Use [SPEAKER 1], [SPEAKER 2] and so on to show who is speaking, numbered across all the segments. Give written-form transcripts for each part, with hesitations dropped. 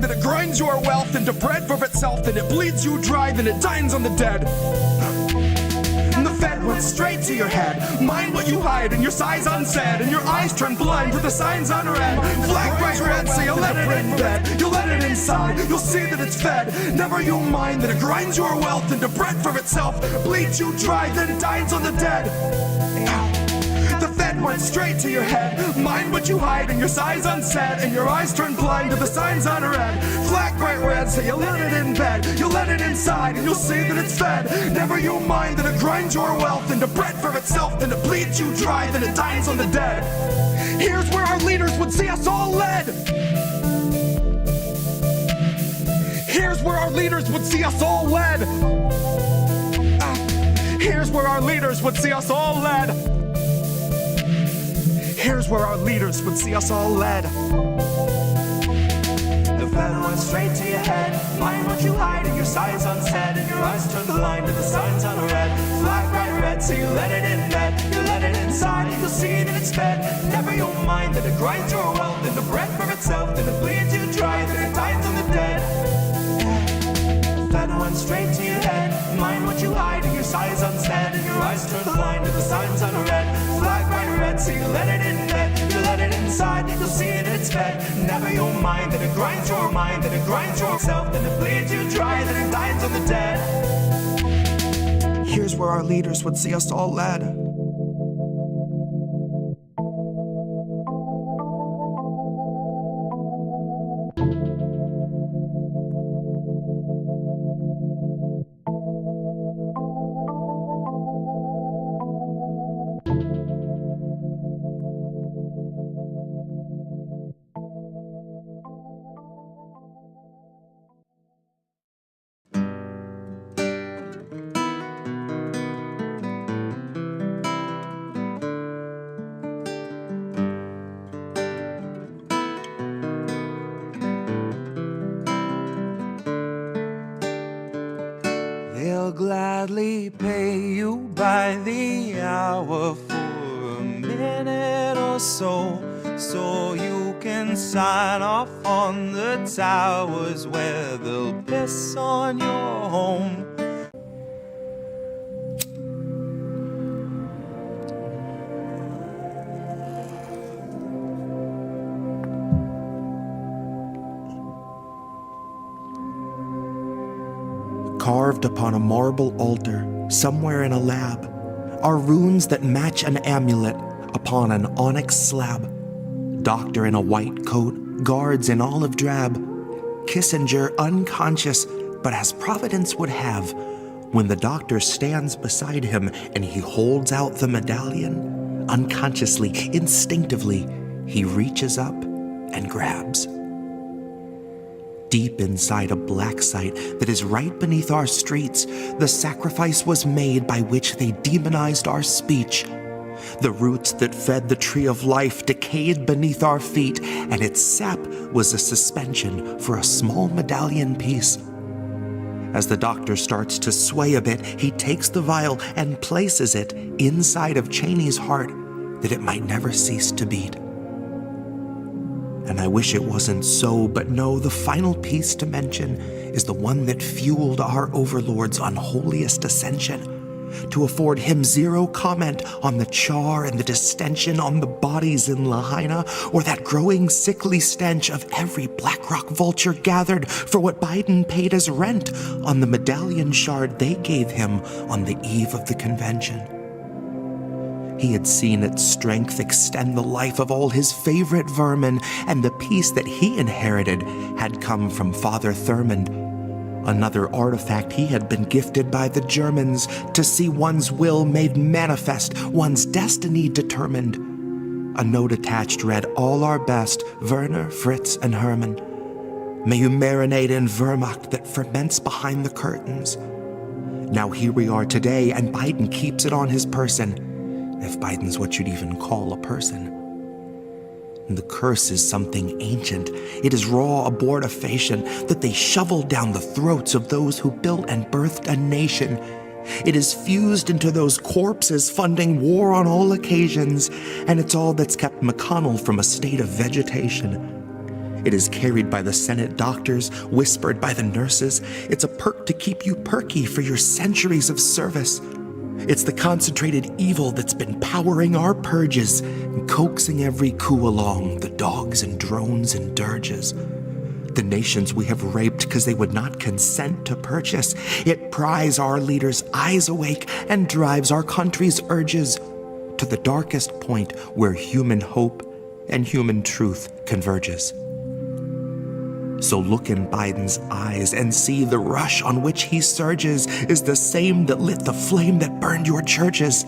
[SPEAKER 1] That it grinds your wealth into bread for itself, then it bleeds you dry, then it dines on the dead. And the Fed went straight to your head. Mind what you hide, and your sighs unsaid, and your eyes turn blind to the signs unread. Flag bright red, so you let it in bed. You let it inside, you'll see that it's fed. Never you mind that it grinds your wealth into bread for itself, bleeds you dry, then dines on the dead. The Fed went straight to your head. Mind what you hide, and your sighs unsaid, and your eyes turn blind to the signs unread. Flag bright red, so you let it in bed. You let it inside, and you'll see that it's fed. Never you mind that it grinds your wealth into bread for itself, then it bleeds you dry, then it dines on the dead. Here's where our leaders would see us all led. Here's where our leaders would see us all led. Here's where our leaders would see us all led. Here's where our leaders would see us all led. The Fed went straight to your head. Mind what you hide, and your sighs unsaid, and your eyes turn blind to the signs unread. Flag bright red, so you let it in bed. You let it inside, you'll see that it's fed. Never you'll mind that it grinds your wealth into bread for itself, then it bleeds you dry, then it dines on the dead. The Fed went straight to your head. Mind what you hide, and your sighs unsaid, and your eyes turn blind to the signs unread. Flag bright red, so you let it in bed. You let it inside, you'll see that it's fed. Never you'll mind that it grinds your mind, that it grinds yourself, then it bleeds you dry, then it dines on the dead. Here's where our leaders would see us all led.
[SPEAKER 2] They'll gladly pay you by the hour for a minute or so, so you can sign off on the towers where they'll piss on your home.
[SPEAKER 3] Carved upon a marble altar, somewhere in a lab, are runes that match an amulet upon an onyx slab. Doctor in a white coat, guards in olive drab. Kissinger unconscious, but as Providence would have, when the doctor stands beside him and he holds out the medallion, unconsciously, instinctively, he reaches up and grabs. Deep inside a black site that is right beneath our streets, the sacrifice was made by which they demonized our speech. The roots that fed the tree of life decayed beneath our feet, and its sap was a suspension for a small medallion piece. As the doctor starts to sway a bit, he takes the vial and places it inside of Cheney's heart that it might never cease to beat. And I wish it wasn't so, but no, the final piece to mention is the one that fueled our overlord's unholiest ascension, to afford him zero comment on the char and the distension on the bodies in Lahaina, or that growing sickly stench of every Black Rock vulture gathered for what Biden paid as rent on the medallion shard they gave him on the eve of the convention. He had seen its strength extend the life of all his favorite vermin, and the peace that he inherited had come from Father Thurmond, another artifact he had been gifted by the Germans to see one's will made manifest, one's destiny determined. A note attached read, "All our best, Werner, Fritz, and Herman. May you marinate in Wehrmacht that ferments behind the curtains." Now here we are today, and Biden keeps it on his person. If Biden's what you'd even call a person. The curse is something ancient. It is raw abortifacient that they shoveled down the throats of those who built and birthed a nation. It is fused into those corpses funding war on all occasions, and it's all that's kept McConnell from a state of vegetation. It is carried by the Senate doctors, whispered by the nurses. It's a perk to keep you perky for your centuries of service. It's the concentrated evil that's been powering our purges and coaxing every coup along, the dogs and drones and dirges. The nations we have raped because they would not consent to purchase. It pries our leaders' eyes awake and drives our country's urges to the darkest point where human hope and human truth converges. So look in Biden's eyes and see the rush on which he surges is the same that lit the flame that burned your churches.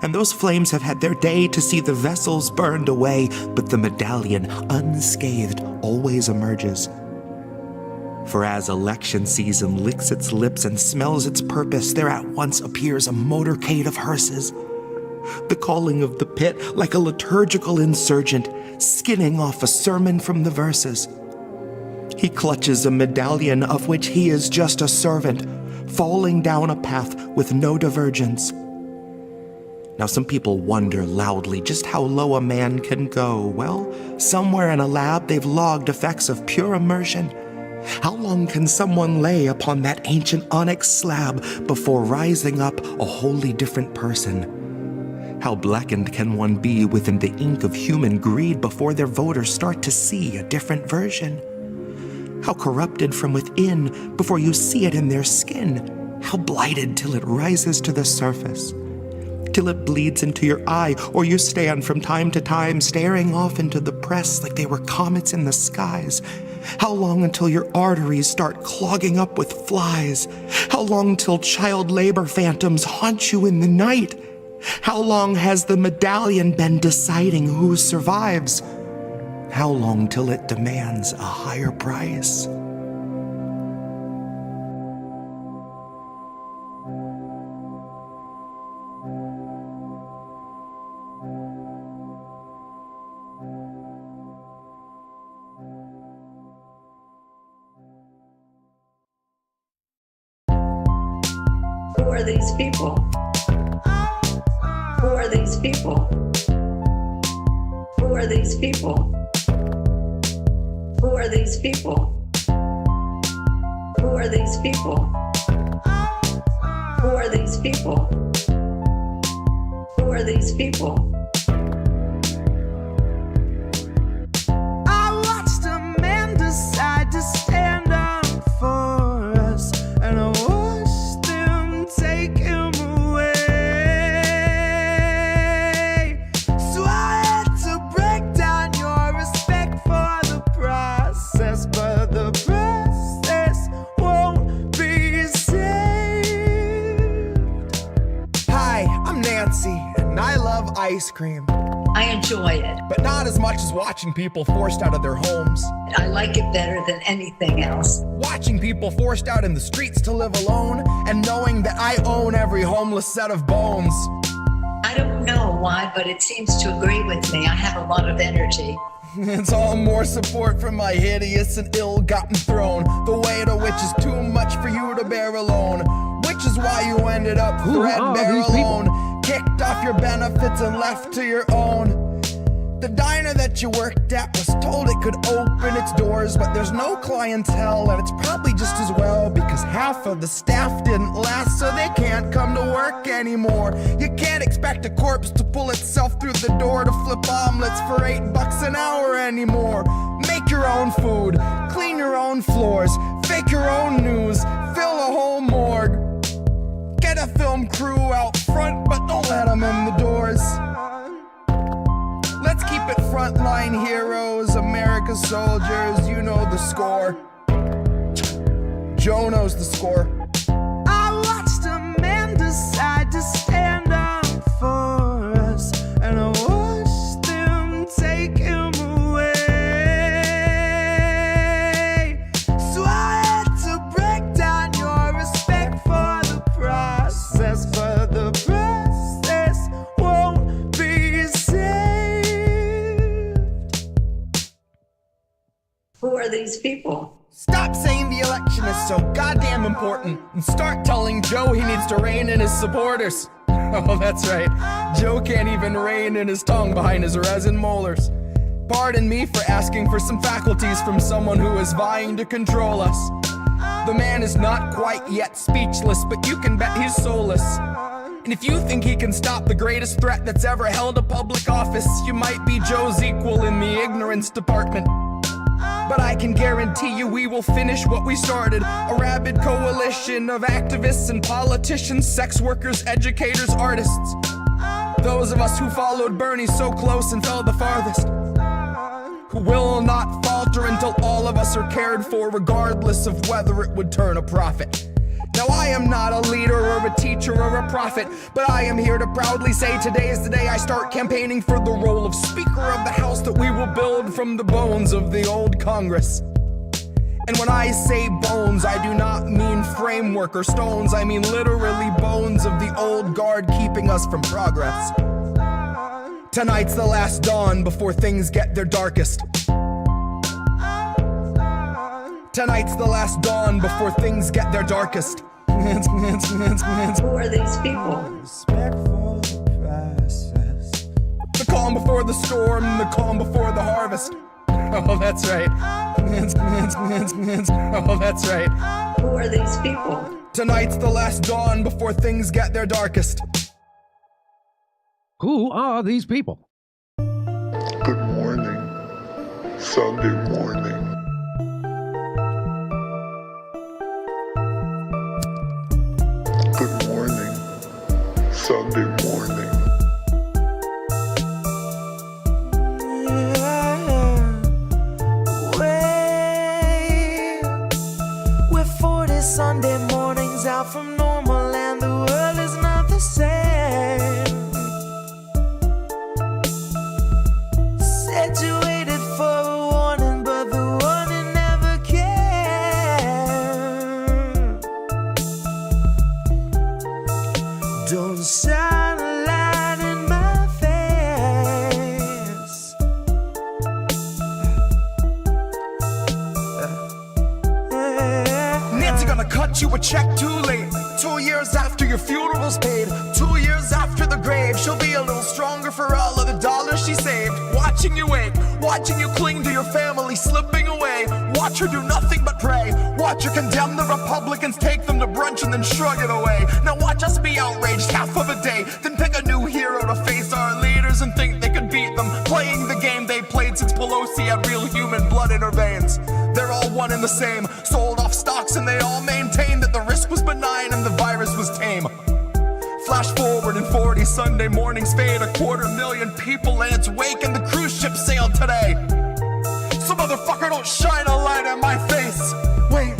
[SPEAKER 3] And those flames have had their day to see the vessels burned away, but the medallion, unscathed, always emerges. For as election season licks its lips and smells its purpose, there at once appears a motorcade of hearses. The calling of the pit like a liturgical insurgent, skinning off a sermon from the verses. He clutches a medallion of which he is just a servant, falling down a path with no divergence. Now some people wonder loudly just how low a man can go. Well, somewhere in a lab they've logged effects of pure immersion. How long can someone lay upon that ancient onyx slab before rising up a wholly different person? How blackened can one be within the ink of human greed before their voters start to see a different version? How corrupted from within before you see it in their skin? How blighted till it rises to the surface? Till it bleeds into your eye, or you stand from time to time staring off into the press like they were comets in the skies? How long until your arteries start clogging up with flies? How long till child labor phantoms haunt you in the night? How long has the medallion been deciding who survives? How long till it demands a higher price?
[SPEAKER 4] Who are these people? Who are these people? Who are these people? Who are these people? Who are these people? Who are these people? Who are these people?
[SPEAKER 2] I watched a man decide to stand up for us, and I watched them take him away. So I had to break down your respect for the process, but the process won't be saved. Hi, I'm Nancy, and I love ice cream.
[SPEAKER 4] I enjoy it.
[SPEAKER 2] But not as much as watching people forced out of their homes.
[SPEAKER 4] I like it better than anything else.
[SPEAKER 2] Watching people forced out in the streets to live alone, and knowing that I own every homeless set of bones.
[SPEAKER 4] I don't know why, but it seems to agree with me. I have a lot of energy.
[SPEAKER 2] It's all more support from my hideous and ill-gotten throne, the weight of which is too much for you to bear alone. Which is why you ended up threadbare alone, kicked off your benefits and left to your own. The diner that you worked at was told it could open its doors, but there's no clientele, and it's probably just as well, because half of the staff didn't last, so they can't come to work anymore. You can't expect a corpse to pull itself through the door to flip omelets for $8 an hour anymore. Make your own food, clean your own floors, fake your own news, fill a whole morgue. Get a film crew out front, but don't let them in the doors. Let's keep it frontline heroes, America's soldiers, you know the score. Joe knows the score. I watched a man decide to stand up for us, and I watched them take him away. So I had to break down your respect for the process, but the process won't be saved.
[SPEAKER 4] Who are these people?
[SPEAKER 2] Stop saying the election is so goddamn important and start telling Joe he needs to rein in his supporters. Oh, that's right. Joe can't even rein in his tongue behind his resin molars.
[SPEAKER 1] Pardon me for asking for some faculties from someone who is vying to control us. The man is not quite yet speechless, but you can bet he's soulless. And if you think he can stop the greatest threat that's ever held a public office, you might be Joe's equal in the ignorance department. But I can guarantee you we will finish what we started. A rabid coalition of activists and politicians, sex workers, educators, artists. Those of us who followed Bernie so close and fell the farthest. Who will not falter until all of us are cared for, regardless of whether it would turn a profit. Now I am not a leader or a teacher or a prophet, but I am here to proudly say today is the day I start campaigning for the role of Speaker of the House that we will build from the bones of the old Congress. And when I say bones, I do not mean framework or stones, I mean literally bones of the old guard keeping us from progress. Tonight's the last dawn before things get their darkest. Tonight's the last dawn before things get their darkest.
[SPEAKER 4] Who are these people?
[SPEAKER 1] The calm before the storm, the calm before the harvest. Oh, that's right. Oh, that's right.
[SPEAKER 4] Who are these people?
[SPEAKER 1] Tonight's the last dawn before things get their darkest.
[SPEAKER 5] Who are these people?
[SPEAKER 6] Good morning, Sunday morning. Good morning, Sunday morning.
[SPEAKER 2] We're 40 Sunday mornings out from normal, and the world is not the same. Said you waited for a warning, but the warning never came. Don't shine a light in my face.
[SPEAKER 1] Nancy gonna cut you a check too late. 2 years after your funeral's paid, 2 years after the grave, she'll be a little stronger for all of the dollars she saved. Watching you wake, watching you cling to your family slipping away. Watch her do nothing but pray. Watch her condemn the Republicans, take them to brunch and then shrug it away. Now watch us be outraged half of a day, then pick a new hero to face our leaders and think they could beat them, playing the game they played since Pelosi had real human blood in her veins. They're all one and the same, sold off stocks and they all maintain that the risk was benign and the virus was tame. Flash forward and 40 Sunday mornings fade, 250,000 people and it's wake and the cruise ship sailed today. So motherfucker, don't shine a light in my face. Wait.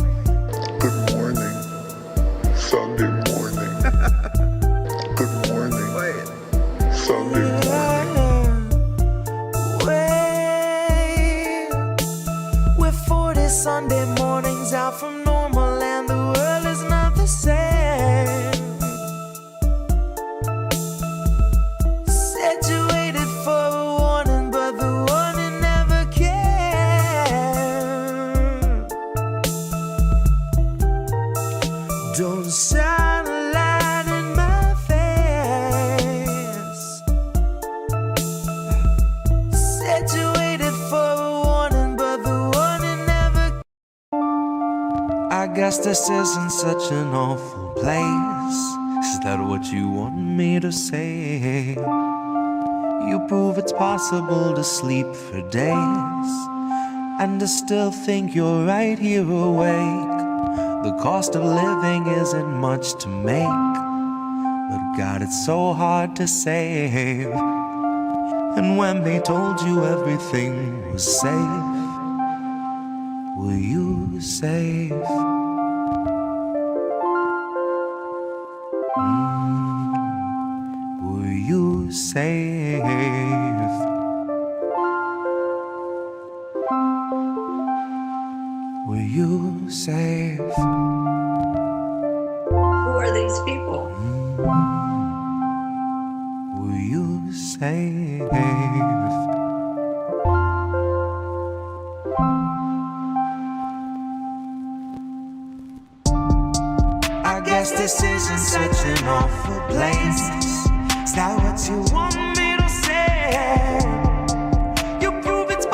[SPEAKER 6] Good morning, Sunday morning. Good morning,
[SPEAKER 1] Wait.
[SPEAKER 6] Sunday morning.
[SPEAKER 2] Wait, we're 40 Sunday mornings out from normal, and the world is not the same. Said you waited for a warning, but the warning never came. Don't shine a light in my face. Said you waited for a warning, but the warning never. I guess this isn't such an awful place. Is that what you want me to say? You prove it's possible to sleep for days and to still think you're right here awake. The cost of living isn't much to make, but God, it's so hard to save. And when they told you everything was safe, were you safe? Were you safe? Were you safe?
[SPEAKER 4] Who are these people?
[SPEAKER 2] Were you safe? I guess this isn't such an awful place. Is that what you want me to say? You prove it's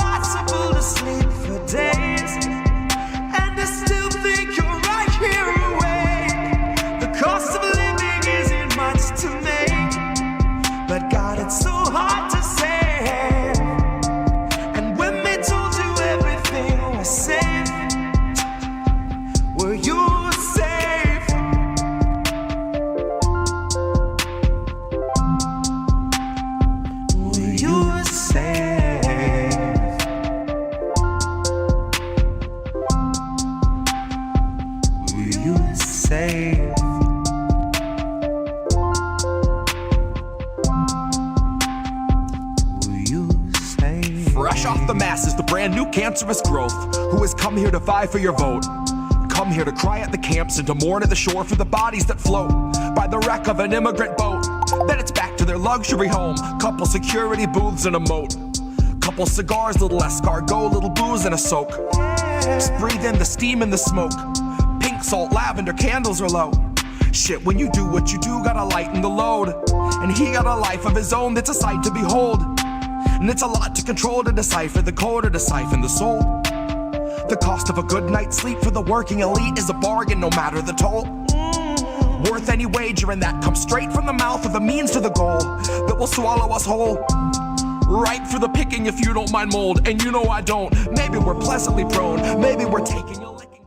[SPEAKER 2] safe? Will you stay?
[SPEAKER 1] Fresh off the masses, the brand new cancerous growth, who has come here to vie for your vote. Come here to cry at the camps and to mourn at the shore for the bodies that float by the wreck of an immigrant boat. Then it's back to their luxury home, couple security booths and a moat. Couple cigars, little escargot, little booze and a soak. Just breathe in the steam and the smoke. Pink salt, lavender, candles are low. Shit, when you do what you do, gotta lighten the load. And he got a life of his own that's a sight to behold. And it's a lot to control, to decipher the code or to siphon the soul. The cost of a good night's sleep for the working elite is a bargain, no matter the toll. Worth any wager, and that comes straight from the mouth of the means to the goal that will swallow us whole. Ripe for the picking if you don't mind mold, and you know I don't. Maybe we're pleasantly prone, maybe we're taking a licking.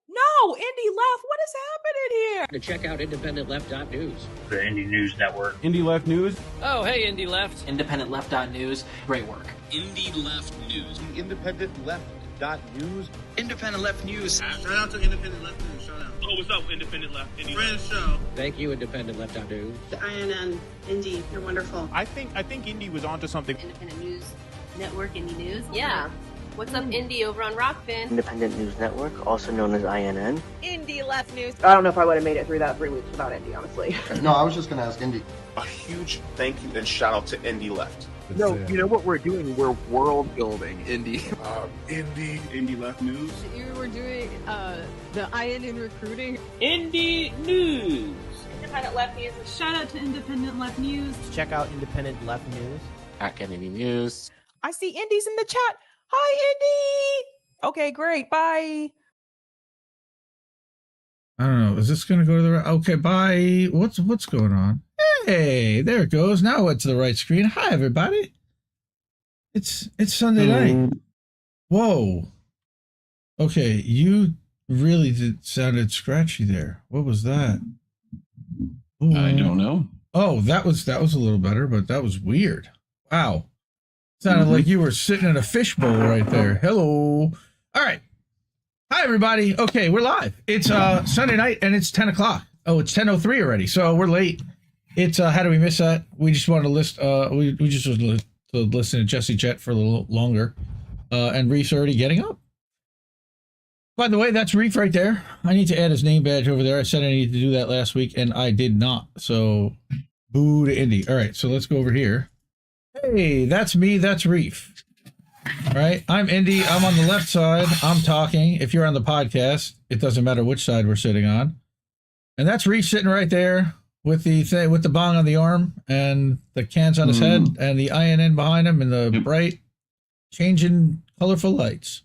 [SPEAKER 5] No, Indy left. What is happening here?
[SPEAKER 7] To check out IndependentLeft.news.
[SPEAKER 8] The Indie News Network.
[SPEAKER 9] Indie Left News.
[SPEAKER 7] Oh, hey, Indie Left.
[SPEAKER 10] IndependentLeft.news. Great work.
[SPEAKER 7] Indie Left News.
[SPEAKER 8] Independent Left.news.
[SPEAKER 7] Independent Left News.
[SPEAKER 8] Shout out to Independent Left News. Shout out. Oh, what's up, Independent Left? Friend show.
[SPEAKER 7] Thank you, Independent Left.news.
[SPEAKER 11] The INN, Indy, you're wonderful.
[SPEAKER 9] I think Indy was onto something.
[SPEAKER 12] Independent News Network, Indie News.
[SPEAKER 11] Yeah.
[SPEAKER 12] What's up, Indy, over on Rockfin?
[SPEAKER 10] Independent News Network, also known as INN.
[SPEAKER 5] Indie Left News.
[SPEAKER 11] I don't know if I would have made it through that 3 weeks without Indy, honestly.
[SPEAKER 6] No, I was just going to ask Indy.
[SPEAKER 8] A huge thank you and shout out to Indie Left.
[SPEAKER 9] No, you know what we're doing? We're world building, Indy.
[SPEAKER 8] Indie Left News.
[SPEAKER 5] You were doing the INN recruiting.
[SPEAKER 7] Indie News.
[SPEAKER 11] Independent Left News.
[SPEAKER 12] Shout out to Independent Left News.
[SPEAKER 10] Check out Independent Left News.
[SPEAKER 7] At Kennedy News.
[SPEAKER 5] I see Indy's in the chat. Hi, Indy. Okay, great. Bye.
[SPEAKER 13] I don't know. Is this going to go to the right? Okay, bye. What's going on? Hey, there it goes. Now it's the right screen. Hi, everybody. It's Sunday night. Whoa. Okay, you really sounded scratchy there. What was that? Ooh.
[SPEAKER 9] I don't know.
[SPEAKER 13] Oh, that was a little better, but that was weird. Wow. Sounded like you were sitting in a fishbowl right there. Hello. All right. Hi, everybody. Okay, we're live. It's Sunday night, and it's 10 o'clock. Oh, it's 10:03 already, so we're late. It's how do we miss that? We just wanted to list. We just wanted to listen to Jesse Jett for a little longer, and Reef's already getting up. By the way, that's Reef right there. I need to add his name badge over there. I said I needed to do that last week, and I did not. So, boo to Indy. All right, so let's go over here. Hey, that's me. That's Reef. All right, I'm Indy. I'm on the left side. I'm talking. If you're on the podcast, it doesn't matter which side we're sitting on. And that's Reef sitting right there with the thing, with the bong on the arm and the cans on his head and the INN behind him and the bright, changing, colorful lights.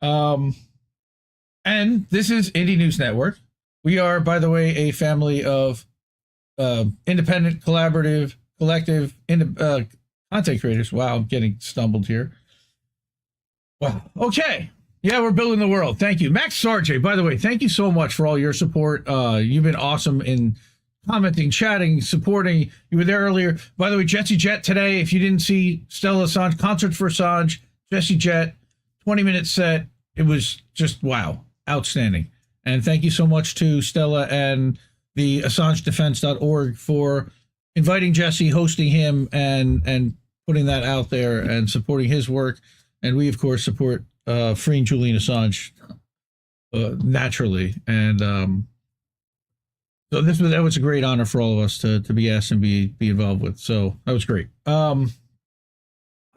[SPEAKER 13] And this is Indie News Network. We are, by the way, a family of independent, collaborative, collective content creators. Wow, I'm getting stumbled here. Wow. Okay. Yeah, we're building the world. Thank you. Max Sarge, by the way, thank you so much for all your support. You've been awesome in commenting, chatting, supporting. You were there earlier. By the way, Jesse Jett today, if you didn't see Stella Assange, Concert for Assange, Jesse Jett, 20-minute set. It was just, wow, outstanding. And thank you so much to Stella and the AssangeDefense.org for inviting Jesse, hosting him, and putting that out there and supporting his work. And we, of course, support freeing Julian Assange naturally. And so that was a great honor for all of us to be asked and be involved with. So that was great. I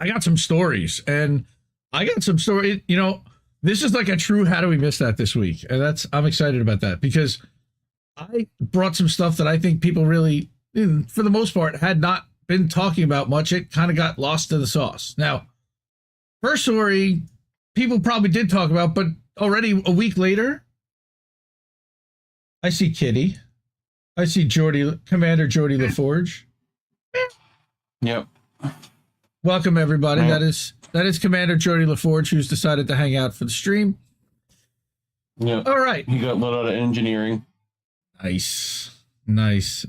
[SPEAKER 13] got some stories, and you know, this is like a true how do we miss that this week. And I'm excited about that because I brought some stuff that I think people really, for the most part, had not been talking about much. It kind of got lost in the sauce. Now, first story, people probably did talk about, but already a week later, I see Kitty. I see Commander Jody LaForge.
[SPEAKER 9] Yep.
[SPEAKER 13] Welcome, everybody.
[SPEAKER 9] Yep.
[SPEAKER 13] That is Commander Jody LaForge, who's decided to hang out for the stream.
[SPEAKER 9] Yeah.
[SPEAKER 13] All right.
[SPEAKER 9] He got let out of engineering.
[SPEAKER 13] Nice.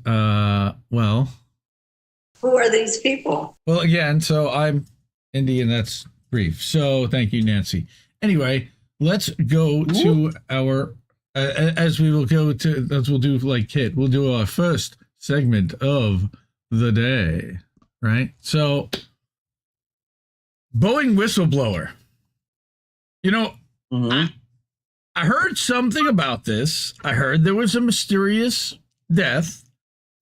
[SPEAKER 13] Well.
[SPEAKER 4] Who are these people?
[SPEAKER 13] Well, again, so I'm Indy, and that's Brief. So thank you, Nancy. Anyway, let's go to our as we will go to, as we'll do like Kit, we'll do our first segment of the day, right? So, Boeing whistleblower. You know, I heard something about this. I heard there was a mysterious death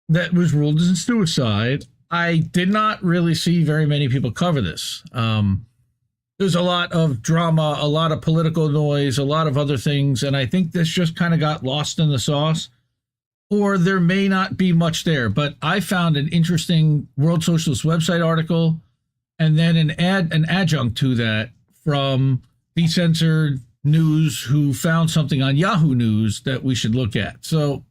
[SPEAKER 13] that was ruled as a suicide. I did not really see very many people cover this. There's a lot of drama, a lot of political noise, a lot of other things, and I think this just kind of got lost in the sauce. Or there may not be much there, but I found an interesting World Socialist website article, and then an adjunct to that from Decensored News, who found something on Yahoo News that we should look at. So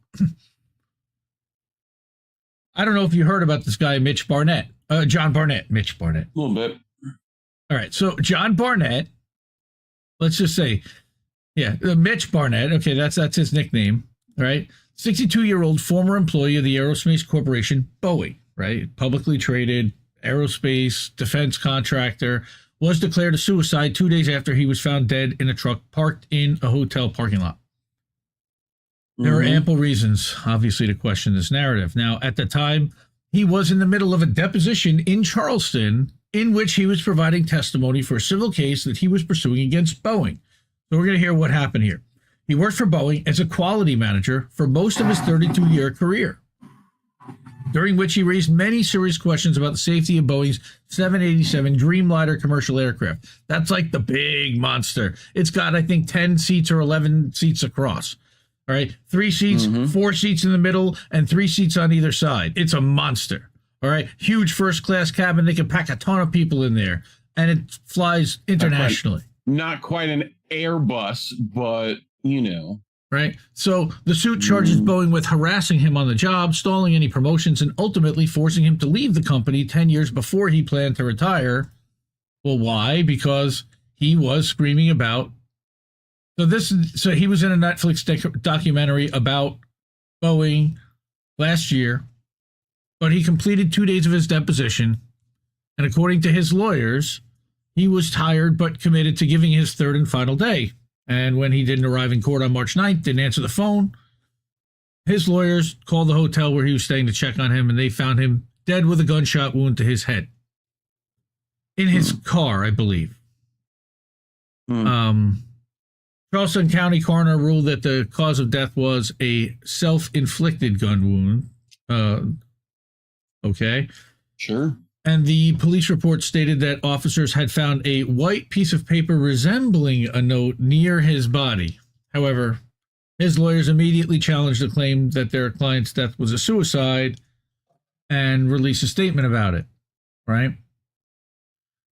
[SPEAKER 13] I don't know if you heard about this guy, John Barnett. Mitch Barnett.
[SPEAKER 14] A little bit.
[SPEAKER 13] All right. So John Barnett, let's just say, Mitch Barnett. Okay, that's his nickname. All right. 62-year-old former employee of the aerospace corporation, Boeing, right? Publicly traded aerospace defense contractor, was declared a suicide 2 days after he was found dead in a truck parked in a hotel parking lot. There are ample reasons, obviously, to question this narrative. Now, at the time, he was in the middle of a deposition in Charleston in which he was providing testimony for a civil case that he was pursuing against Boeing. So we're going to hear what happened here. He worked for Boeing as a quality manager for most of his 32-year career, during which he raised many serious questions about the safety of Boeing's 787 Dreamliner commercial aircraft. That's like the big monster. It's got, I think, 10 seats or 11 seats across. All right, 3 seats, 4 seats in the middle, and 3 seats on either side. It's a monster. All right, huge first-class cabin. They can pack a ton of people in there, and it flies internationally.
[SPEAKER 14] Not quite an Airbus, but, you know.
[SPEAKER 13] Right. So the suit charges Boeing with harassing him on the job, stalling any promotions, and ultimately forcing him to leave the company 10 years before he planned to retire. Well, why? Because he was screaming about. So he was in a Netflix documentary about Boeing last year, but he completed 2 days of his deposition. And according to his lawyers, he was tired but committed to giving his third and final day. And when he didn't arrive in court on March 9th, didn't answer the phone, his lawyers called the hotel where he was staying to check on him, and they found him dead with a gunshot wound to his head. In his car, I believe. Charleston County coroner ruled that the cause of death was a self-inflicted gun wound. Okay.
[SPEAKER 14] Sure.
[SPEAKER 13] And the police report stated that officers had found a white piece of paper resembling a note near his body. However, his lawyers immediately challenged the claim that their client's death was a suicide and released a statement about it, right?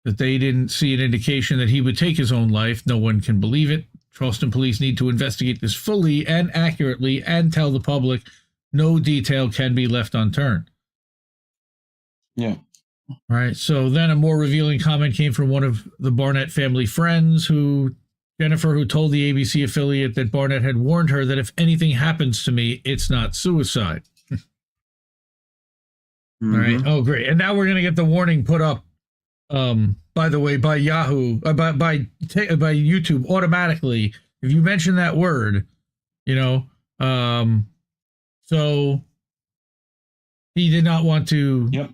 [SPEAKER 13] That they didn't see an indication that he would take his own life. No one can believe it. Charleston police need to investigate this fully and accurately and tell the public no detail can be left unturned.
[SPEAKER 14] Yeah.
[SPEAKER 13] All right. So then a more revealing comment came from one of the Barnett family friends, Jennifer, who told the ABC affiliate that Barnett had warned her that if anything happens to me, it's not suicide. All right. Oh, great. And now we're going to get the warning put up, by the way, by Yahoo, by YouTube automatically. If you mention that word, so he did not want to.
[SPEAKER 14] Yep.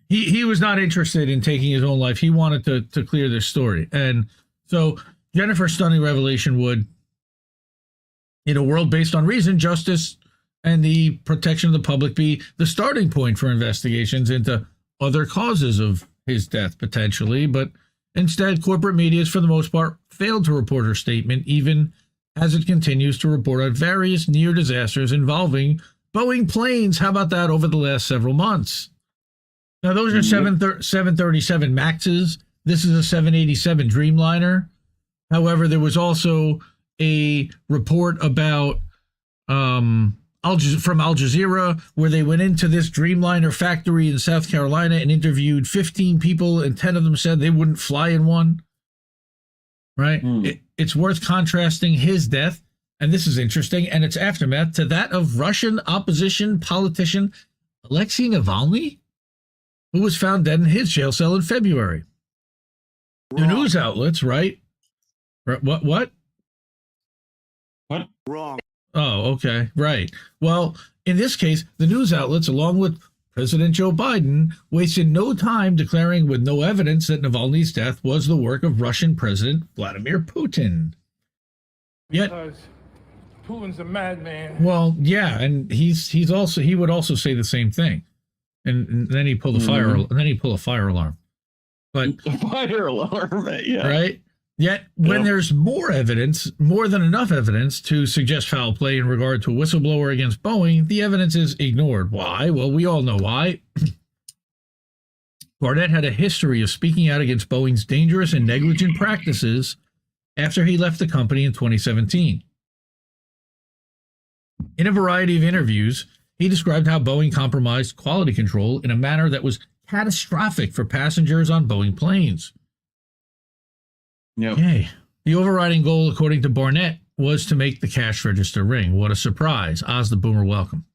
[SPEAKER 13] He was not interested in taking his own life. He wanted to clear this story. And so Jennifer's stunning revelation would, in a world based on reason, justice, and the protection of the public, be the starting point for investigations into other causes of his death, potentially. But instead, corporate media has, for the most part, failed to report her statement, even as it continues to report on various near disasters involving Boeing planes. How about that over the last several months? Now, those are 737 Maxes. This is a 787 Dreamliner. However, there was also a report about from Al Jazeera, where they went into this Dreamliner factory in South Carolina and interviewed 15 people, and 10 of them said they wouldn't fly in one. Right? It's worth contrasting his death, and this is interesting, and its aftermath, to that of Russian opposition politician Alexei Navalny, who was found dead in his jail cell in February. The news outlets, right? What?
[SPEAKER 14] What?
[SPEAKER 9] Wrong.
[SPEAKER 13] Oh, okay. Right. Well, in this case, the news outlets, along with President Joe Biden, wasted no time declaring with no evidence that Navalny's death was the work of Russian President Vladimir Putin. Yet,
[SPEAKER 15] because Putin's a madman.
[SPEAKER 13] well, yeah, and he would also say the same thing, and then he pulled a fire alarm. But
[SPEAKER 14] Fire alarm, yeah.
[SPEAKER 13] Right. Yet, when there's more evidence, more than enough evidence to suggest foul play in regard to a whistleblower against Boeing, the evidence is ignored. Why? Well, we all know why. Barnett had a history of speaking out against Boeing's dangerous and negligent practices after he left the company in 2017. In a variety of interviews, he described how Boeing compromised quality control in a manner that was catastrophic for passengers on Boeing planes.
[SPEAKER 14] Yep.
[SPEAKER 13] Okay. The overriding goal, according to Barnett, was to make the cash register ring. What a surprise. Oz the Boomer, welcome.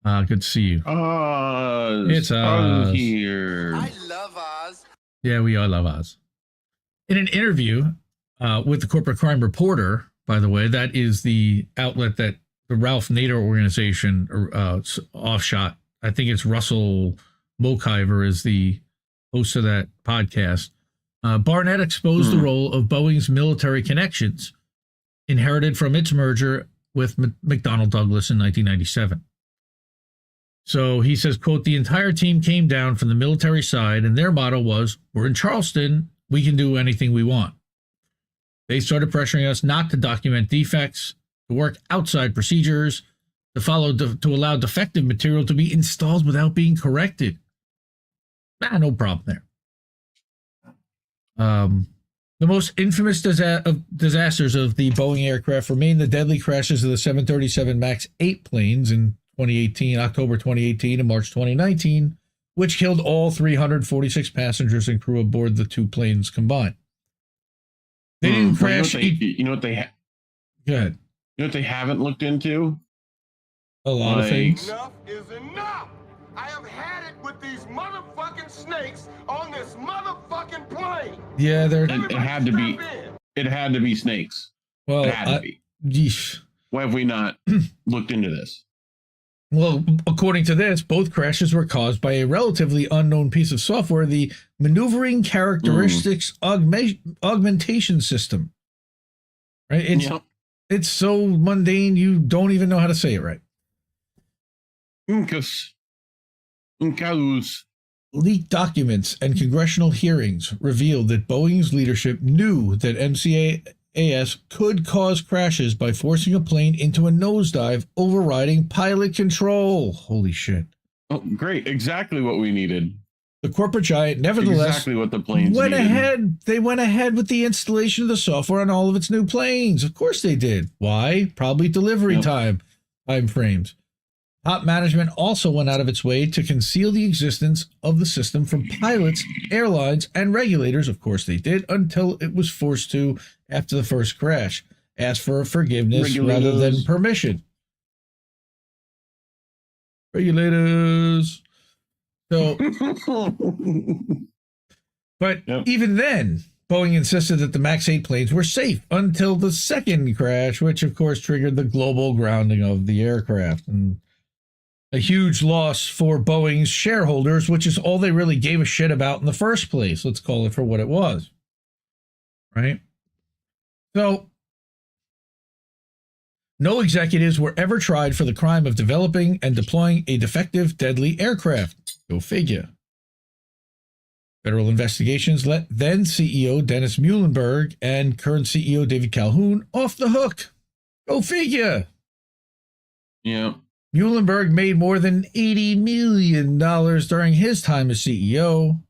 [SPEAKER 13] Good to see you.
[SPEAKER 14] Oz.
[SPEAKER 13] It's Oz.
[SPEAKER 14] Here.
[SPEAKER 9] I love Oz.
[SPEAKER 13] Yeah, we all love Oz. In an interview with the Corporate Crime Reporter, by the way, that is the outlet that the Ralph Nader organization offshot. I think it's Russell Mokiver is the host of that podcast. Barnett exposed the role of Boeing's military connections, inherited from its merger with McDonnell Douglas in 1997. So he says, quote, the entire team came down from the military side, and their motto was, we're in Charleston, we can do anything we want. They started pressuring us not to document defects, to work outside procedures, to allow defective material to be installed without being corrected. No problem there. The most infamous disasters of the Boeing aircraft remain the deadly crashes of the 737 MAX 8 planes in October 2018 and March 2019, which killed all 346 passengers and crew aboard the two planes combined. They didn't crash.
[SPEAKER 14] You know what they
[SPEAKER 13] Go ahead.
[SPEAKER 14] You know what they haven't looked into?
[SPEAKER 13] A lot of things.
[SPEAKER 15] Enough is enough. I have had it with these motherfucking snakes on this motherfucking plane.
[SPEAKER 13] Yeah,
[SPEAKER 14] it had to be. It had to be snakes.
[SPEAKER 13] Well,
[SPEAKER 14] it had to be.
[SPEAKER 13] Yeesh.
[SPEAKER 14] Why have we not looked into this?
[SPEAKER 13] Well, according to this, both crashes were caused by a relatively unknown piece of software, the Maneuvering Characteristics Augmentation System. Right? It's so mundane you don't even know how to say it right. Leaked documents and congressional hearings revealed that Boeing's leadership knew that MCAS could cause crashes by forcing a plane into a nosedive, overriding pilot control. Holy shit.
[SPEAKER 14] Oh, great. Exactly what we needed.
[SPEAKER 13] The corporate giant, nevertheless,
[SPEAKER 14] exactly what the planes
[SPEAKER 13] went
[SPEAKER 14] needed.
[SPEAKER 13] ahead. They went ahead with the installation of the software on all of its new planes. Of course they did. Why? Probably delivery time frames. Top management also went out of its way to conceal the existence of the system from pilots, airlines, and regulators. Of course they did, until it was forced to after the first crash. Ask for forgiveness rather than permission. Regulators. So, but even then, Boeing insisted that the MAX 8 planes were safe until the second crash, which of course triggered the global grounding of the aircraft. And a huge loss for Boeing's shareholders, which is all they really gave a shit about in the first place. Let's call it for what it was. Right? So, no executives were ever tried for the crime of developing and deploying a defective, deadly aircraft. Go figure. Federal investigations let then CEO Dennis Muhlenberg and current CEO David Calhoun off the hook. Go figure.
[SPEAKER 14] Yeah.
[SPEAKER 13] Muhlenberg made more than $80 million during his time as CEO.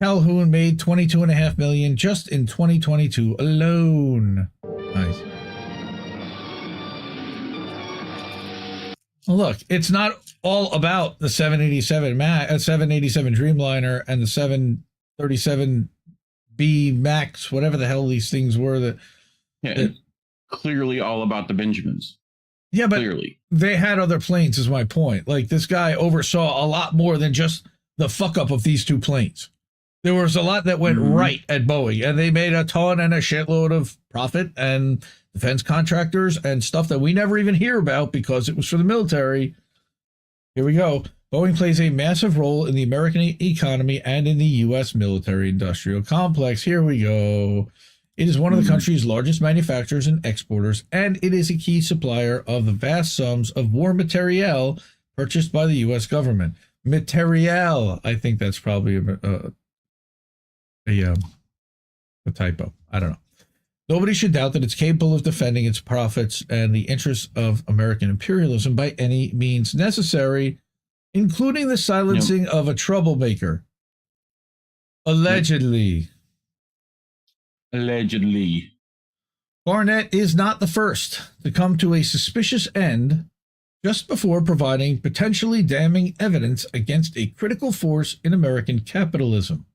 [SPEAKER 13] Calhoun made $22.5 million just in 2022 alone. Nice. Well, look, it's not all about the 787 Dreamliner and the 737B Max, whatever the hell these things were.
[SPEAKER 14] It's clearly all about the Benjamins.
[SPEAKER 13] Yeah, but
[SPEAKER 14] clearly
[SPEAKER 13] they had other planes, is my point. Like, this guy oversaw a lot more than just the fuck up of these two planes. There was a lot that went right at Boeing, and they made a ton and a shitload of profit and defense contractors and stuff that we never even hear about because it was for the military. Here we go. Boeing plays a massive role in the American economy and in the U.S. military-industrial complex. Here we go. It is one of the country's largest manufacturers and exporters, and it is a key supplier of the vast sums of war materiel purchased by the U.S. government. Materiel. I think that's probably a typo. I don't know. Nobody should doubt that it's capable of defending its profits and the interests of American imperialism by any means necessary, including the silencing of a troublemaker. Allegedly.
[SPEAKER 14] Allegedly.
[SPEAKER 13] Barnett is not the first to come to a suspicious end just before providing potentially damning evidence against a critical force in American capitalism.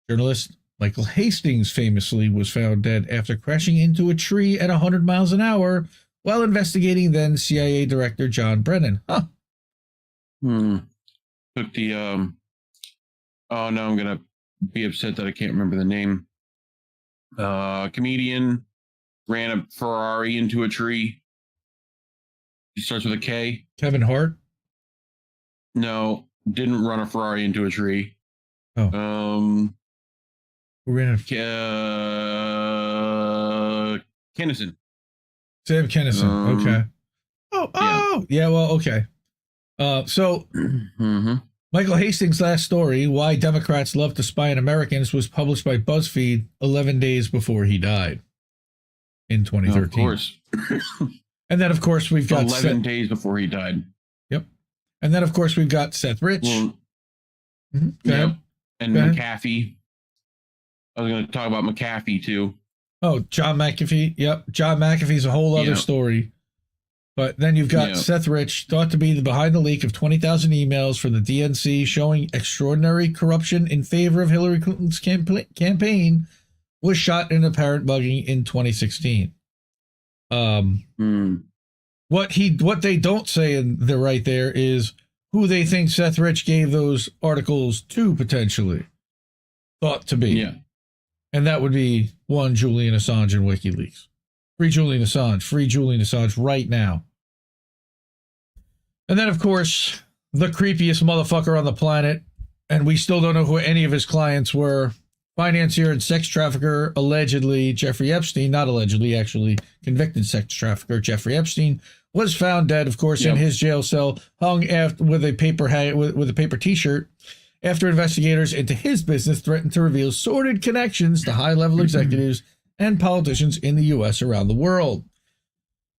[SPEAKER 13] Journalist Michael Hastings famously was found dead after crashing into a tree at 100 miles an hour while investigating then CIA Director John Brennan. Huh.
[SPEAKER 14] Took the, oh, now I'm going to be upset that I can't remember the name. Comedian ran a Ferrari into a tree. He starts with a K.
[SPEAKER 13] Kevin Hart?
[SPEAKER 14] No, didn't run a Ferrari into a tree.
[SPEAKER 13] Oh. Who ran
[SPEAKER 14] Kennison.
[SPEAKER 13] Sam Kennison. Okay. Yeah, well, okay. So Michael Hastings' last story, Why Democrats Love to Spy on Americans, was published by BuzzFeed 11 days before he died in 2013.
[SPEAKER 14] Of course.
[SPEAKER 13] And then, of course, we've got
[SPEAKER 14] 11 days before he died.
[SPEAKER 13] Yep. And then, of course, we've got Seth Rich.
[SPEAKER 14] Well, yep. And McAfee. I was going to talk about McAfee, too.
[SPEAKER 13] Oh, John McAfee. Yep. John McAfee's a whole other story. But then you've got Seth Rich, thought to be behind the leak of 20,000 emails from the DNC showing extraordinary corruption in favor of Hillary Clinton's campaign, was shot in apparent mugging in 2016. What they don't say in the right there is who they think Seth Rich gave those articles to, potentially. Thought to be.
[SPEAKER 14] Yeah.
[SPEAKER 13] And that would be one, Julian Assange and WikiLeaks. Free Julian Assange right now. And then, of course, the creepiest motherfucker on the planet, and we still don't know who any of his clients were, financier and sex trafficker, allegedly, Jeffrey Epstein, not allegedly, actually, convicted sex trafficker Jeffrey Epstein, was found dead, of course, in his jail cell, hung after, with a paper T-shirt, after investigators into his business threatened to reveal sordid connections to high-level executives and politicians in the U.S. around the world.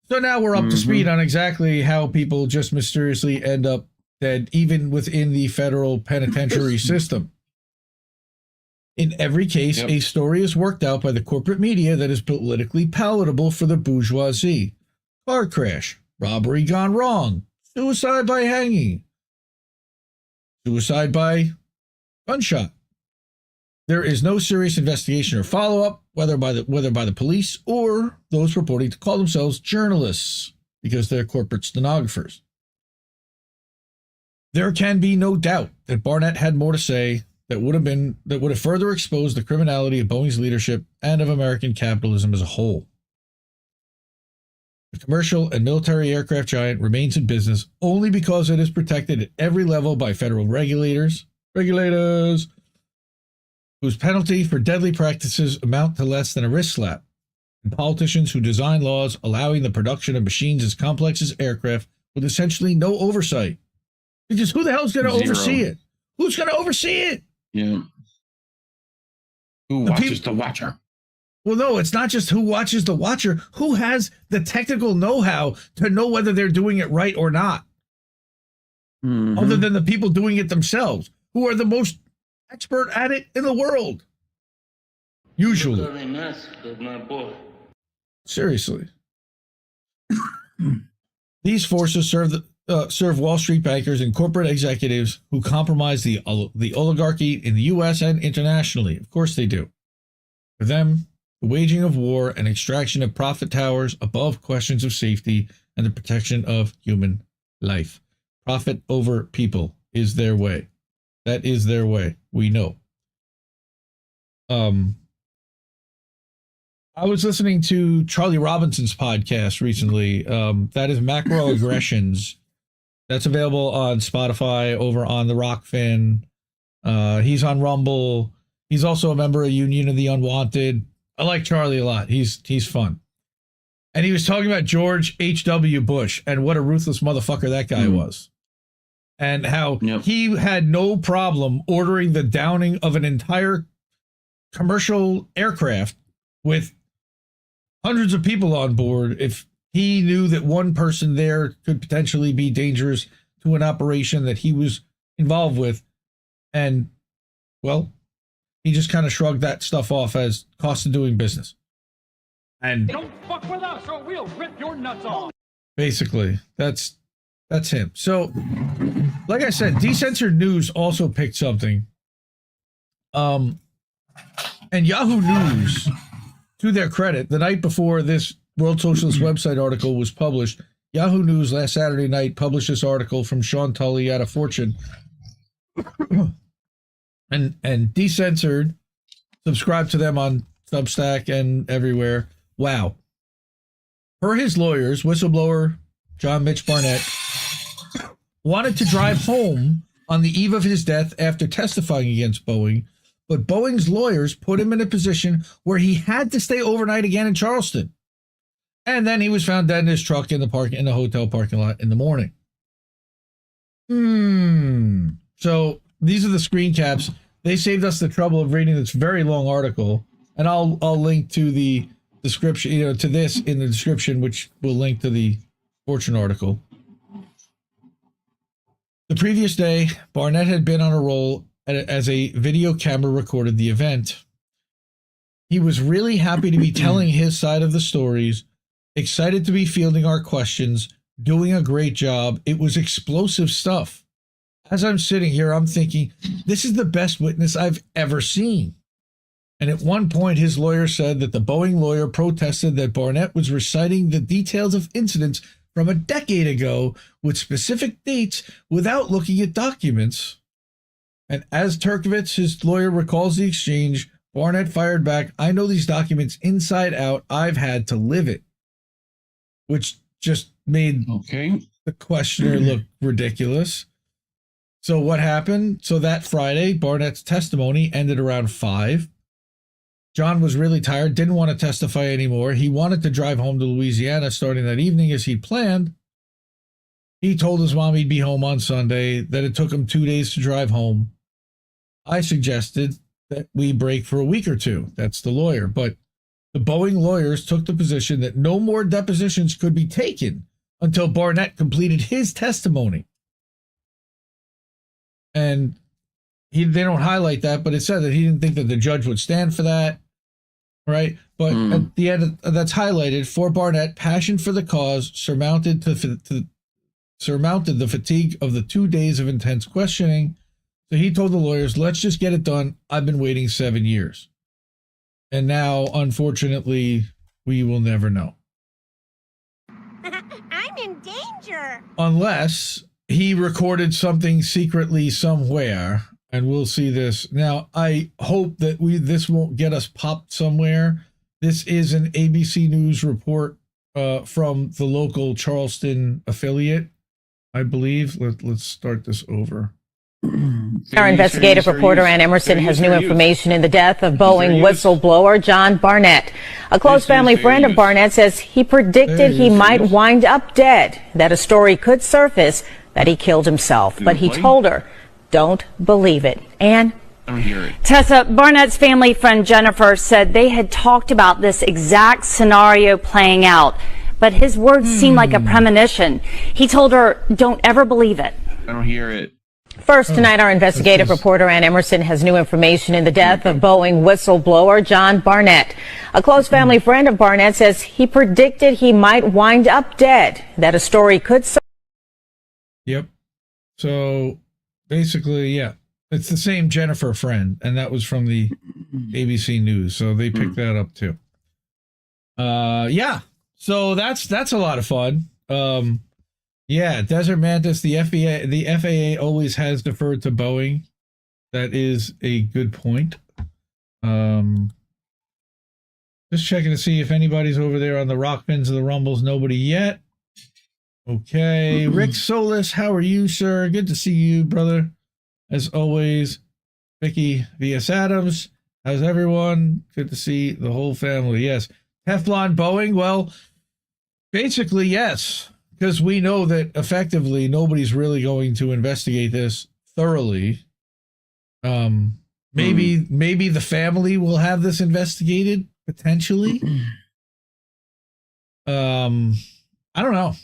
[SPEAKER 13] So now we're up to speed on exactly how people just mysteriously end up dead, even within the federal penitentiary system. In every case, a story is worked out by the corporate media that is politically palatable for the bourgeoisie. Car crash, robbery gone wrong, suicide by hanging, suicide by gunshot. There is no serious investigation or follow-up, whether by the police or those purporting to call themselves journalists, because they're corporate stenographers. There can be no doubt that Barnett had more to say that would have further exposed the criminality of Boeing's leadership and of American capitalism as a whole. The commercial and military aircraft giant remains in business only because it is protected at every level by federal regulators, whose penalty for deadly practices amount to less than a wrist slap, and politicians who design laws allowing the production of machines as complex as aircraft with essentially no oversight. Because who the hell's going to oversee it? Who's going to oversee it?
[SPEAKER 14] Yeah. Who watches the watcher?
[SPEAKER 13] Well, no, it's not just who watches the watcher. Who has the technical know-how to know whether they're doing it right or not? Other than the people doing it themselves, who are the most expert at it in the world. Usually. Seriously. These forces serve Wall Street bankers and corporate executives who compromise the oligarchy in the U.S. and internationally. Of course they do. For them, the waging of war and extraction of profit towers above questions of safety and the protection of human life. Profit over people is their way. That is their way. We know. I was listening to Charlie Robinson's podcast recently. That is Macroaggressions. That's available on Spotify, over on the Rockfin. He's on Rumble. He's also a member of Union of the Unwanted. I like Charlie a lot. He's fun. And he was talking about George H.W. Bush and what a ruthless motherfucker that guy was. And how he had no problem ordering the downing of an entire commercial aircraft with hundreds of people on board if he knew that one person there could potentially be dangerous to an operation that he was involved with. And, well, he just kind of shrugged that stuff off as cost of doing business. And
[SPEAKER 16] don't fuck with us or we'll rip your nuts off.
[SPEAKER 13] Basically, that's him. So, like I said, Decensored News also picked something. And Yahoo News, to their credit, the night before this World Socialist website article was published, Yahoo News last Saturday night published this article from Sean Tully out of Fortune. and Decensored, subscribe to them on Substack and everywhere. Wow. Per his lawyers, whistleblower John Barnett wanted to drive home on the eve of his death after testifying against Boeing, but Boeing's lawyers put him in a position where he had to stay overnight again in Charleston. And then he was found dead in his truck in the hotel parking lot in the morning. So these are the screen caps. They saved us the trouble of reading this very long article, and I'll link to the description, to this in the description, which will link to the Fortune article. The previous day, Barnett had been on a roll as a video camera recorded the event. He was really happy to be telling his side of the stories, excited to be fielding our questions, doing a great job. It was explosive stuff. As I'm sitting here, I'm thinking, this is the best witness I've ever seen. And at one point, his lawyer said that the Boeing lawyer protested that Barnett was reciting the details of incidents from a decade ago with specific dates without looking at documents. And as Turkovitz, his lawyer, recalls the exchange, Barnett fired back, "I know these documents inside out. I've had to live it." Which just made the questioner look ridiculous. So what happened? So that Friday, Barnett's testimony ended around 5. John was really tired, didn't want to testify anymore. He wanted to drive home to Louisiana starting that evening as he'd planned. He told his mom he'd be home on Sunday, that it took him 2 days to drive home. I suggested that we break for a week or two. That's the lawyer. But the Boeing lawyers took the position that no more depositions could be taken until Barnett completed his testimony. And they don't highlight that, but it said that he didn't think that the judge would stand for that. Right. But at the end, that's highlighted. For Barnett, passion for the cause surmounted the fatigue of the 2 days of intense questioning. So he told the lawyers, let's just get it done. I've been waiting 7 years. And now, unfortunately, we will never know.
[SPEAKER 17] I'm in danger.
[SPEAKER 13] Unless he recorded something secretly somewhere. And we'll see this. Now, I hope that this won't get us popped somewhere. This is an ABC News report from the local Charleston affiliate, I believe. Let's start this over.
[SPEAKER 18] Our investigative reporter Ann Emerson has new information in the death of Boeing whistleblower John Barnett. A close family friend of Barnett says he predicted he might wind up dead, that a story could surface that he killed himself. But he told her, don't believe it. And
[SPEAKER 19] Tessa, Barnett's family friend Jennifer said they had talked about this exact scenario playing out, but his words seemed like a premonition. He told her, don't ever believe it.
[SPEAKER 14] I don't hear it.
[SPEAKER 18] First tonight, our investigative reporter Ann Emerson has new information in the death of Boeing whistleblower John Barnett. A close family friend of Barnett says he predicted he might wind up dead, that a story could...
[SPEAKER 13] Yep. So basically, yeah, it's the same Jennifer friend, and that was from the ABC News, so they picked that up too. Yeah, so that's a lot of fun. Yeah, Desert Mantis, the FAA always has deferred to Boeing. That is a good point. Just checking to see if anybody's over there on the rock bins of the rumbles. Nobody yet. Okay. Rick Solis, how are you, sir? Good to see you, brother. As always. Vicky V.S. Adams, how's everyone? Good to see the whole family. Yes. Teflon Boeing, well, basically, yes. Because we know that effectively nobody's really going to investigate this thoroughly. Maybe the family will have this investigated potentially. I don't know.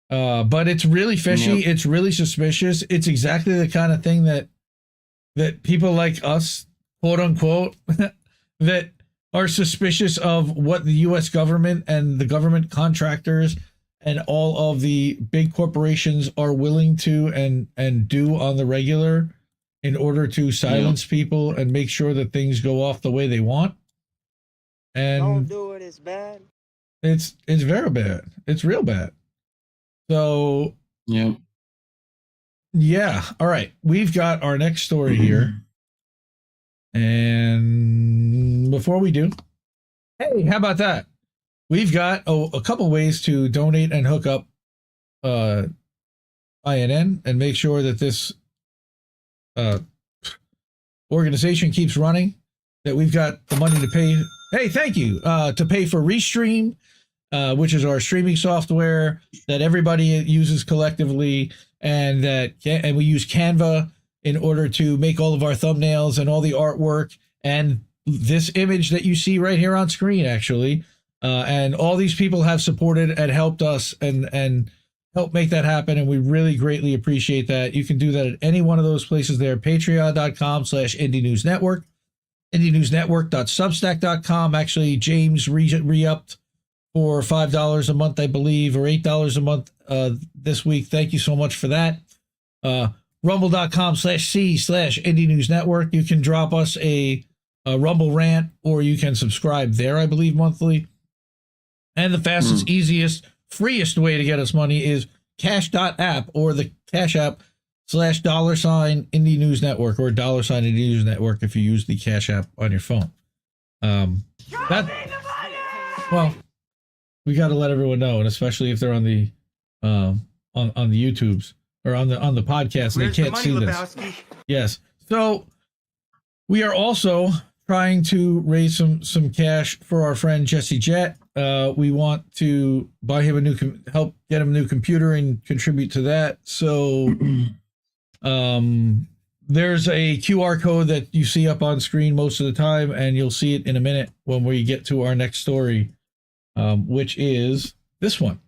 [SPEAKER 13] But it's really fishy. Yep. It's really suspicious. It's exactly the kind of thing that people like us, quote unquote, that are suspicious of what the U.S. government and the government contractors and all of the big corporations are willing to and do on the regular in order to silence people and make sure that things go off the way they want. And
[SPEAKER 20] don't do it, it's bad.
[SPEAKER 13] It's very bad. It's real bad. So yeah. All right. We've got our next story here. And before we do, hey, how about that? We've got a couple ways to donate and hook up INN and make sure that this organization keeps running, that we've got the money to pay. Hey, thank you. To pay for Restream, which is our streaming software that everybody uses collectively, and we use Canva in order to make all of our thumbnails and all the artwork and this image that you see right here on screen, actually. And all these people have supported and helped us and help make that happen, and we really greatly appreciate that. You can do that at any one of those places there. Patreon.com/Indie News Network, IndieNewsNetwork.substack.com. Actually, James re-upped for $5 a month, I believe, or $8 a month this week. Thank you so much for that. Rumble.com/C/Indie News Network. You can drop us a Rumble rant, or you can subscribe there, I believe, monthly. And the fastest, easiest, freest way to get us money is cash.app, or the Cash App /$Indie News Network, or $Indie News Network if you use the Cash App on your phone. Well, we got to let everyone know, and especially if they're on the on the YouTubes or on the podcast, and they can't see this. Yes. So we are also trying to raise some cash for our friend Jesse Jett. We want to buy him help get him a new computer and contribute to that. So there's a QR code that you see up on screen most of the time, and you'll see it in a minute when we get to our next story, which is this one.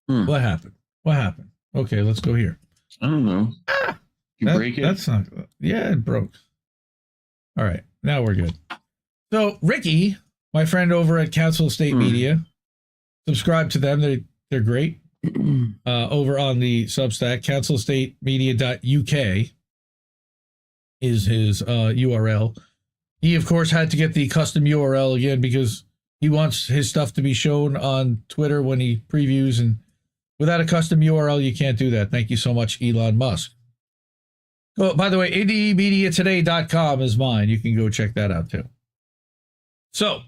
[SPEAKER 13] What happened? Okay, let's go here.
[SPEAKER 14] I don't know. You break it?
[SPEAKER 13] That's not. Yeah, it broke. All right, now we're good. So Ricky, my friend over at Council State Media, subscribe to them. They're great. Over on the Substack, councilstatemedia.uk is his URL. He, of course, had to get the custom URL again because he wants his stuff to be shown on Twitter when he previews, and without a custom URL, you can't do that. Thank you so much, Elon Musk. Oh, by the way, IndieMediaToday.com is mine. You can go check that out, too. So,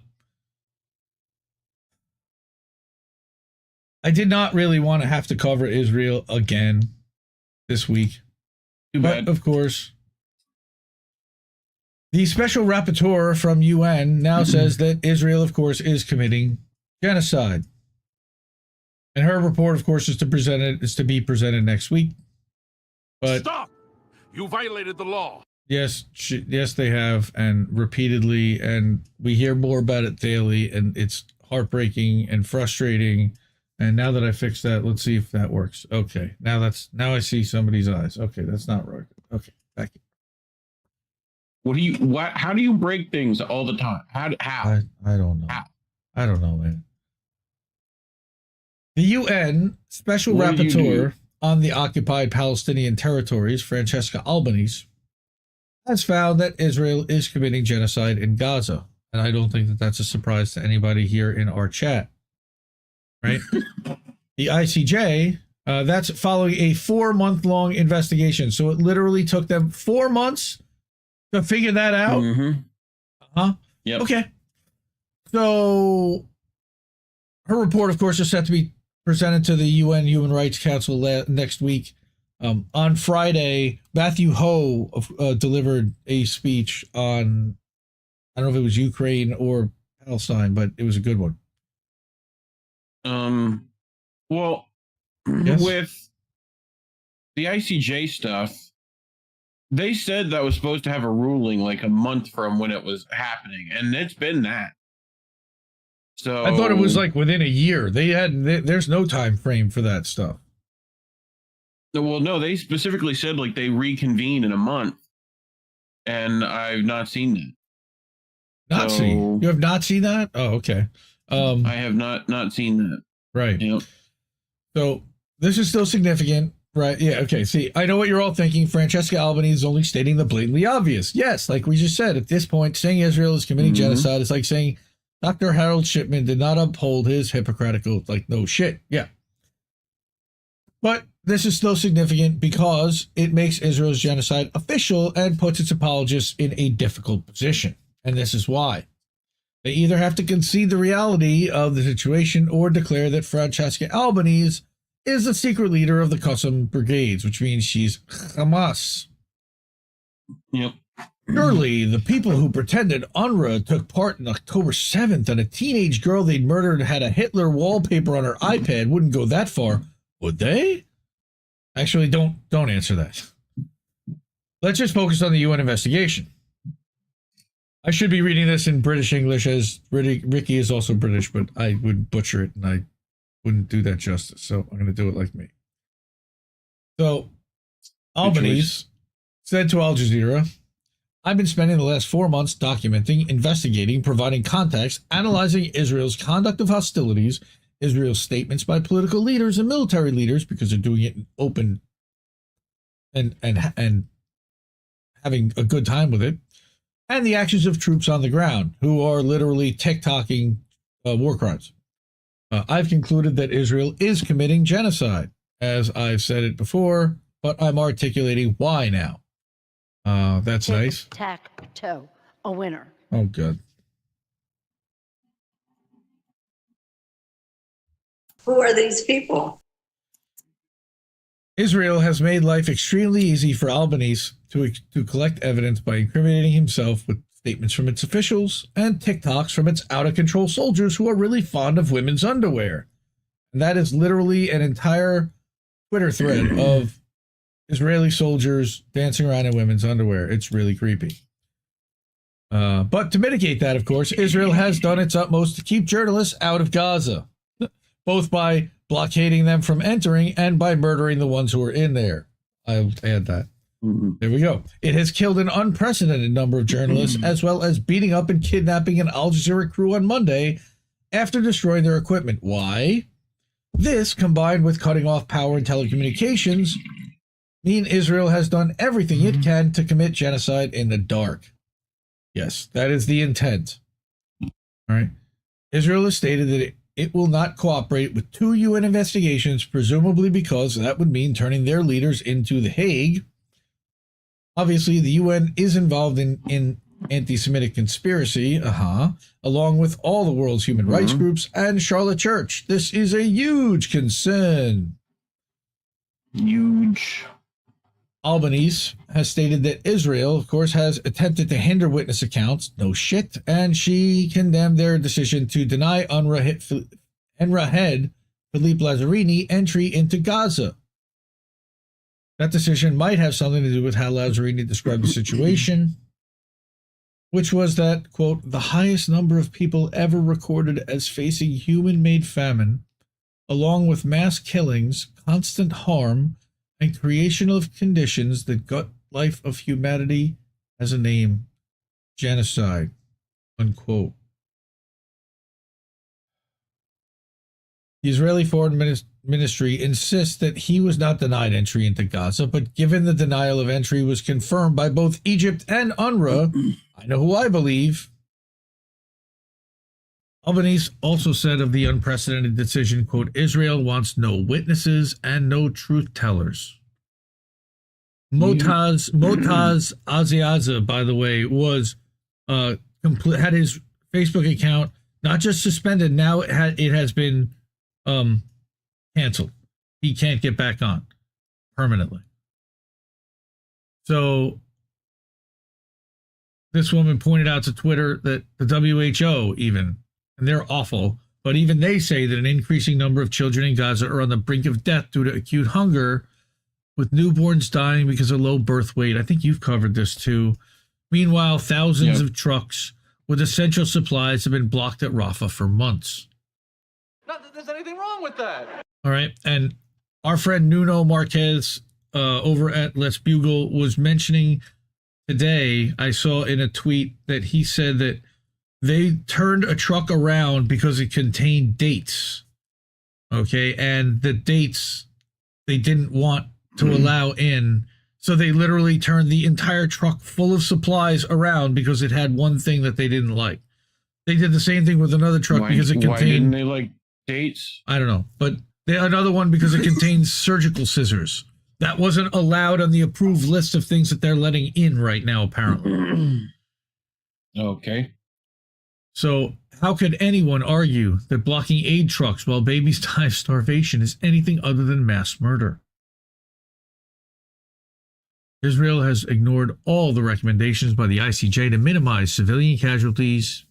[SPEAKER 13] I did not really want to have to cover Israel again this week.
[SPEAKER 14] Too bad.
[SPEAKER 13] But, of course, the Special Rapporteur from UN now says that Israel, of course, is committing genocide. And her report, of course, is to be presented next week. But
[SPEAKER 15] stop! You violated the law.
[SPEAKER 13] Yes, yes, they have, and repeatedly, and we hear more about it daily, and it's heartbreaking and frustrating. And now that I fixed that, let's see if that works. Okay, now I see somebody's eyes. Okay, that's not right. Okay, thank you.
[SPEAKER 14] How do you break things all the time? How?
[SPEAKER 13] I don't know.
[SPEAKER 14] How?
[SPEAKER 13] I don't know, man. The UN Special Rapporteur on the occupied Palestinian territories, Francesca Albanese, has found that Israel is committing genocide in Gaza. And I don't think that that's a surprise to anybody here in our chat. Right? The ICJ, that's following a 4-month-long investigation. So it literally took them 4 months to figure that out? Huh?
[SPEAKER 14] Yep.
[SPEAKER 13] Okay. So her report, of course, is set to be presented to the UN Human Rights Council next week. On Friday, Matthew Ho delivered a speech on, I don't know if it was Ukraine or Palestine, but it was a good one.
[SPEAKER 14] Well,
[SPEAKER 13] Yes?
[SPEAKER 14] with the ICJ stuff, they said that was supposed to have a ruling like a month from when it was happening, and it's been that. So
[SPEAKER 13] I thought it was like within a year. There's no time frame for that stuff.
[SPEAKER 14] Well, no, they specifically said like they reconvene in a month, and I've not seen that.
[SPEAKER 13] You have not seen that? Oh, okay.
[SPEAKER 14] I have not seen that.
[SPEAKER 13] Right.
[SPEAKER 14] Yep.
[SPEAKER 13] So this is still significant, right? Yeah. Okay. See, I know what you're all thinking. Francesca Albanese is only stating the blatantly obvious. Yes, like we just said, at this point, saying Israel is committing genocide is like saying Dr. Harold Shipman did not uphold his Hippocratic oath. Like, no shit. Yeah. But this is still significant because it makes Israel's genocide official and puts its apologists in a difficult position. And this is why. They either have to concede the reality of the situation or declare that Francesca Albanese is the secret leader of the Qassam brigades, which means she's Hamas.
[SPEAKER 14] Yep.
[SPEAKER 13] Surely the people who pretended UNRWA took part in October 7th and a teenage girl they'd murdered had a Hitler wallpaper on her iPad wouldn't go that far, would they? Actually, don't answer that. Let's just focus on the UN investigation. I should be reading this in British English, as Ricky is also British, but I would butcher it and I wouldn't do that justice. So I'm going to do it like me. So Albanese said to Al Jazeera, I've been spending the last 4 months documenting, investigating, providing context, analyzing Israel's conduct of hostilities, Israel's statements by political leaders and military leaders, because they're doing it in open and having a good time with it, and the actions of troops on the ground who are literally TikToking war crimes. I've concluded that Israel is committing genocide, as I've said it before, but I'm articulating why now. That's nice.
[SPEAKER 17] Tic-tac-toe, a winner.
[SPEAKER 13] Oh, good.
[SPEAKER 4] Who are these people?
[SPEAKER 13] Israel has made life extremely easy for Albanese to collect evidence by incriminating himself with statements from its officials and TikToks from its out-of-control soldiers who are really fond of women's underwear. And that is literally an entire Twitter thread of Israeli soldiers dancing around in women's underwear. It's really creepy. But to mitigate that, of course, Israel has done its utmost to keep journalists out of Gaza, both by blockading them from entering and by murdering the ones who are in there. I'll add that. There we go. It has killed an unprecedented number of journalists, as well as beating up and kidnapping an Al Jazeera crew on Monday after destroying their equipment. Why? This, combined with cutting off power and telecommunications, mean Israel has done everything it can to commit genocide in the dark. Yes, that is the intent. All right. Israel has stated that it will not cooperate with 2 UN investigations, presumably because that would mean turning their leaders into The Hague. Obviously, the UN is involved in anti-Semitic conspiracy, along with all the world's human rights groups and Charlotte Church. This is a huge concern.
[SPEAKER 14] Huge.
[SPEAKER 13] Albanese has stated that Israel, of course, has attempted to hinder witness accounts. No shit. And she condemned their decision to deny UNRWA head Philippe Lazzarini entry into Gaza. That decision might have something to do with how Lazzarini described the situation, which was that, quote, the highest number of people ever recorded as facing human-made famine, along with mass killings, constant harm, and creation of conditions that gut life of humanity has a name, genocide, unquote. The Israeli Foreign Ministry insists that he was not denied entry into Gaza, but given the denial of entry was confirmed by both Egypt and UNRWA, I know who I believe. Albanese also said of the unprecedented decision, quote, Israel wants no witnesses and no truth tellers. Motaz Aziaza, by the way, was had his Facebook account not just suspended, now it has been canceled. He can't get back on permanently. So this woman pointed out to Twitter that the WHO even, and they're awful, but even they say that an increasing number of children in Gaza are on the brink of death due to acute hunger, with newborns dying because of low birth weight. I think you've covered this too. Meanwhile, thousands of trucks with essential supplies have been blocked at Rafah for months.
[SPEAKER 16] Not that there's anything wrong with that.
[SPEAKER 13] All right. And our friend Nuno Marquez over at Let's Bugle was mentioning today, I saw in a tweet that he said that they turned a truck around because it contained dates. Okay. And the dates they didn't want to allow in. So they literally turned the entire truck full of supplies around because it had one thing that they didn't like. They did the same thing with another truck because it contained... Why
[SPEAKER 14] didn't they like dates?
[SPEAKER 13] I don't know. But another one because it contains surgical scissors. That wasn't allowed on the approved list of things that they're letting in right now, apparently.
[SPEAKER 14] Okay.
[SPEAKER 13] So how could anyone argue that blocking aid trucks while babies die of starvation is anything other than mass murder? Israel has ignored all the recommendations by the ICJ to minimize civilian casualties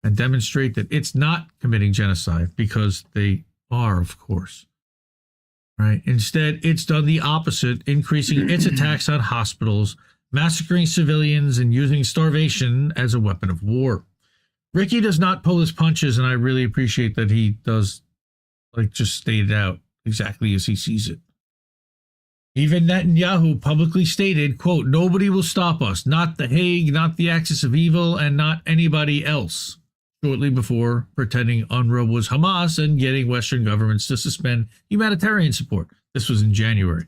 [SPEAKER 13] and demonstrate that it's not committing genocide, because they are, of course. Right? Instead, it's done the opposite, increasing its attacks on hospitals, massacring civilians, and using starvation as a weapon of war. Ricky does not pull his punches, and I really appreciate that he does, just state it out exactly as he sees it. Even Netanyahu publicly stated, quote, "Nobody will stop us, not The Hague, not the axis of evil, and not anybody else," shortly before pretending UNRWA was Hamas and getting Western governments to suspend humanitarian support. This was in January.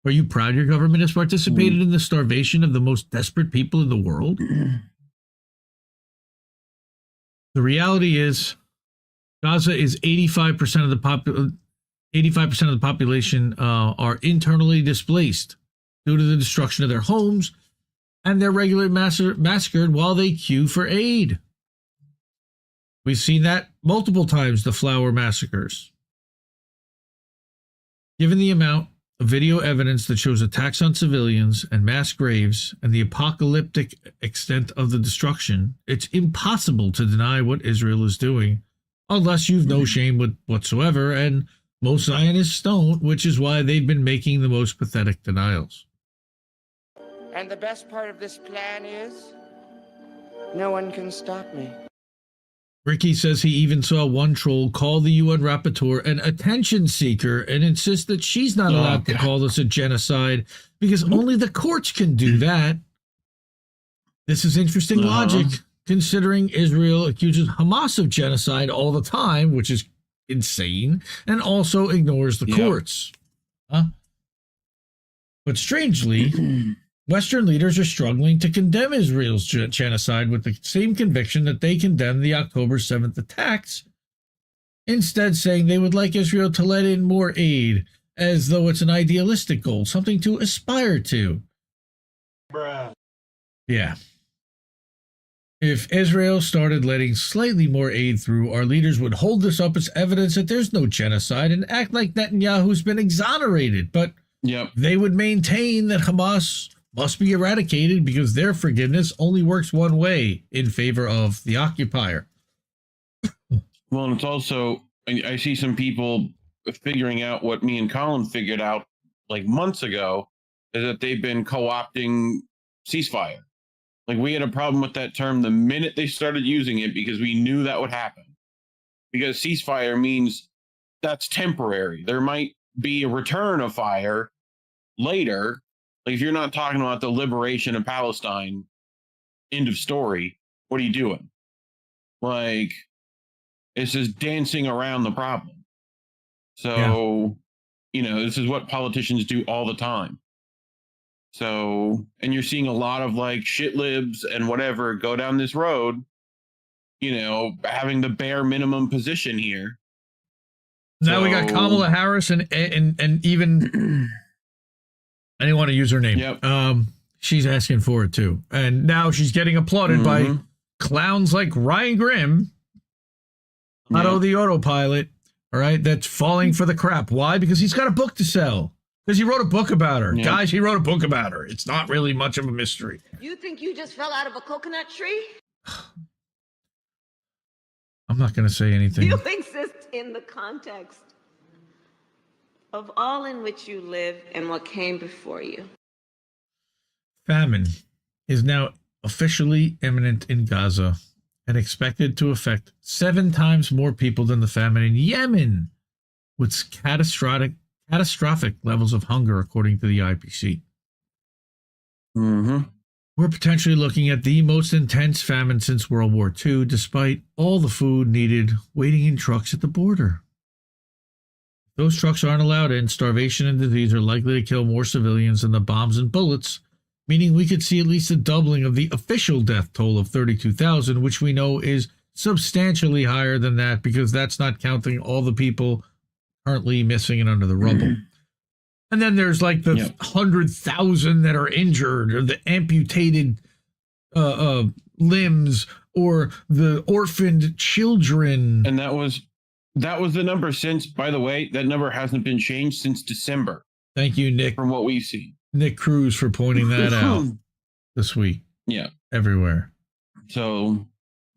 [SPEAKER 13] Are you proud your government has participated in the starvation of the most desperate people in the world? The reality is, Gaza is 85% of the 85% of the population are internally displaced due to the destruction of their homes, and they're regularly massacred while they queue for aid. We've seen that multiple times, the flower massacres. Given the amount of video evidence that shows attacks on civilians and mass graves and the apocalyptic extent of the destruction, it's impossible to deny what Israel is doing, unless you've no shame whatsoever, and most Zionists don't, which is why they've been making the most pathetic denials.
[SPEAKER 20] And the best part of this plan is, no one can stop me.
[SPEAKER 13] Ricky says he even saw one troll call the UN rapporteur an attention seeker and insist that she's not allowed to call this a genocide because only the courts can do that. This is interesting logic, considering Israel accuses Hamas of genocide all the time, which is insane, and also ignores the courts. But strangely, Western leaders are struggling to condemn Israel's genocide with the same conviction that they condemned the October 7th attacks, instead saying they would like Israel to let in more aid, as though it's an idealistic goal, something to aspire to.
[SPEAKER 16] Bruh.
[SPEAKER 13] Yeah. If Israel started letting slightly more aid through, our leaders would hold this up as evidence that there's no genocide and act like Netanyahu's been exonerated. But they would maintain that Hamas must be eradicated because their forgiveness only works one way, in favor of the occupier.
[SPEAKER 14] Well, and it's also, I see some people figuring out what me and Colin figured out like months ago, is that they've been co-opting ceasefire. Like, we had a problem with that term the minute they started using it because we knew that would happen. Because ceasefire means that's temporary. There might be a return of fire later. Like, if you're not talking about the liberation of Palestine, end of story, what are you doing? Like, it's just dancing around the problem. So, this is what politicians do all the time. So, and you're seeing a lot of like shit libs and whatever go down this road, having the bare minimum position here.
[SPEAKER 13] Now we got Kamala Harris and even I didn't want to use her name.
[SPEAKER 14] Yep.
[SPEAKER 13] She's asking for it too. And now she's getting applauded by clowns like Ryan Grimm, Otto the Autopilot, all right, that's falling for the crap. Why? Because he's got a book to sell. Because he wrote a book about her. Guys, he wrote a book about her. It's not really much of a mystery.
[SPEAKER 4] You think you just fell out of a coconut tree?
[SPEAKER 13] I'm not going to say anything.
[SPEAKER 4] You exist in the context of all in which you live and what came before you.
[SPEAKER 13] Famine is now officially imminent in Gaza and expected to affect 7 times more people than the famine in Yemen, with catastrophic levels of hunger, according to the IPC. We're potentially looking at the most intense famine since World War II, despite all the food needed waiting in trucks at the border. If those trucks aren't allowed in, starvation and disease are likely to kill more civilians than the bombs and bullets, meaning we could see at least a doubling of the official death toll of 32,000, which we know is substantially higher than that because that's not counting all the people currently missing and under the rubble. And then there's like the 100,000 that are injured, or the amputated limbs, or the orphaned children.
[SPEAKER 14] And that was the number since, by the way, that number hasn't been changed since December.
[SPEAKER 13] Thank you, Nick.
[SPEAKER 14] From what we've seen.
[SPEAKER 13] Nick Cruz for pointing that out this week.
[SPEAKER 14] Yeah.
[SPEAKER 13] Everywhere.
[SPEAKER 14] So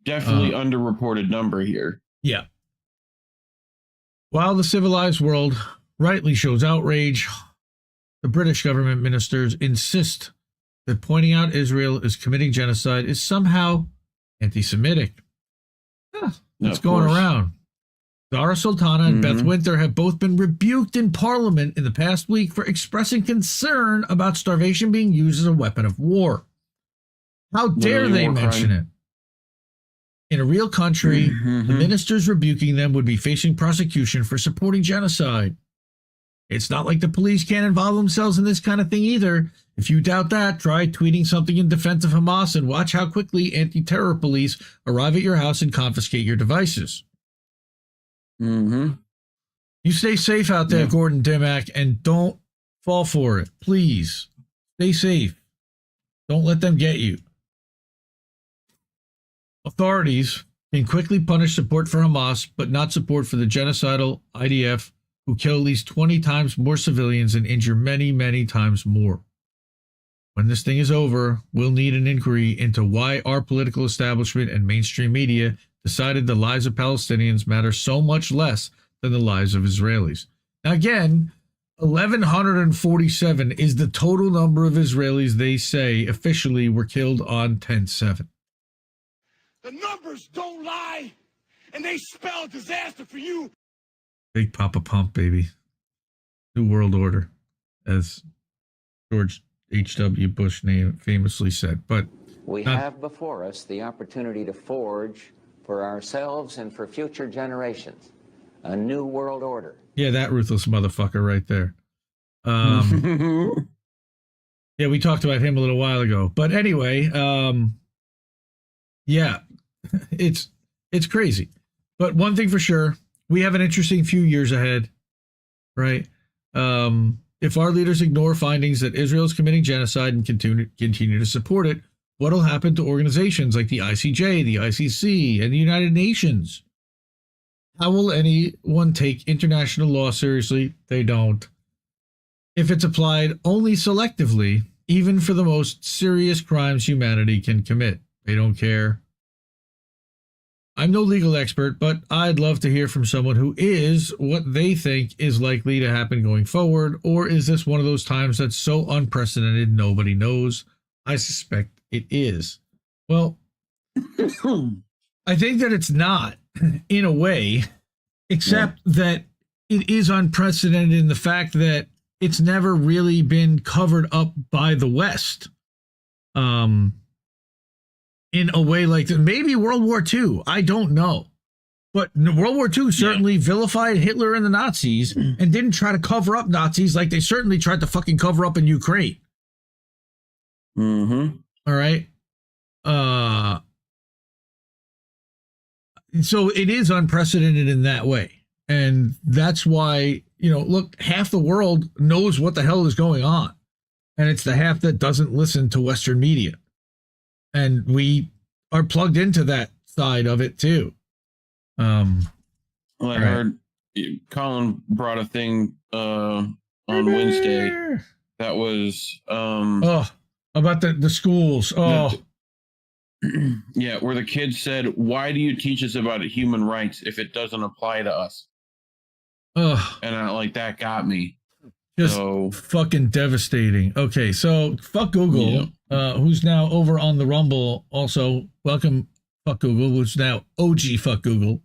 [SPEAKER 14] definitely underreported number here.
[SPEAKER 13] Yeah. While the civilized world rightly shows outrage, the British government ministers insist that pointing out Israel is committing genocide is somehow anti-Semitic. That's going around. Zara Sultana and Beth Winter have both been rebuked in Parliament in the past week for expressing concern about starvation being used as a weapon of war. How dare they mention it? In a real country, the ministers rebuking them would be facing prosecution for supporting genocide. It's not like the police can't involve themselves in this kind of thing either. If you doubt that, try tweeting something in defense of Hamas and watch how quickly anti-terror police arrive at your house and confiscate your devices. You stay safe out there, Gordon Dimmack, and don't fall for it. Please, stay safe. Don't let them get you. Authorities can quickly punish support for Hamas, but not support for the genocidal IDF, who kill at least 20 times more civilians and injure many, many times more. When this thing is over, we'll need an inquiry into why our political establishment and mainstream media decided the lives of Palestinians matter so much less than the lives of Israelis. Now again, 1,147 is the total number of Israelis they say officially were killed on 10/7.
[SPEAKER 15] The numbers don't lie, and they spell disaster for you.
[SPEAKER 13] Big Papa Pump, baby. New World Order, as George H.W. Bush famously said. But
[SPEAKER 21] we have before us the opportunity to forge for ourselves and for future generations a new world order.
[SPEAKER 13] Yeah, that ruthless motherfucker right there. Yeah, we talked about him a little while ago. But anyway, yeah, it's crazy. But one thing for sure, we have an interesting few years ahead, right? If our leaders ignore findings that Israel is committing genocide and continue to support it, what'll happen to organizations like the ICJ, the ICC, and the United Nations? How will anyone take international law seriously? They don't. If it's applied only selectively, even for the most serious crimes humanity can commit, they don't care. I'm no legal expert, but I'd love to hear from someone who is what they think is likely to happen going forward, or is this one of those times that's so unprecedented nobody knows? I suspect it is. Well, I think that it's not, in a way, except that it is unprecedented in the fact that it's never really been covered up by the West. In a way like that. Maybe World War II. I don't know. But World War II certainly vilified Hitler and the Nazis and didn't try to cover up Nazis like they certainly tried to fucking cover up in Ukraine. All right. So it is unprecedented in that way. And that's why, look, half the world knows what the hell is going on. and it's the half that doesn't listen to Western media. And we are plugged into that side of it too.
[SPEAKER 14] Well, I heard Colin brought a thing on Wednesday that was
[SPEAKER 13] about the schools.
[SPEAKER 14] Yeah, where the kids said, "Why do you teach us about human rights if it doesn't apply to us?" And that got me.
[SPEAKER 13] Just fucking devastating. Okay, so fuck Google, who's now over on the Rumble. Also, welcome, fuck Google, who's now OG fuck Google.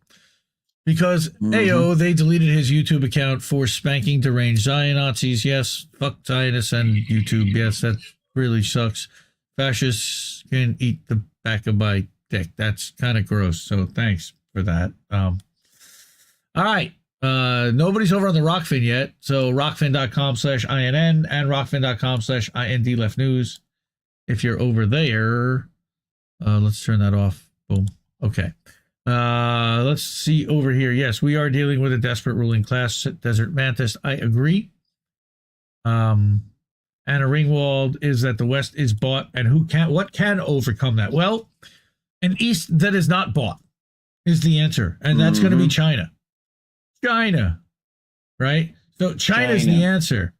[SPEAKER 13] Because AO, they deleted his YouTube account for spanking deranged Zion Nazis. Yes, fuck Zionists and YouTube. Yes, that really sucks. Fascists can eat the back of my dick. That's kind of gross. So thanks for that. All right. Nobody's over on the Rockfin yet. So rockfin.com/INN and rockfin.com/IND left news. If you're over there, let's turn that off. Boom. Okay. Let's see over here. Yes, we are dealing with a desperate ruling class. Desert Mantis, I agree. Anna Ringwald is that the West is bought, and what can overcome that? Well, an East that is not bought is the answer, and that's going to be China. China, right? So China's the answer,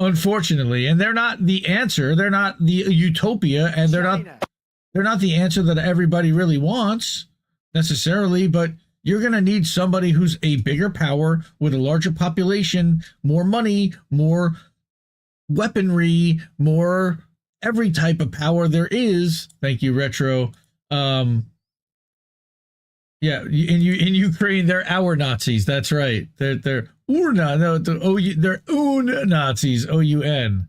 [SPEAKER 13] unfortunately, and they're not the answer. They're not the utopia, and they're not the answer that everybody really wants necessarily. But you're going to need somebody who's a bigger power with a larger population, more money, more weaponry, more every type of power there is. Thank you, Retro. Yeah, in Ukraine, they're our Nazis. That's right. They're Urna. No, they're Un Nazis. OUN.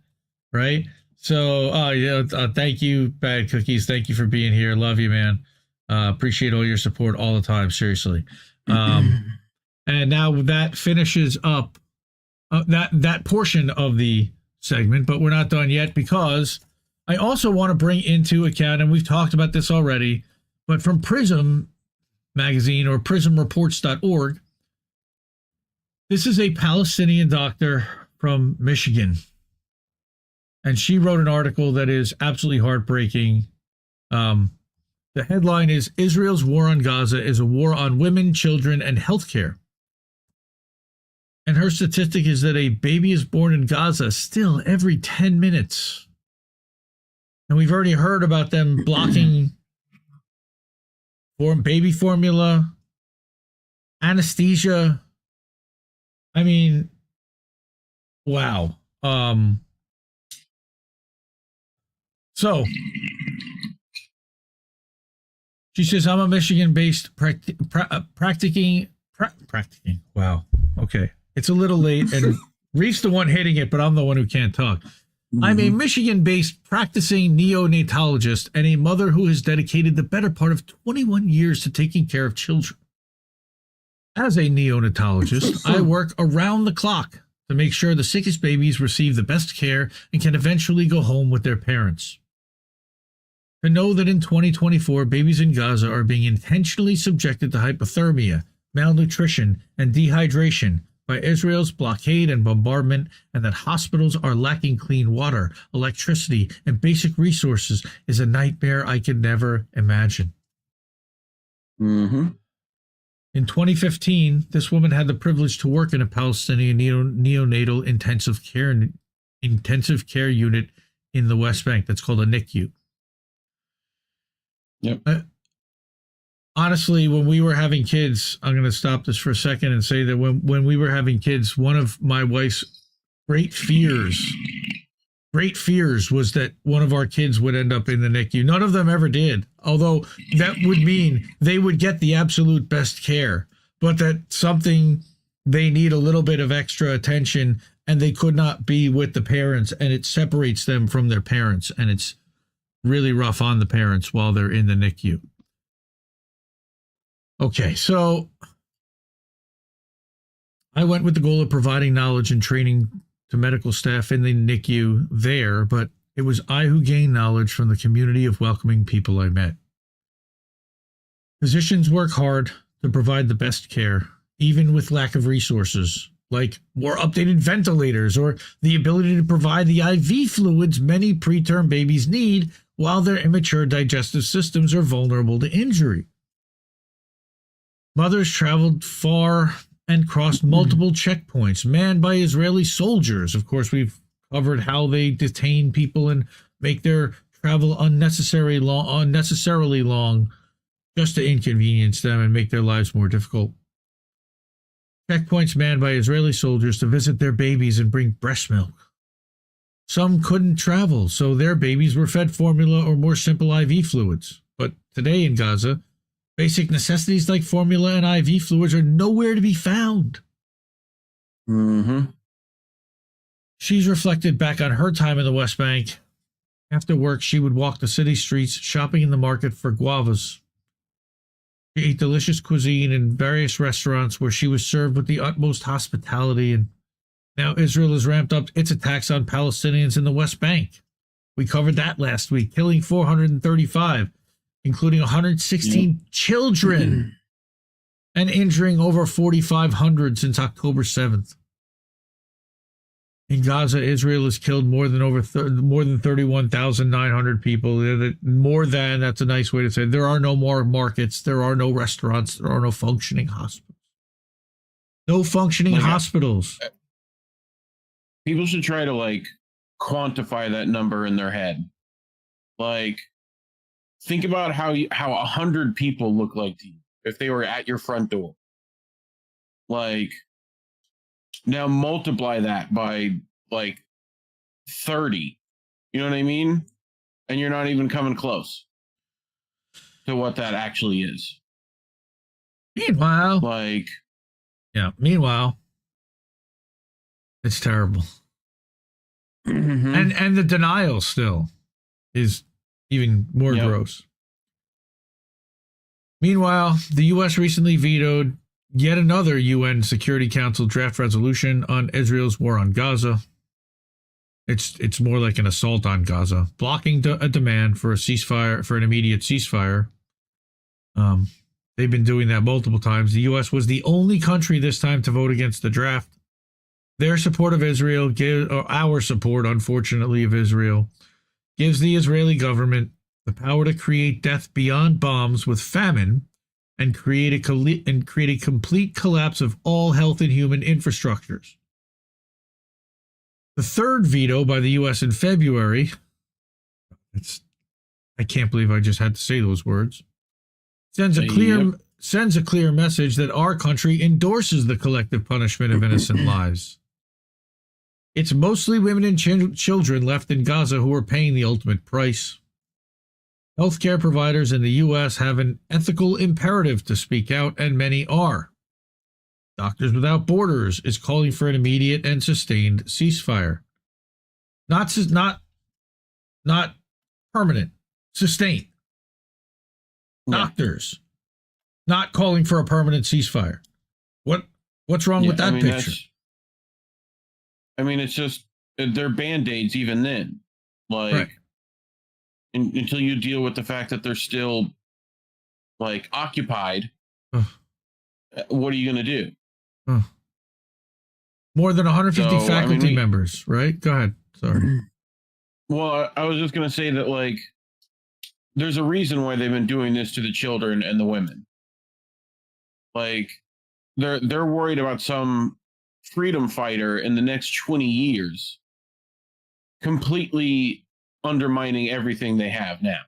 [SPEAKER 13] Right. So, thank you, Bad Cookies. Thank you for being here. Love you, man. Appreciate all your support all the time. Seriously. And now that finishes up that portion of the segment, but we're not done yet because I also want to bring into account, and we've talked about this already, but from Prism magazine or prismreports.org. This is a Palestinian doctor from Michigan. And she wrote an article that is absolutely heartbreaking. The headline is Israel's war on Gaza is a war on women, children, and healthcare. And her statistic is that a baby is born in Gaza still every 10 minutes. And we've already heard about them blocking baby formula, anesthesia. I mean, wow. So she says, I'm a Michigan-based practicing. Wow. Okay. It's a little late and Reef's the one hitting it, but I'm the one who can't talk. I'm a Michigan-based practicing neonatologist and a mother who has dedicated the better part of 21 years to taking care of children. As a neonatologist, I work around the clock to make sure the sickest babies receive the best care and can eventually go home with their parents. To know that in 2024, babies in Gaza are being intentionally subjected to hypothermia, malnutrition, and dehydration by Israel's blockade and bombardment, and that hospitals are lacking clean water, electricity, and basic resources is a nightmare I could never imagine. In 2015, this woman had the privilege to work in a Palestinian neonatal intensive care unit in the West Bank that's called a NICU.
[SPEAKER 14] Yep.
[SPEAKER 13] Honestly, when we were having kids, I'm going to stop this for a second and say that when we were having kids, one of my wife's great fears was that one of our kids would end up in the NICU. None of them ever did, although that would mean they would get the absolute best care, but that something they need a little bit of extra attention and they could not be with the parents, and it separates them from their parents, and it's really rough on the parents while they're in the NICU. Okay, so I went with the goal of providing knowledge and training to medical staff in the NICU there, but it was I who gained knowledge from the community of welcoming people I met. Physicians work hard to provide the best care, even with lack of resources, like more updated ventilators or the ability to provide the IV fluids many preterm babies need while their immature digestive systems are vulnerable to injury. Mothers traveled far and crossed multiple checkpoints manned by Israeli soldiers. Of course, we've covered how they detain people and make their travel unnecessarily long just to inconvenience them and make their lives more difficult. Checkpoints manned by Israeli soldiers to visit their babies and bring breast milk. Some couldn't travel, so their babies were fed formula or more simple IV fluids. But today in Gaza, basic necessities like formula and IV fluids are nowhere to be found.
[SPEAKER 14] Mm-hmm.
[SPEAKER 13] She's reflected back on her time in the West Bank. After work, she would walk the city streets, shopping in the market for guavas. She ate delicious cuisine in various restaurants where she was served with the utmost hospitality. And now Israel has ramped up its attacks on Palestinians in the West Bank. We covered that last week, killing 435, including 116 children, and injuring over 4,500 since October 7th. In Gaza, Israel has killed more than 31,900 people. That's a nice way to say it. There are no more markets. There are no restaurants. There are no functioning hospitals. No functioning hospitals.
[SPEAKER 14] People should try to quantify that number in their head. Think about how 100 people look like to you if they were at your front door. Now multiply that by 30. You know what I mean? And you're not even coming close to what that actually is.
[SPEAKER 13] Meanwhile, it's terrible.
[SPEAKER 14] Mm-hmm.
[SPEAKER 13] And the denial still is even more gross. Meanwhile, the U.S. recently vetoed yet another UN Security Council draft resolution on Israel's war on Gaza. It's more like an assault on Gaza, blocking a demand for a ceasefire, for an immediate ceasefire. They've been doing that multiple times. The U.S. was the only country this time to vote against the draft. Their support of Israel, our support, unfortunately, of Israel, gives the Israeli government the power to create death beyond bombs with famine and create a complete collapse of all health and human infrastructures. The third veto by the U.S. in February, I can't believe I just had to say those words, sends a clear message that our country endorses the collective punishment of innocent lives. It's mostly women and children left in Gaza who are paying the ultimate price. Healthcare providers in the U.S. have an ethical imperative to speak out, and many are. Doctors Without Borders is calling for an immediate and sustained ceasefire. Not permanent, sustained. Doctors not calling for a permanent ceasefire. What's wrong with that picture?
[SPEAKER 14] It's just they're band-aids even then. Right. Until you deal with the fact that they're still occupied, what are you going to do?
[SPEAKER 13] More than 150 faculty members, right? Go ahead. Sorry.
[SPEAKER 14] Well, I was just going to say that there's a reason why they've been doing this to the children and the women. They're worried about some freedom fighter in the next 20 years completely undermining everything they have now.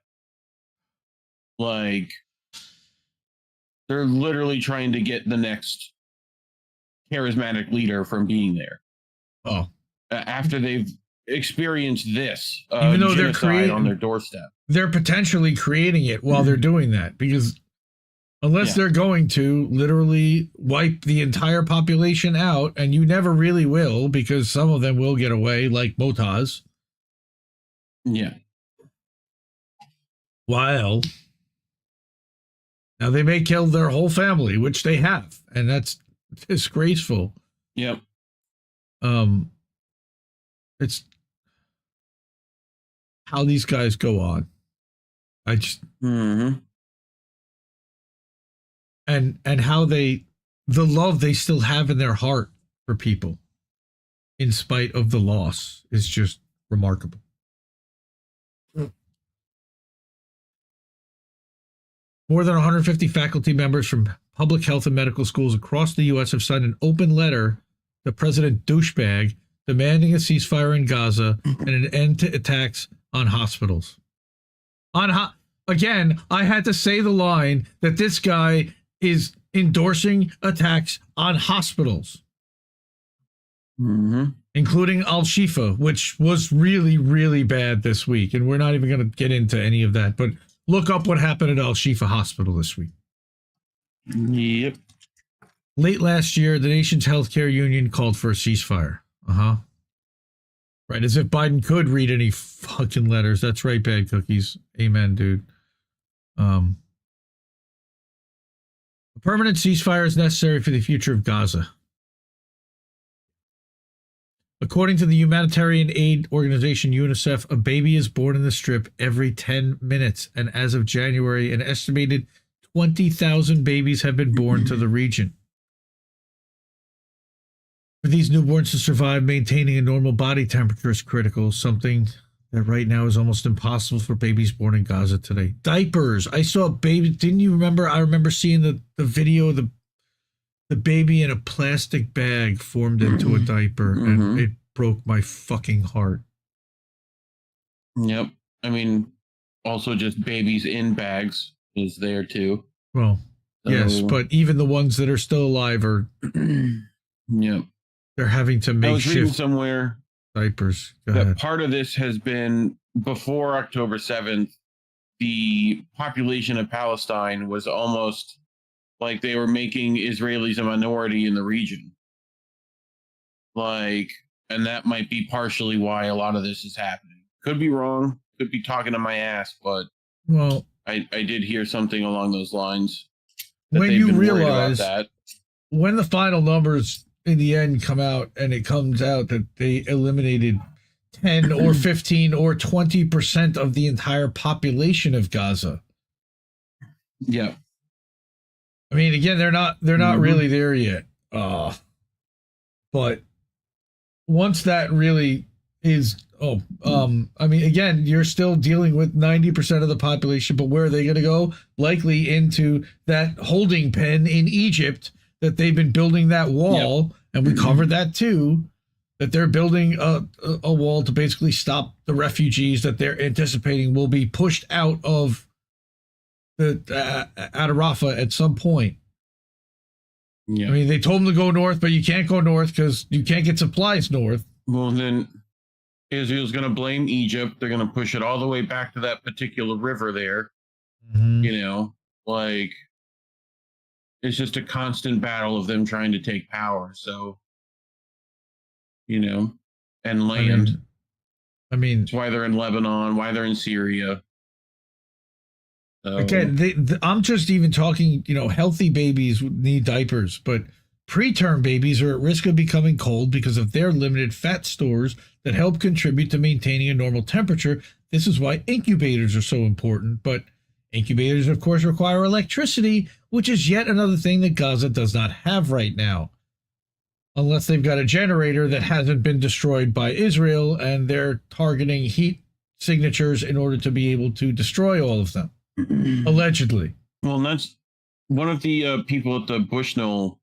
[SPEAKER 14] They're literally trying to get the next charismatic leader from being there. After they've experienced this,
[SPEAKER 13] even though they're
[SPEAKER 14] creating on their doorstep,
[SPEAKER 13] they're potentially creating it while they're doing that, because unless they're going to literally wipe the entire population out, and you never really will, because some of them will get away, like Motaz.
[SPEAKER 14] Yeah.
[SPEAKER 13] While now they may kill their whole family, which they have, and that's disgraceful.
[SPEAKER 14] Yep.
[SPEAKER 13] It's how these guys go on. I just and how the love they still have in their heart for people in spite of the loss is just remarkable. More than 150 faculty members from public health and medical schools across the U.S. have signed an open letter to President Douchebag demanding a ceasefire in Gaza and an end to attacks on hospitals. Again, I had to say the line that this guy is endorsing attacks on hospitals, including Al-Shifa, which was really, really bad this week. And we're not even going to get into any of that, but look up what happened at Al-Shifa Hospital this week.
[SPEAKER 14] Yep.
[SPEAKER 13] Late last year, the nation's healthcare union called for a ceasefire. Right, as if Biden could read any fucking letters. That's right, bad cookies. Amen, dude. A permanent ceasefire is necessary for the future of Gaza. According to the humanitarian aid organization UNICEF, a baby is born in the Strip every 10 minutes, and as of January, an estimated 20,000 babies have been born to the region. For these newborns to survive, maintaining a normal body temperature is critical, something that right now is almost impossible for babies born in Gaza today. Diapers. I saw a baby. Didn't you remember? I remember seeing the video of the baby in a plastic bag formed into a diaper, and it broke my fucking heart.
[SPEAKER 14] Yep. I mean, also just babies in bags is there too.
[SPEAKER 13] Well, yes, but even the ones that are still alive are...
[SPEAKER 14] Yep.
[SPEAKER 13] They're having to make
[SPEAKER 14] I was reading
[SPEAKER 13] shift
[SPEAKER 14] somewhere
[SPEAKER 13] diapers.
[SPEAKER 14] That part of this has been before October 7th, the population of Palestine was almost like they were making Israelis a minority in the region. Like, and that might be partially why a lot of this is happening. Could be wrong, could be talking to my ass, but
[SPEAKER 13] well,
[SPEAKER 14] I did hear something along those lines. That
[SPEAKER 13] when
[SPEAKER 14] they've
[SPEAKER 13] you
[SPEAKER 14] been worried
[SPEAKER 13] realize
[SPEAKER 14] about that.
[SPEAKER 13] When the final numbers in the end come out and it comes out that they eliminated 10 or 15 or 20% of the entire population of Gaza.
[SPEAKER 14] Yeah.
[SPEAKER 13] I mean, again, they're not really there yet. But once that really is, I mean, again, you're still dealing with 90% of the population, but where are they going to go? Likely into that holding pen in Egypt that they've been building that wall. Yep. And we covered that too, that they're building a wall to basically stop the refugees that they're anticipating will be pushed out of Rafah at some point. Yeah. I mean, they told them to go north, but you can't go north because you can't get supplies north.
[SPEAKER 14] Well, then Israel's going to blame Egypt. They're going to push it all the way back to that particular river there. You know, like, it's just a constant battle of them trying to take power. So, you know, and land.
[SPEAKER 13] I mean,
[SPEAKER 14] that's why they're in Lebanon, why they're in Syria. So,
[SPEAKER 13] again, I'm just even talking, you know, healthy babies need diapers, but preterm babies are at risk of becoming cold because of their limited fat stores that help contribute to maintaining a normal temperature. This is why incubators are so important, but incubators, of course, require electricity, which is yet another thing that Gaza does not have right now. Unless they've got a generator that hasn't been destroyed by Israel, and they're targeting heat signatures in order to be able to destroy all of them, allegedly.
[SPEAKER 14] Well, and that's one of the people at the Bushnell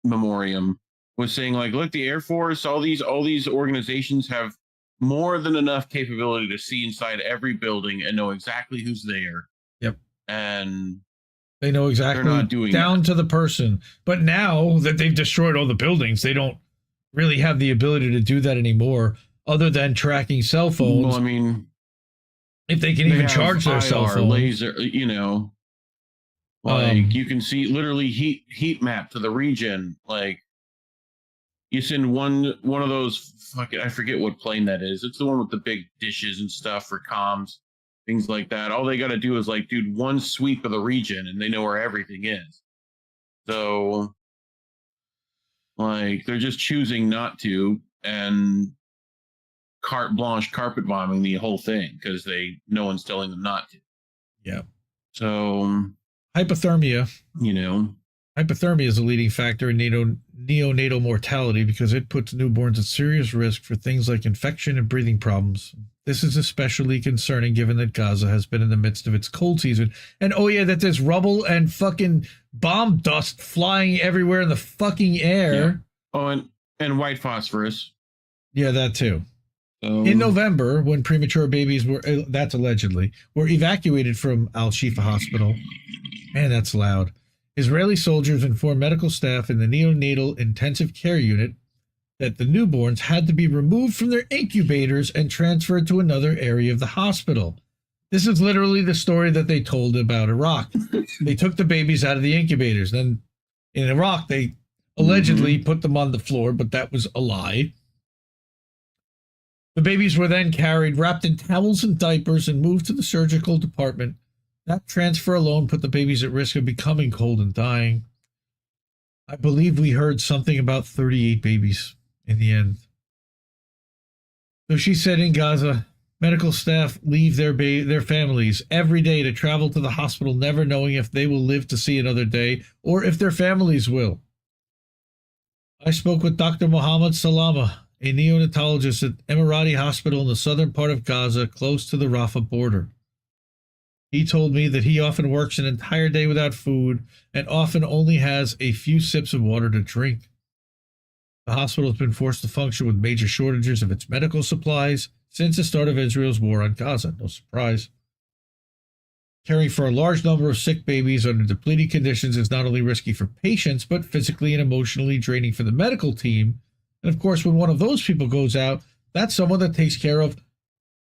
[SPEAKER 14] Memoriam was saying, like, look, the Air Force, all these organizations have more than enough capability to see inside every building and know exactly who's there.
[SPEAKER 13] Yep.
[SPEAKER 14] And
[SPEAKER 13] they know exactly
[SPEAKER 14] they're not doing
[SPEAKER 13] down
[SPEAKER 14] that.
[SPEAKER 13] to the person. But now that they've destroyed all the buildings, they don't really have the ability to do that anymore, other than tracking cell phones.
[SPEAKER 14] Well, I mean,
[SPEAKER 13] if they can even charge their cell phone,
[SPEAKER 14] laser, you know, like you can see literally heat map to the region. Like, you send one of those fucking, I forget what plane that is. It's the one with the big dishes and stuff for comms, things like that. All they got to do is, like, dude, one sweep of the region and they know where everything is. So, like, they're just choosing not to, and carte blanche carpet bombing the whole thing because no one's telling them not to.
[SPEAKER 13] Yeah.
[SPEAKER 14] So
[SPEAKER 13] hypothermia,
[SPEAKER 14] you know,
[SPEAKER 13] Hypothermia is a leading factor in neonatal mortality because it puts newborns at serious risk for things like infection and breathing problems. This is especially concerning given that Gaza has been in the midst of its cold season. And oh yeah, that there's rubble and fucking bomb dust flying everywhere in the fucking air.
[SPEAKER 14] Yeah. Oh, and white phosphorus.
[SPEAKER 13] Yeah, that too. In November, when premature babies were, that's allegedly, were evacuated from Al-Shifa Hospital. Man, that's loud. Israeli soldiers informed medical staff in the neonatal intensive care unit that the newborns had to be removed from their incubators and transferred to another area of the hospital. This is literally the story that they told about Iraq. They took the babies out of the incubators. Then in Iraq, they allegedly put them on the floor, but that was a lie. The babies were then carried, wrapped in towels and diapers, and moved to the surgical department. That transfer alone put the babies at risk of becoming cold and dying. I believe we heard something about 38 babies in the end. So she said in Gaza, medical staff leave their families every day to travel to the hospital, never knowing if they will live to see another day or if their families will. I spoke with Dr. Mohammed Salama, a neonatologist at Emirati Hospital in the southern part of Gaza, close to the Rafah border. He told me that he often works an entire day without food and often only has a few sips of water to drink. The hospital has been forced to function with major shortages of its medical supplies since the start of Israel's war on Gaza. No surprise. Caring for a large number of sick babies under depleted conditions is not only risky for patients, but physically and emotionally draining for the medical team. And of course, when one of those people goes out, that's someone that takes care of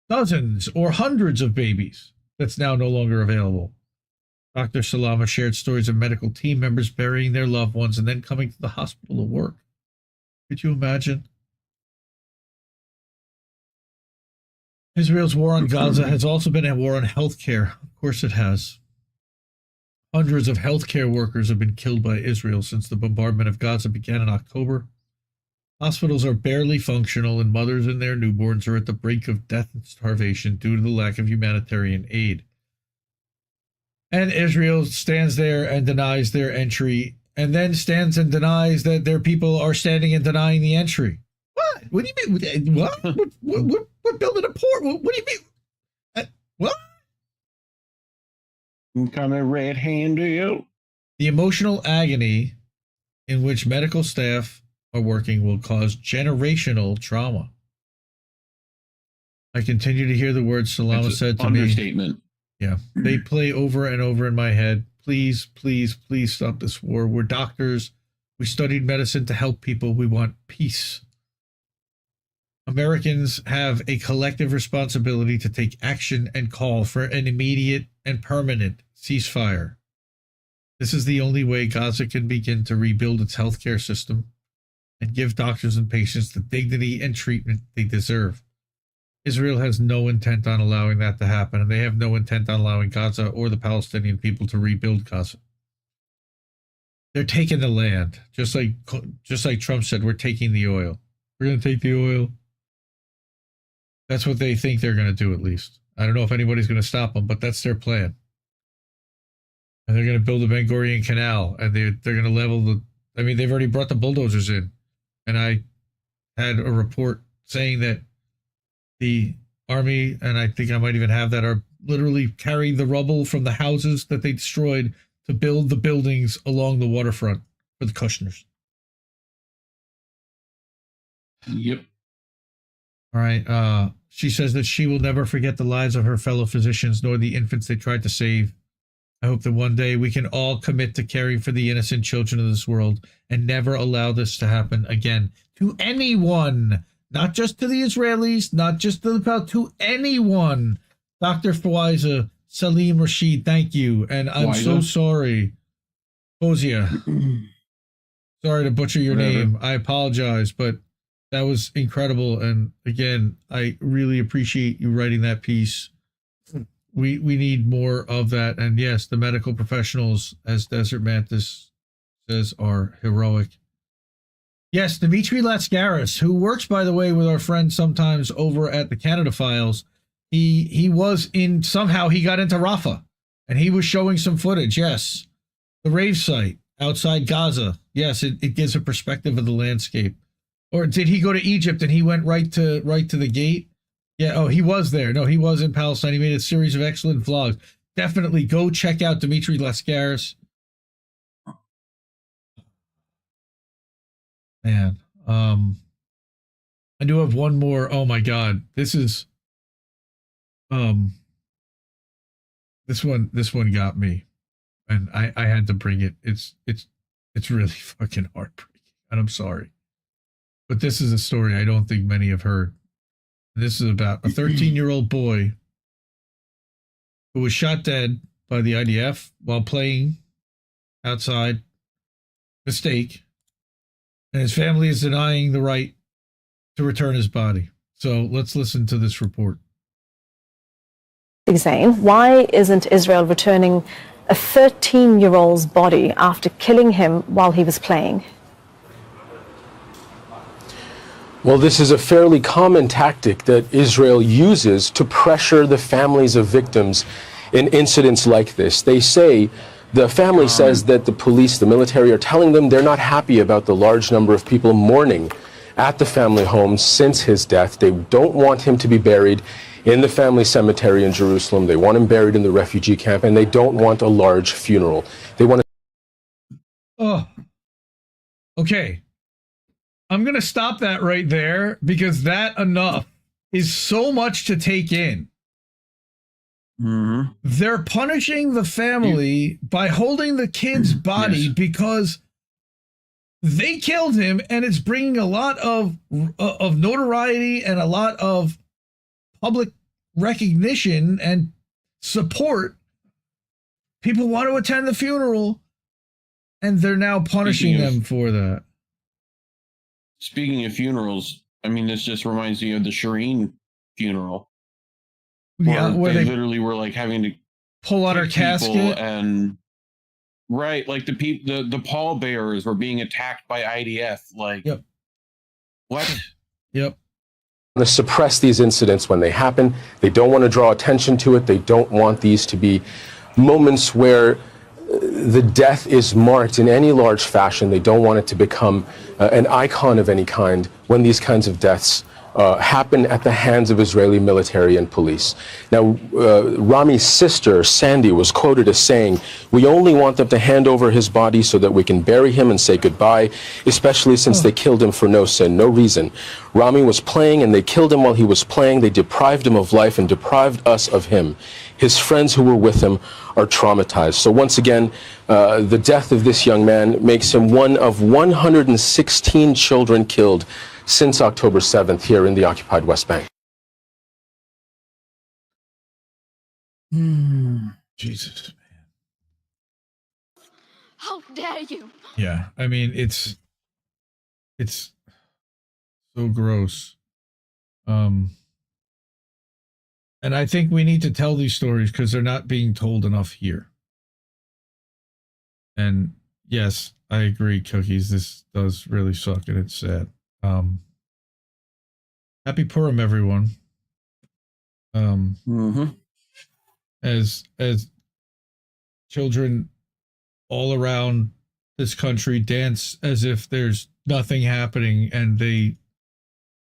[SPEAKER 13] dozens or hundreds of babies. That's now no longer available. Dr. Salama shared stories of medical team members burying their loved ones and then coming to the hospital to work. Could you imagine? Israel's war on Gaza has also been a war on healthcare. Of course it has. Hundreds of healthcare workers have been killed by Israel since the bombardment of Gaza began in October. Hospitals are barely functional, and mothers and their newborns are at the brink of death and starvation due to the lack of humanitarian aid. And Israel stands there and denies their entry, and then stands and denies that their people are standing and denying the entry. What? What do you mean? What? We're building a port. What do you mean? What?
[SPEAKER 14] I'm coming red-handed.
[SPEAKER 13] The emotional agony in which medical staff are working will cause generational trauma. I continue to hear the words Salama said to me.
[SPEAKER 14] Understatement.
[SPEAKER 13] Yeah, they play over and over in my head. Please, please, please stop this war. We're doctors. We studied medicine to help people. We want peace. Americans have a collective responsibility to take action and call for an immediate and permanent ceasefire. This is the only way Gaza can begin to rebuild its healthcare system and give doctors and patients the dignity and treatment they deserve. Israel has no intent on allowing that to happen, and they have no intent on allowing Gaza or the Palestinian people to rebuild Gaza. They're taking the land, just like Trump said, we're taking the oil. We're going to take the oil. That's what they think they're going to do, at least. I don't know if anybody's going to stop them, but that's their plan. And they're going to build a Ben Gurion Canal, and they're going to level the... I mean, they've already brought the bulldozers in. And I had a report saying that the army, and I think I might even have that, are literally carrying the rubble from the houses that they destroyed to build the buildings along the waterfront for the Kushners.
[SPEAKER 14] Yep.
[SPEAKER 13] All right. She says that she will never forget the lives of her fellow physicians, nor the infants they tried to save. I hope that one day we can all commit to caring for the innocent children of this world and never allow this to happen again to anyone, not just to the Israelis, not just to anyone. Dr. Fozia Saleem-Rasheed, thank you. And I'm so sorry. Fozia. Sorry to butcher your name. I apologize, but that was incredible. And again, I really appreciate you writing that piece. We need more of that. And yes, the medical professionals, as Desert Mantis says, are heroic. Yes, Dimitri Latskaris, who works, by the way, with our friends sometimes over at the Canada Files, he was in, somehow he got into Rafah, and he was showing some footage, yes. The rave site. outside Gaza. Yes, it gives a perspective of the landscape. Or did he go to Egypt and he went right to the gate? Yeah. Oh, he was there. No, he was in Palestine. He made a series of excellent vlogs. Definitely go check out Dimitri Lascaris. Man, I do have one more. Oh my God, this is this one got me, and I had to bring it. It's really fucking heartbreaking, and I'm sorry, but this is a story I don't think many have heard. This is about a 13-year-old boy who was shot dead by the IDF while playing outside. Mistake. And his family is denying the right to return his body. So let's listen to this report.
[SPEAKER 3] Saying, why isn't Israel returning a 13-year-old's body after killing him while he was playing?
[SPEAKER 22] Well, this is a fairly common tactic that Israel uses to pressure the families of victims in incidents like this. They say, the family says that the police, the military are telling them they're not happy about the large number of people mourning at the family home since his death. They don't want him to be buried in the family cemetery in Jerusalem. They want him buried in the refugee camp, and they don't want a large funeral. They want to...
[SPEAKER 13] Oh, okay. I'm going to stop that right there because that enough is so much to take in.
[SPEAKER 14] Mm-hmm.
[SPEAKER 13] They're punishing the family by holding the kid's body because they killed him, and it's bringing a lot of notoriety and a lot of public recognition and support. People want to attend the funeral, and they're now punishing them for that.
[SPEAKER 14] Speaking of funerals, I mean, this just reminds me of the Shireen funeral.
[SPEAKER 13] Yeah, where they
[SPEAKER 14] literally were like having to
[SPEAKER 13] pull out her casket,
[SPEAKER 14] and right, like the pallbearers were being attacked by IDF. Like,
[SPEAKER 13] yep.
[SPEAKER 14] What?
[SPEAKER 13] Yep.
[SPEAKER 22] To suppress these incidents when they happen. They don't want to draw attention to it. They don't want these to be moments where the death is marked in any large fashion. They don't want it to become an icon of any kind when these kinds of deaths happen at the hands of Israeli military and police. Now, Rami's sister, Sandy, was quoted as saying, "We only want them to hand over his body so that we can bury him and say goodbye, especially since they killed him for no sin, no reason. Rami was playing and they killed him while he was playing. They deprived him of life and deprived us of him. His friends who were with him are traumatized." So once again, the death of this young man makes him one of 116 children killed since October 7th here in the occupied West Bank.
[SPEAKER 13] Jesus, man.
[SPEAKER 17] How dare you?
[SPEAKER 13] Yeah, I mean, it's so gross. And I think we need to tell these stories because they're not being told enough here. And yes, I agree, Cookies. This does really suck and it's sad. Happy Purim, everyone. As children all around this country dance as if there's nothing happening, and they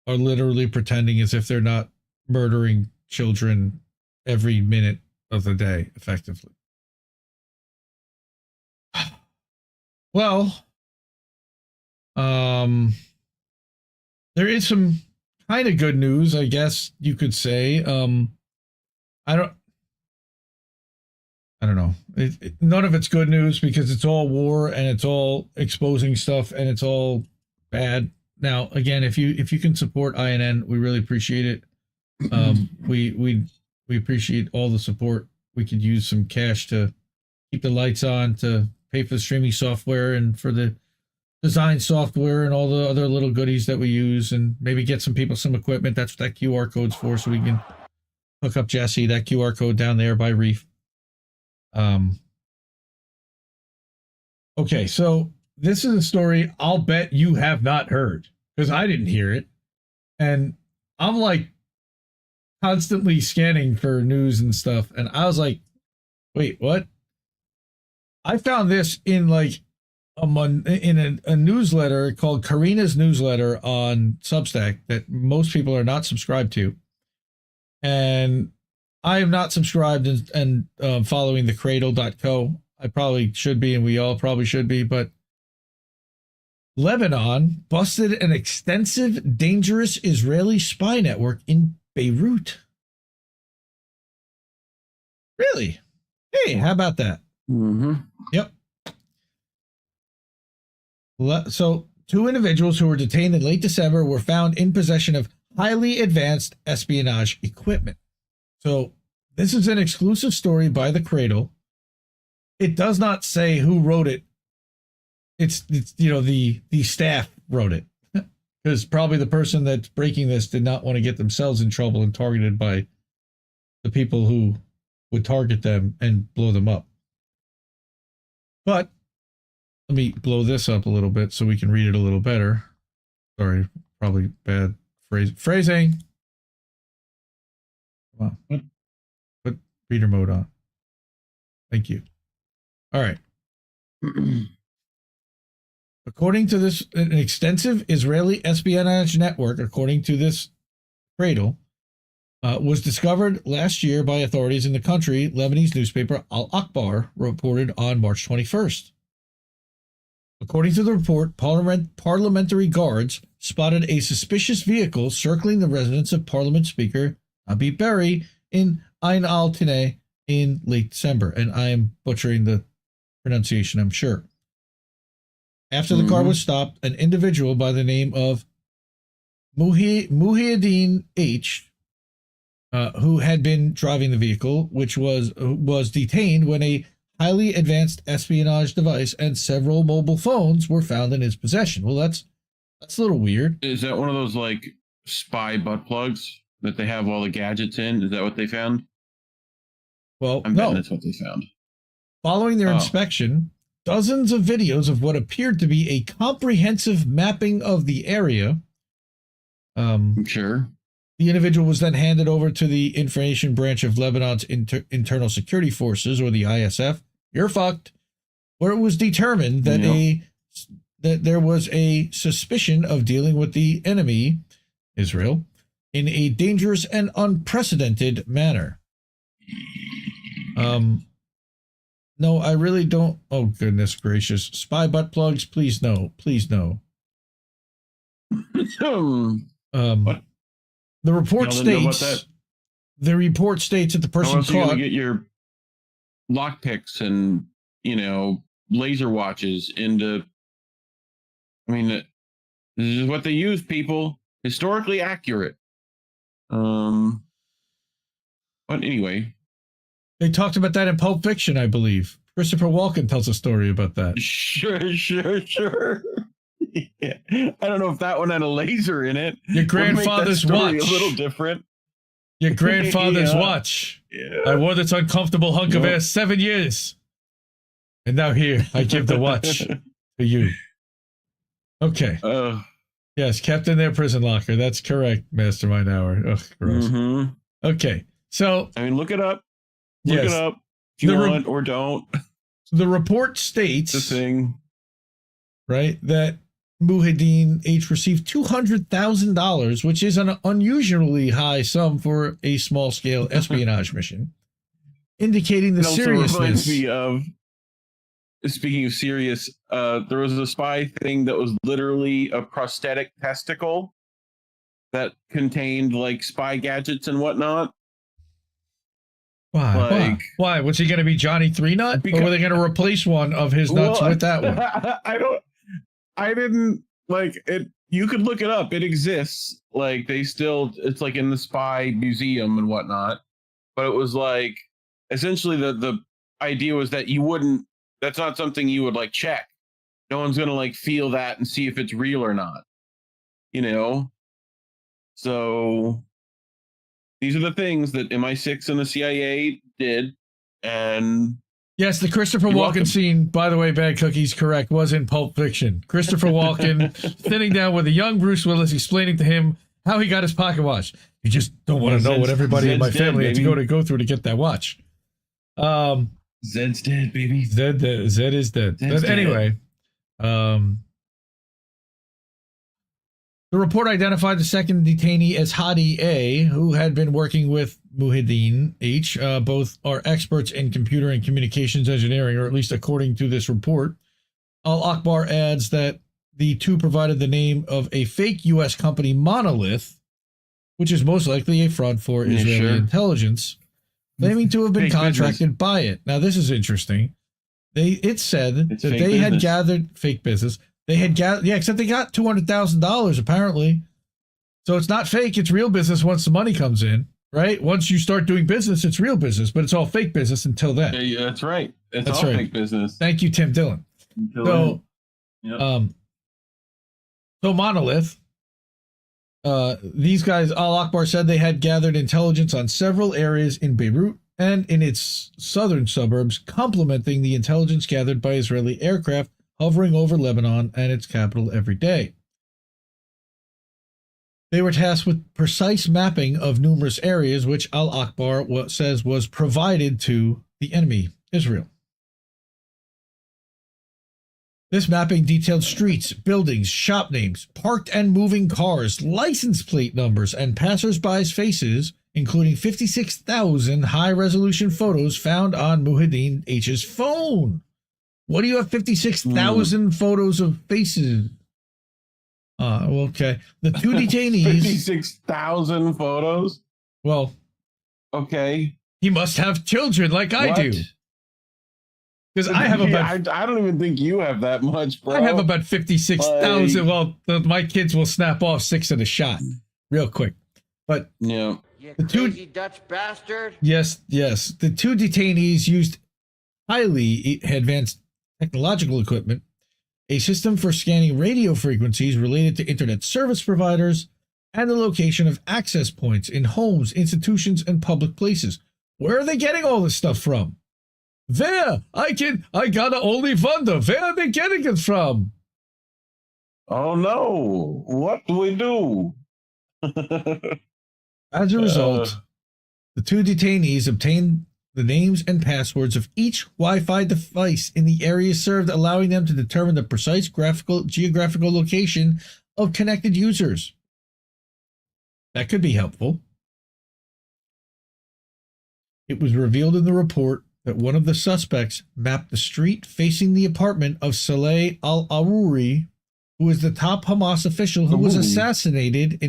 [SPEAKER 13] are literally pretending as if they're not murdering children every minute of the day, effectively. Well, there is some kind of good news, I guess you could say. I don't know. None of it's good news because it's all war and it's all exposing stuff and it's all bad. Now, again, if you can support INN, we really appreciate it. We appreciate all the support. We could use some cash to keep the lights on, to pay for the streaming software and for the design software and all the other little goodies that we use, and maybe get some people some equipment. That's what that QR code's for, so we can hook up Jesse, that QR code down there by Reef. Okay, so this is a story I'll bet you have not heard because I didn't hear it. And I'm like constantly scanning for news and stuff. And I was like, wait, what? I found this in like in a newsletter called Karina's Newsletter on Substack that most people are not subscribed to. And I am not subscribed and following the Cradle.co. I probably should be, and we all probably should be, but Lebanon busted an extensive, dangerous Israeli spy network in Beirut. Really? Hey, how about that?
[SPEAKER 14] Mm-hmm.
[SPEAKER 13] Yep. So, 2 individuals who were detained in late December were found in possession of highly advanced espionage equipment. So, this is an exclusive story by the Cradle. It does not say who wrote it. It's the staff wrote it, because probably the person that's breaking this did not want to get themselves in trouble and targeted by the people who would target them and blow them up. But let me blow this up a little bit so we can read it a little better. Sorry, probably bad phrasing. Come on, put reader mode on. Thank you. All right. According to this, an extensive Israeli espionage network, according to this Cradle, was discovered last year by authorities in the country. Lebanese newspaper Al Akhbar reported on March 21st. According to the report, parliamentary guards spotted a suspicious vehicle circling the residence of Parliament Speaker Habib Berri in Ain al-Tineh in late December. And I am butchering the pronunciation, I'm sure. After the car was stopped, an individual by the name of Muhyiddin H., who had been driving the vehicle, which was detained when a highly advanced espionage device and several mobile phones were found in his possession. Well, that's a little weird.
[SPEAKER 14] Is that one of those like spy butt plugs that they have all the gadgets in? Is that what they found?
[SPEAKER 13] Well,
[SPEAKER 14] I'm betting that's what they found.
[SPEAKER 13] Following their inspection, dozens of videos of what appeared to be a comprehensive mapping of the area.
[SPEAKER 14] Sure.
[SPEAKER 13] The individual was then handed over to the information branch of Lebanon's internal security forces, or the ISF. You're fucked. Where it was determined that that there was a suspicion of dealing with the enemy, Israel, in a dangerous and unprecedented manner. No, I really don't. Oh, goodness gracious. Spy butt plugs, please no. Please no. The report states that the person
[SPEAKER 14] caught. You're gonna get your lockpicks and, laser watches into. I mean, this is what they use, people. Historically accurate. But anyway.
[SPEAKER 13] They talked about that in Pulp Fiction, I believe. Christopher Walken tells a story about that.
[SPEAKER 14] Sure. Yeah. I don't know if that one had a laser in it.
[SPEAKER 13] Your grandfather's watch.
[SPEAKER 14] A little different.
[SPEAKER 13] Your grandfather's watch.
[SPEAKER 14] Yeah.
[SPEAKER 13] I wore this uncomfortable hunk of air 7 years. And now here, I give the watch to you. Okay. Yes, kept in their prison locker. That's correct, Mastermind Hour. Ugh, gross. Okay. So.
[SPEAKER 14] I mean, look it up. Look it up if you want or don't.
[SPEAKER 13] The report states.
[SPEAKER 14] The thing.
[SPEAKER 13] Right? That Muhyiddin H. received $200,000, which is an unusually high sum for a small-scale espionage mission, indicating the seriousness.
[SPEAKER 14] Reminds me of, speaking of serious, there was a spy thing that was literally a prosthetic testicle that contained like spy gadgets and whatnot.
[SPEAKER 13] Why? Why? Was he going to be Johnny Three Nut? Or were they going to replace one of his nuts with that one?
[SPEAKER 14] I didn't like it. You could look it up. It exists. Like it's like in the spy museum and whatnot. But it was like essentially the idea was that that's not something you would like check. No one's going to like feel that and see if it's real or not. So these are the things that MI6 and the CIA did. And
[SPEAKER 13] yes, the Christopher Walken scene, by the way, Bad Cookie's correct, was in Pulp Fiction. Christopher Walken sitting down with a young Bruce Willis explaining to him how he got his pocket watch. You just don't want to know what everybody in my family had to go through to get that watch.
[SPEAKER 14] Zed's dead, baby.
[SPEAKER 13] Zed is dead. But anyway, The report identified the second detainee as Hadi A, who had been working with Muhyiddin H. Both are experts in computer and communications engineering, or at least according to this report. Al-Akbar adds that the two provided the name of a fake U.S. company, Monolith, which is most likely a fraud for Israeli intelligence, claiming to have been contracted by it. Now, this is interesting. It said that they had gathered fake business. They had gathered, except they got $200,000 apparently. So it's not fake; it's real business once the money comes in, right? Once you start doing business, it's real business, but it's all fake business until then.
[SPEAKER 14] Yeah, that's right. It's all fake business.
[SPEAKER 13] Thank you, Tim Dillon. So Monolith. These guys, Al-Akbar said they had gathered intelligence on several areas in Beirut and in its southern suburbs, complementing the intelligence gathered by Israeli aircraft hovering over Lebanon and its capital every day. They were tasked with precise mapping of numerous areas, which Al-Akbar says was provided to the enemy, Israel. This mapping detailed streets, buildings, shop names, parked and moving cars, license plate numbers, and passers-by's faces, including 56,000 high-resolution photos found on Muhyiddin H's phone. What do you have 56,000 photos of faces? Okay. The two detainees...
[SPEAKER 14] 56,000 photos?
[SPEAKER 13] Well...
[SPEAKER 14] Okay.
[SPEAKER 13] He must have children like I do. Because I have about...
[SPEAKER 14] I don't even think you have that much, bro.
[SPEAKER 13] I have about 56,000. Well, my kids will snap off 6 at a shot real quick. But...
[SPEAKER 14] Yeah.
[SPEAKER 20] You crazy Dutch bastard.
[SPEAKER 13] Yes. The two detainees used highly advanced technological equipment, a system for scanning radio frequencies related to internet service providers, and the location of access points in homes, institutions, and public places. Where are they getting all this stuff from? Where? I gotta only wonder, where are they getting it from?
[SPEAKER 14] Oh no, what do we do?
[SPEAKER 13] As a result, the two detainees obtained the names and passwords of each Wi-Fi device in the area served, allowing them to determine the precise geographical location of connected users. That could be helpful. It was revealed in the report that one of the suspects mapped the street facing the apartment of Saleh al-Arouri, who is the top Hamas official who was assassinated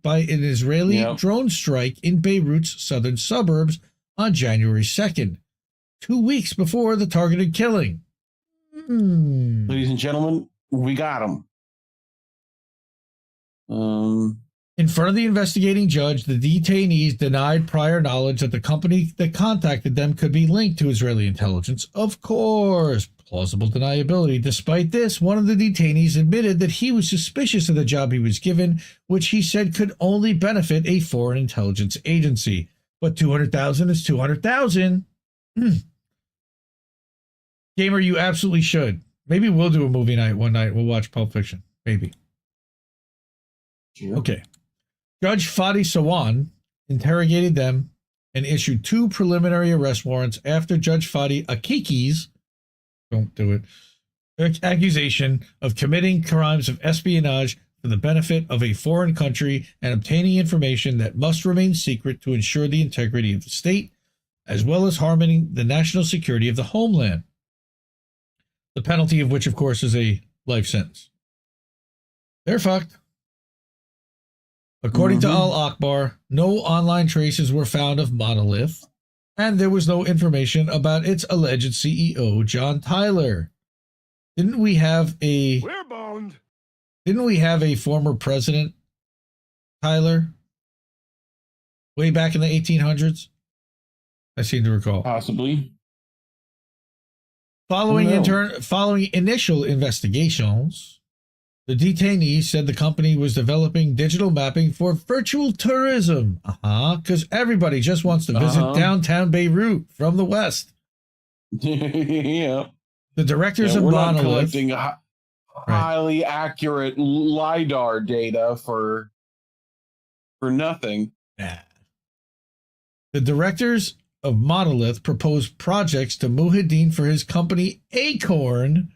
[SPEAKER 13] by an Israeli drone strike in Beirut's southern suburbs on January 2nd, 2 weeks before the targeted killing.
[SPEAKER 14] Ladies and gentlemen, we got him.
[SPEAKER 13] In front of the investigating judge, the detainees denied prior knowledge that the company that contacted them could be linked to Israeli intelligence. Of course, plausible deniability. Despite this, one of the detainees admitted that he was suspicious of the job he was given, which he said could only benefit a foreign intelligence agency. But 200,000 is 200,000. Gamer, you absolutely should. Maybe we'll do a movie night one night. We'll watch Pulp Fiction. Maybe. Sure. Okay. Judge Fadi Sawan interrogated them and issued 2 preliminary arrest warrants after Judge Fadi Akiki's, don't do it, accusation of committing crimes of espionage for the benefit of a foreign country and obtaining information that must remain secret to ensure the integrity of the state, as well as harming the national security of the homeland. The penalty of which, of course, is a life sentence. They're fucked. According to Al-Akbar, no online traces were found of Monolith, and there was no information about its alleged CEO, John Tyler. Didn't we have a former president, Tyler, way back in the 1800s? I seem to recall.
[SPEAKER 14] Possibly.
[SPEAKER 13] Following initial investigations, the detainees said the company was developing digital mapping for virtual tourism. Because everybody just wants to visit downtown Beirut from the west.
[SPEAKER 14] Yeah.
[SPEAKER 13] The directors of
[SPEAKER 14] we're
[SPEAKER 13] Monolith...
[SPEAKER 14] not collecting highly accurate LiDAR data for nothing.
[SPEAKER 13] Nah. The directors of Monolith proposed projects to Muhyiddin for his company Acorn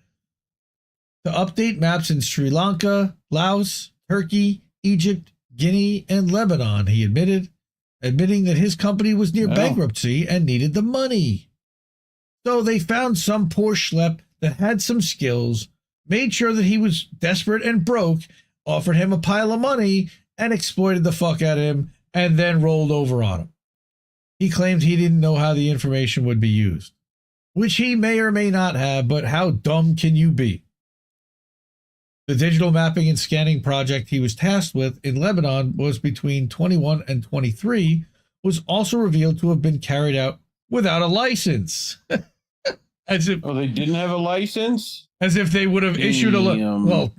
[SPEAKER 13] to update maps in Sri Lanka, Laos, Turkey, Egypt, Guinea, and Lebanon, he admitting that his company was near bankruptcy and needed the money. So they found some poor schlep that had some skills, made sure that he was desperate and broke, offered him a pile of money, and exploited the fuck out of him, and then rolled over on him. He claimed he didn't know how the information would be used, which he may or may not have, but how dumb can you be? The digital mapping and scanning project he was tasked with in Lebanon was between 21 and 23, was also revealed to have been carried out without a license. As if,
[SPEAKER 14] they didn't have a license?
[SPEAKER 13] As if they would have issued a well,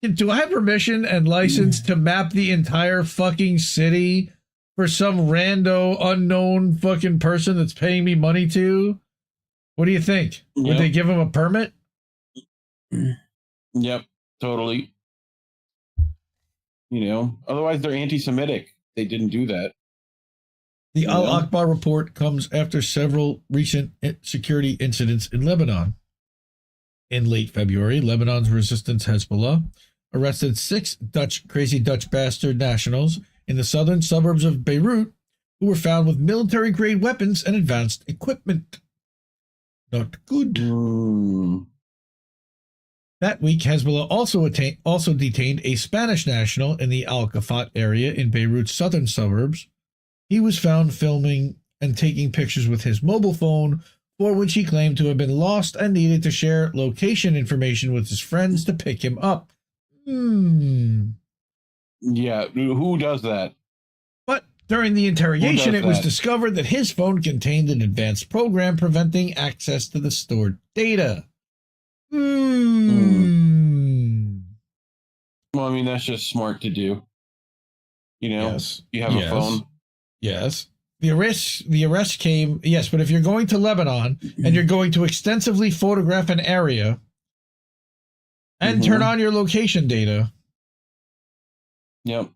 [SPEAKER 13] do I have permission and license to map the entire fucking city for some rando unknown fucking person that's paying me money to? What do you think?
[SPEAKER 14] Yep.
[SPEAKER 13] Would they give him a permit?
[SPEAKER 14] Yep, totally. Otherwise they're anti-Semitic. They didn't do that.
[SPEAKER 13] The Al-Akbar report comes after several recent security incidents in Lebanon. In late February, Lebanon's resistance Hezbollah arrested 6 crazy Dutch bastard nationals in the southern suburbs of Beirut who were found with military-grade weapons and advanced equipment. Not good. That week, Hezbollah also detained a Spanish national in the Al-Qafat area in Beirut's southern suburbs. He was found filming and taking pictures with his mobile phone, for which he claimed to have been lost and needed to share location information with his friends to pick him up.
[SPEAKER 14] Yeah, who does that?
[SPEAKER 13] But during the interrogation, it was discovered that his phone contained an advanced program preventing access to the stored data.
[SPEAKER 14] Well, I mean, that's just smart to do.
[SPEAKER 13] Yes.
[SPEAKER 14] You have a phone.
[SPEAKER 13] Yes. The arrest came, yes, but if you're going to Lebanon and you're going to extensively photograph an area and turn on your location data,
[SPEAKER 14] yep,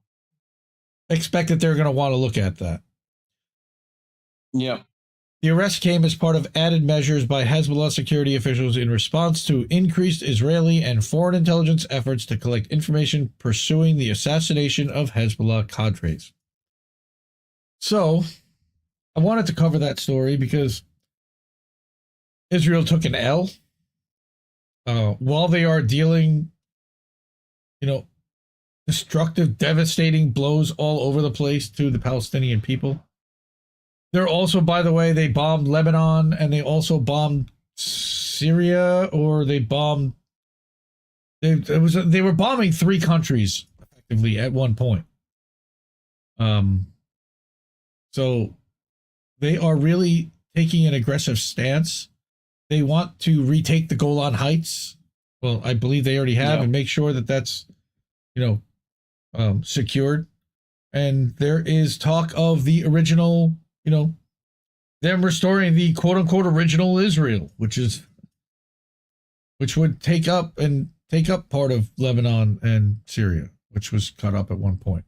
[SPEAKER 13] expect that they're going to want to look at that.
[SPEAKER 14] Yep.
[SPEAKER 13] The arrest came as part of added measures by Hezbollah security officials in response to increased Israeli and foreign intelligence efforts to collect information pursuing the assassination of Hezbollah cadres. So, I wanted to cover that story because Israel took an L while they are dealing, destructive, devastating blows all over the place to the Palestinian people. They're also, by the way, they bombed Lebanon and they also bombed Syria, or they bombed. They were bombing 3 countries effectively at one point. So they are really taking an aggressive stance. They want to retake the Golan Heights. Well, I believe they already have, and make sure that that's, secured. And there is talk of the original, them restoring the quote unquote original Israel, which would take up part of Lebanon and Syria, which was cut up at one point.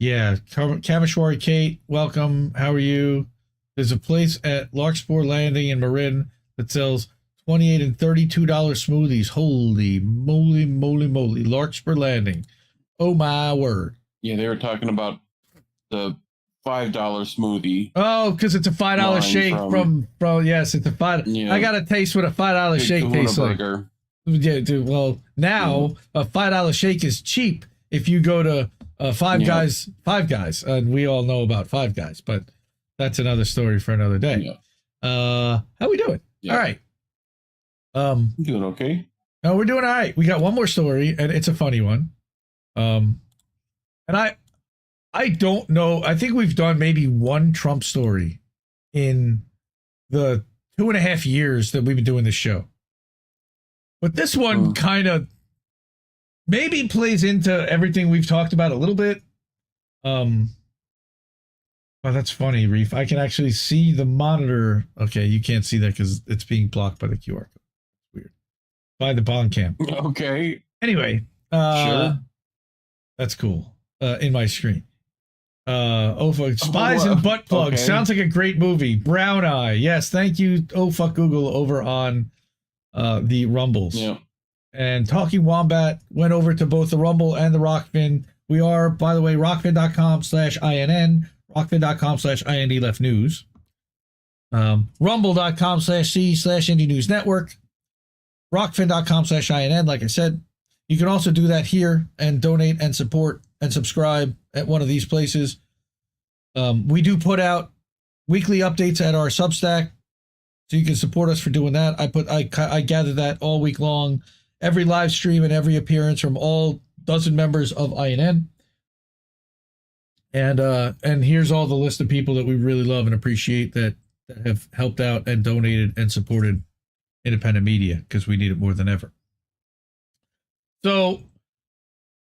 [SPEAKER 13] Yeah, Kameshwari Kate, welcome. How are you? There's a place at Larkspur Landing in Marin that sells $28 and $32 smoothies. Holy moly, moly, moly. Larkspur Landing. Oh, my word.
[SPEAKER 14] Yeah, they were talking about the $5 smoothie.
[SPEAKER 13] Oh, because it's a $5 shake from yes, it's a $5. Yeah. I got a taste what a $5 shake tastes like. Yeah, dude, well, now a $5 shake is cheap if you go to Five Guys, and we all know about Five Guys, but that's another story for another day. How we doing? All right.
[SPEAKER 14] Doing okay.
[SPEAKER 13] No, we're doing all right. We got one more story, and it's a funny one. And I don't know. I think we've done maybe one Trump story in the 2.5 years that we've been doing this show. But this one kind of maybe plays into everything we've talked about a little bit. Oh, that's funny, Reef. I can actually see the monitor. Okay, you can't see that because it's being blocked by the QR code. Weird. By the bond cam.
[SPEAKER 14] Okay.
[SPEAKER 13] Anyway,
[SPEAKER 14] sure.
[SPEAKER 13] That's cool. In my screen. Fuck, Spies and Butt Plugs.
[SPEAKER 14] Okay.
[SPEAKER 13] Sounds like a great movie. Brown Eye. Yes, thank you. Oh, fuck Google over on the Rumbles.
[SPEAKER 14] Yeah.
[SPEAKER 13] And Talking Wombat went over to both the Rumble and the Rockfin. We are, by the way, rockfin.com/INN, rockfin.com/IND Left News, rumble.com/C/Indie News Network, rockfin.com/INN. Like I said, you can also do that here and donate and support and subscribe at one of these places. We do put out weekly updates at our Substack, so you can support us for doing that. I gather that all week long, every live stream and every appearance from all dozen members of INN. And here's all the list of people that we really love and appreciate that have helped out and donated and supported independent media, because we need it more than ever. So,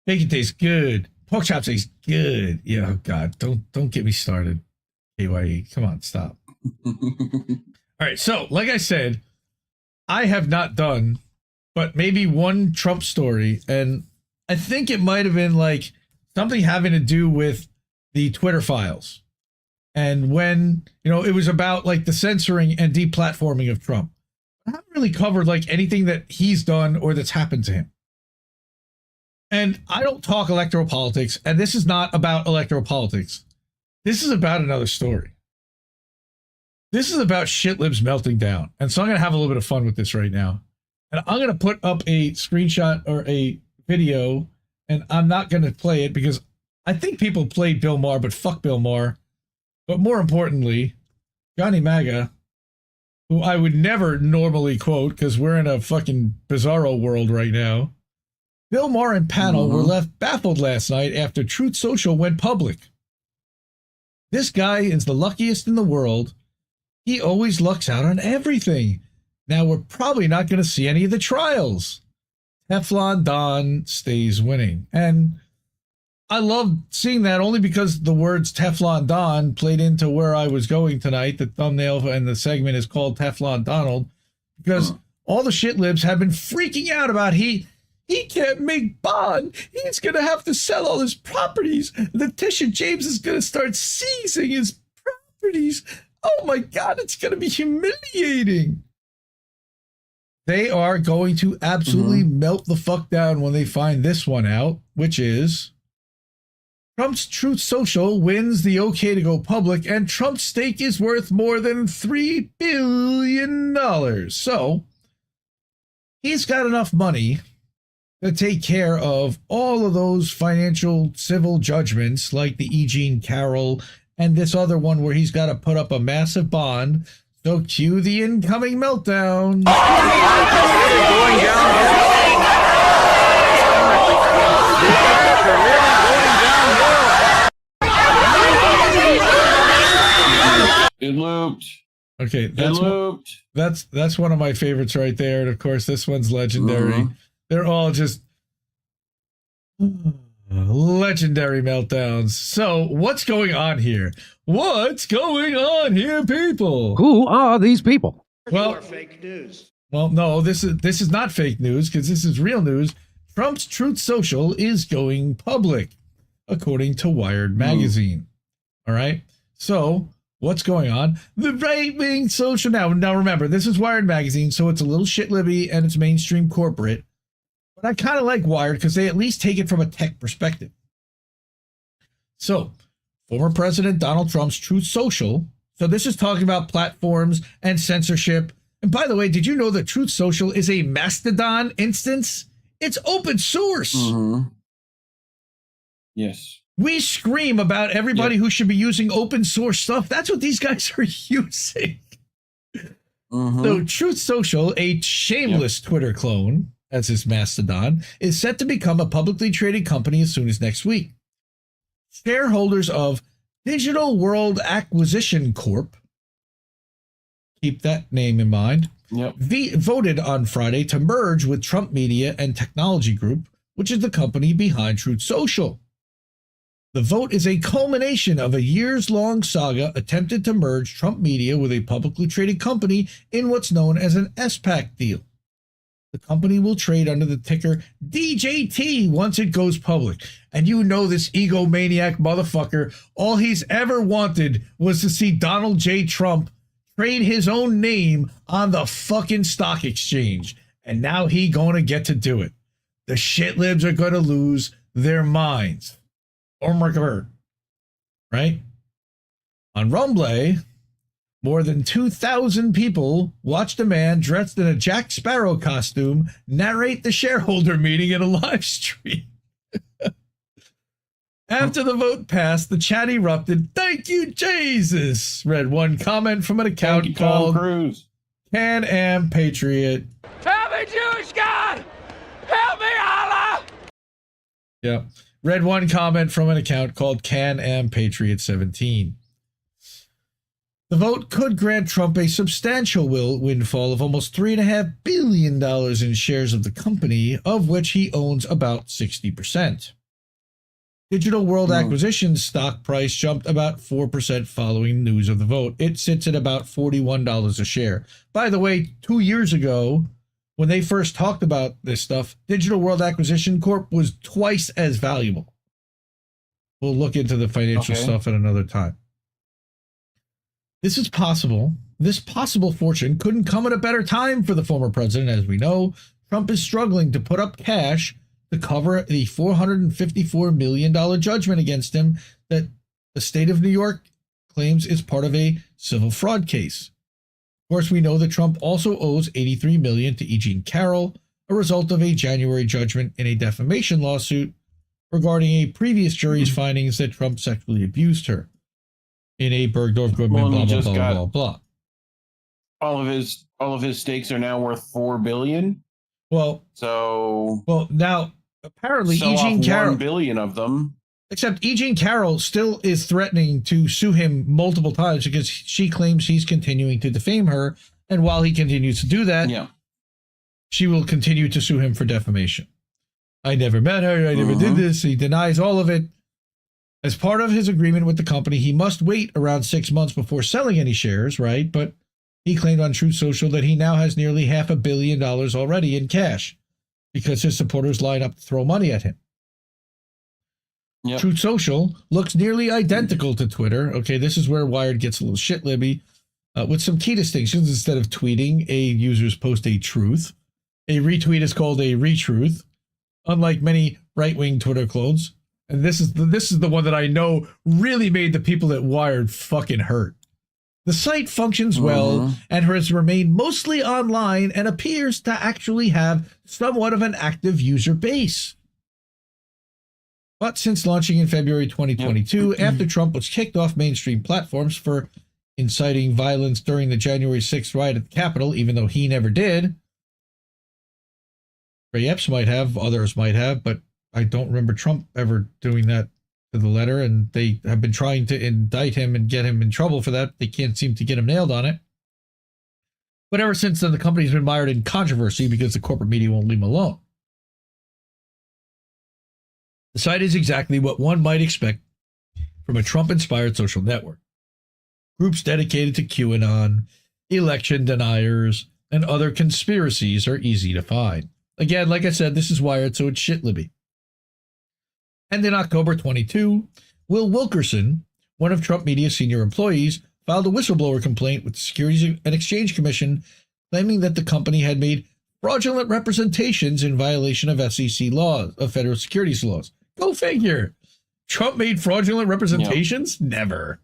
[SPEAKER 13] bacon tastes good. Pork chops taste good. Yeah, oh God, don't get me started. AYE, come on, stop. All right, so like I said, I have not done but maybe one Trump story, and I think it might have been like something having to do with the Twitter files. And when, it was about like the censoring and deplatforming of Trump. I haven't really covered like anything that he's done or that's happened to him. And I don't talk electoral politics, and this is not about electoral politics. This is about another story. This is about shitlibs melting down. And so I'm going to have a little bit of fun with this right now. And I'm going to put up a screenshot or a video, and I'm not going to play it because I think people played Bill Maher, but fuck Bill Maher. But more importantly, Johnny MAGA, who I would never normally quote because we're in a fucking bizarro world right now. Bill Maher and panel were left baffled last night after Truth Social went public. This guy is the luckiest in the world. He always lucks out on everything. Now we're probably not going to see any of the trials. Teflon Don stays winning. And I love seeing that only because the words Teflon Don played into where I was going tonight. The thumbnail and the segment is called Teflon Donald, because all the shitlibs have been freaking out about he can't make bond. He's going to have to sell all his properties. Letitia James is going to start seizing his properties. Oh my God, it's going to be humiliating. They are going to absolutely melt the fuck down when they find this one out, which is Trump's Truth Social wins the okay to go public, and Trump's stake is worth more than $3 billion. So he's got enough money to take care of all of those financial civil judgments like the E. Jean Carroll and this other one where he's got to put up a massive bond. So cue the incoming meltdown.
[SPEAKER 14] It looped.
[SPEAKER 13] Okay, that's one of my favorites right there. And of course, this one's legendary. They're all just legendary meltdowns. So what's going on here? What's going on here, people?
[SPEAKER 1] Who are these people?
[SPEAKER 13] Well,
[SPEAKER 15] fake news.
[SPEAKER 13] Well, no, this is not fake news because this is real news. Trump's Truth Social is going public, according to Wired magazine. All right. So what's going on? The right-wing social. Now remember, this is Wired magazine, so it's a little shit-libby and it's mainstream corporate. But I kind of like Wired because they at least take it from a tech perspective. So, former President Donald Trump's Truth Social. So this is talking about platforms and censorship. And by the way, did you know that Truth Social is a Mastodon instance? It's open source.
[SPEAKER 14] Yes.
[SPEAKER 13] We scream about everybody who should be using open source stuff. That's what these guys are using. So Truth Social, a shameless Twitter clone, as is Mastodon, is set to become a publicly traded company as soon as next week. Shareholders of Digital World Acquisition Corp, keep that name in mind, voted on Friday to merge with Trump Media and Technology Group, which is the company behind Truth Social. The vote is a culmination of a years-long saga attempted to merge Trump Media with a publicly traded company in what's known as an SPAC deal. The company will trade under the ticker DJT once it goes public. And you know this egomaniac motherfucker, all he's ever wanted was to see Donald J. Trump trade his own name on the fucking stock exchange. And now he gonna get to do it. The shit libs are gonna lose their minds. Oh my God. Right? On Rumble, more than 2,000 people watched a man dressed in a Jack Sparrow costume narrate the shareholder meeting in a live stream. After the vote passed, the chat erupted. "Thank you, Jesus," read one comment from an account called Can-Am Patriot.
[SPEAKER 15] Help me, Jewish God! Help me, Allah!
[SPEAKER 13] Yeah. Read one comment from an account called Can-Am Patriot 17. The vote could grant Trump a substantial windfall of almost $3.5 billion in shares of the company, of which he owns about 60%. Digital World Acquisition's stock price jumped about 4% following news of the vote. It sits at about $41 a share. By the way, 2 years ago, when they first talked about this stuff, Digital World Acquisition Corp was twice as valuable. We'll look into the financial stuff at another time. This is possible. This possible fortune couldn't come at a better time for the former president. As we know, Trump is struggling to put up cash to cover the $454 million judgment against him that the state of New York claims is part of a civil fraud case. Of course, we know that Trump also owes $83 million to E. Jean Carroll, a result of a January judgment in a defamation lawsuit regarding a previous jury's findings that Trump sexually abused her in a Bergdorf Goodman, blah, blah, blah, blah, blah.
[SPEAKER 14] All of his stakes are now worth $4 billion.
[SPEAKER 13] Well, now apparently E. Jean Carroll, $1
[SPEAKER 14] billion of them.
[SPEAKER 13] Except E. Jean Carroll still is threatening to sue him multiple times because she claims he's continuing to defame her, and while he continues to do that, she will continue to sue him for defamation. I never met her. I never did this. He denies all of it. As part of his agreement with the company, he must wait around 6 months before selling any shares, right? But he claimed on Truth Social that he now has nearly $500 million already in cash because his supporters line up to throw money at him. Truth Social looks nearly identical to Twitter. Okay, this is where Wired gets a little shit libby with some key distinctions. Instead of tweeting, a user's post a truth. A retweet is called a retruth, unlike many right-wing Twitter clones. And this is the one that I know really made the people at Wired fucking hurt. The site functions well and has remained mostly online and appears to actually have somewhat of an active user base. But since launching in February 2022, after Trump was kicked off mainstream platforms for inciting violence during the January 6th riot at the Capitol, even though he never did, Ray Epps might have, others might have, but I don't remember Trump ever doing that to the letter, and they have been trying to indict him and get him in trouble for that. They can't seem to get him nailed on it. But ever since then, the company's been mired in controversy because the corporate media won't leave him alone. The site is exactly what one might expect from a Trump-inspired social network. Groups dedicated to QAnon, election deniers, and other conspiracies are easy to find. Again, like I said, this is Wired, so it's shit libby. And in October 22, Will Wilkerson, one of Trump Media's senior employees, filed a whistleblower complaint with the Securities and Exchange Commission, claiming that the company had made fraudulent representations in violation of SEC laws, of federal securities laws. Go figure. Trump made fraudulent representations? Never.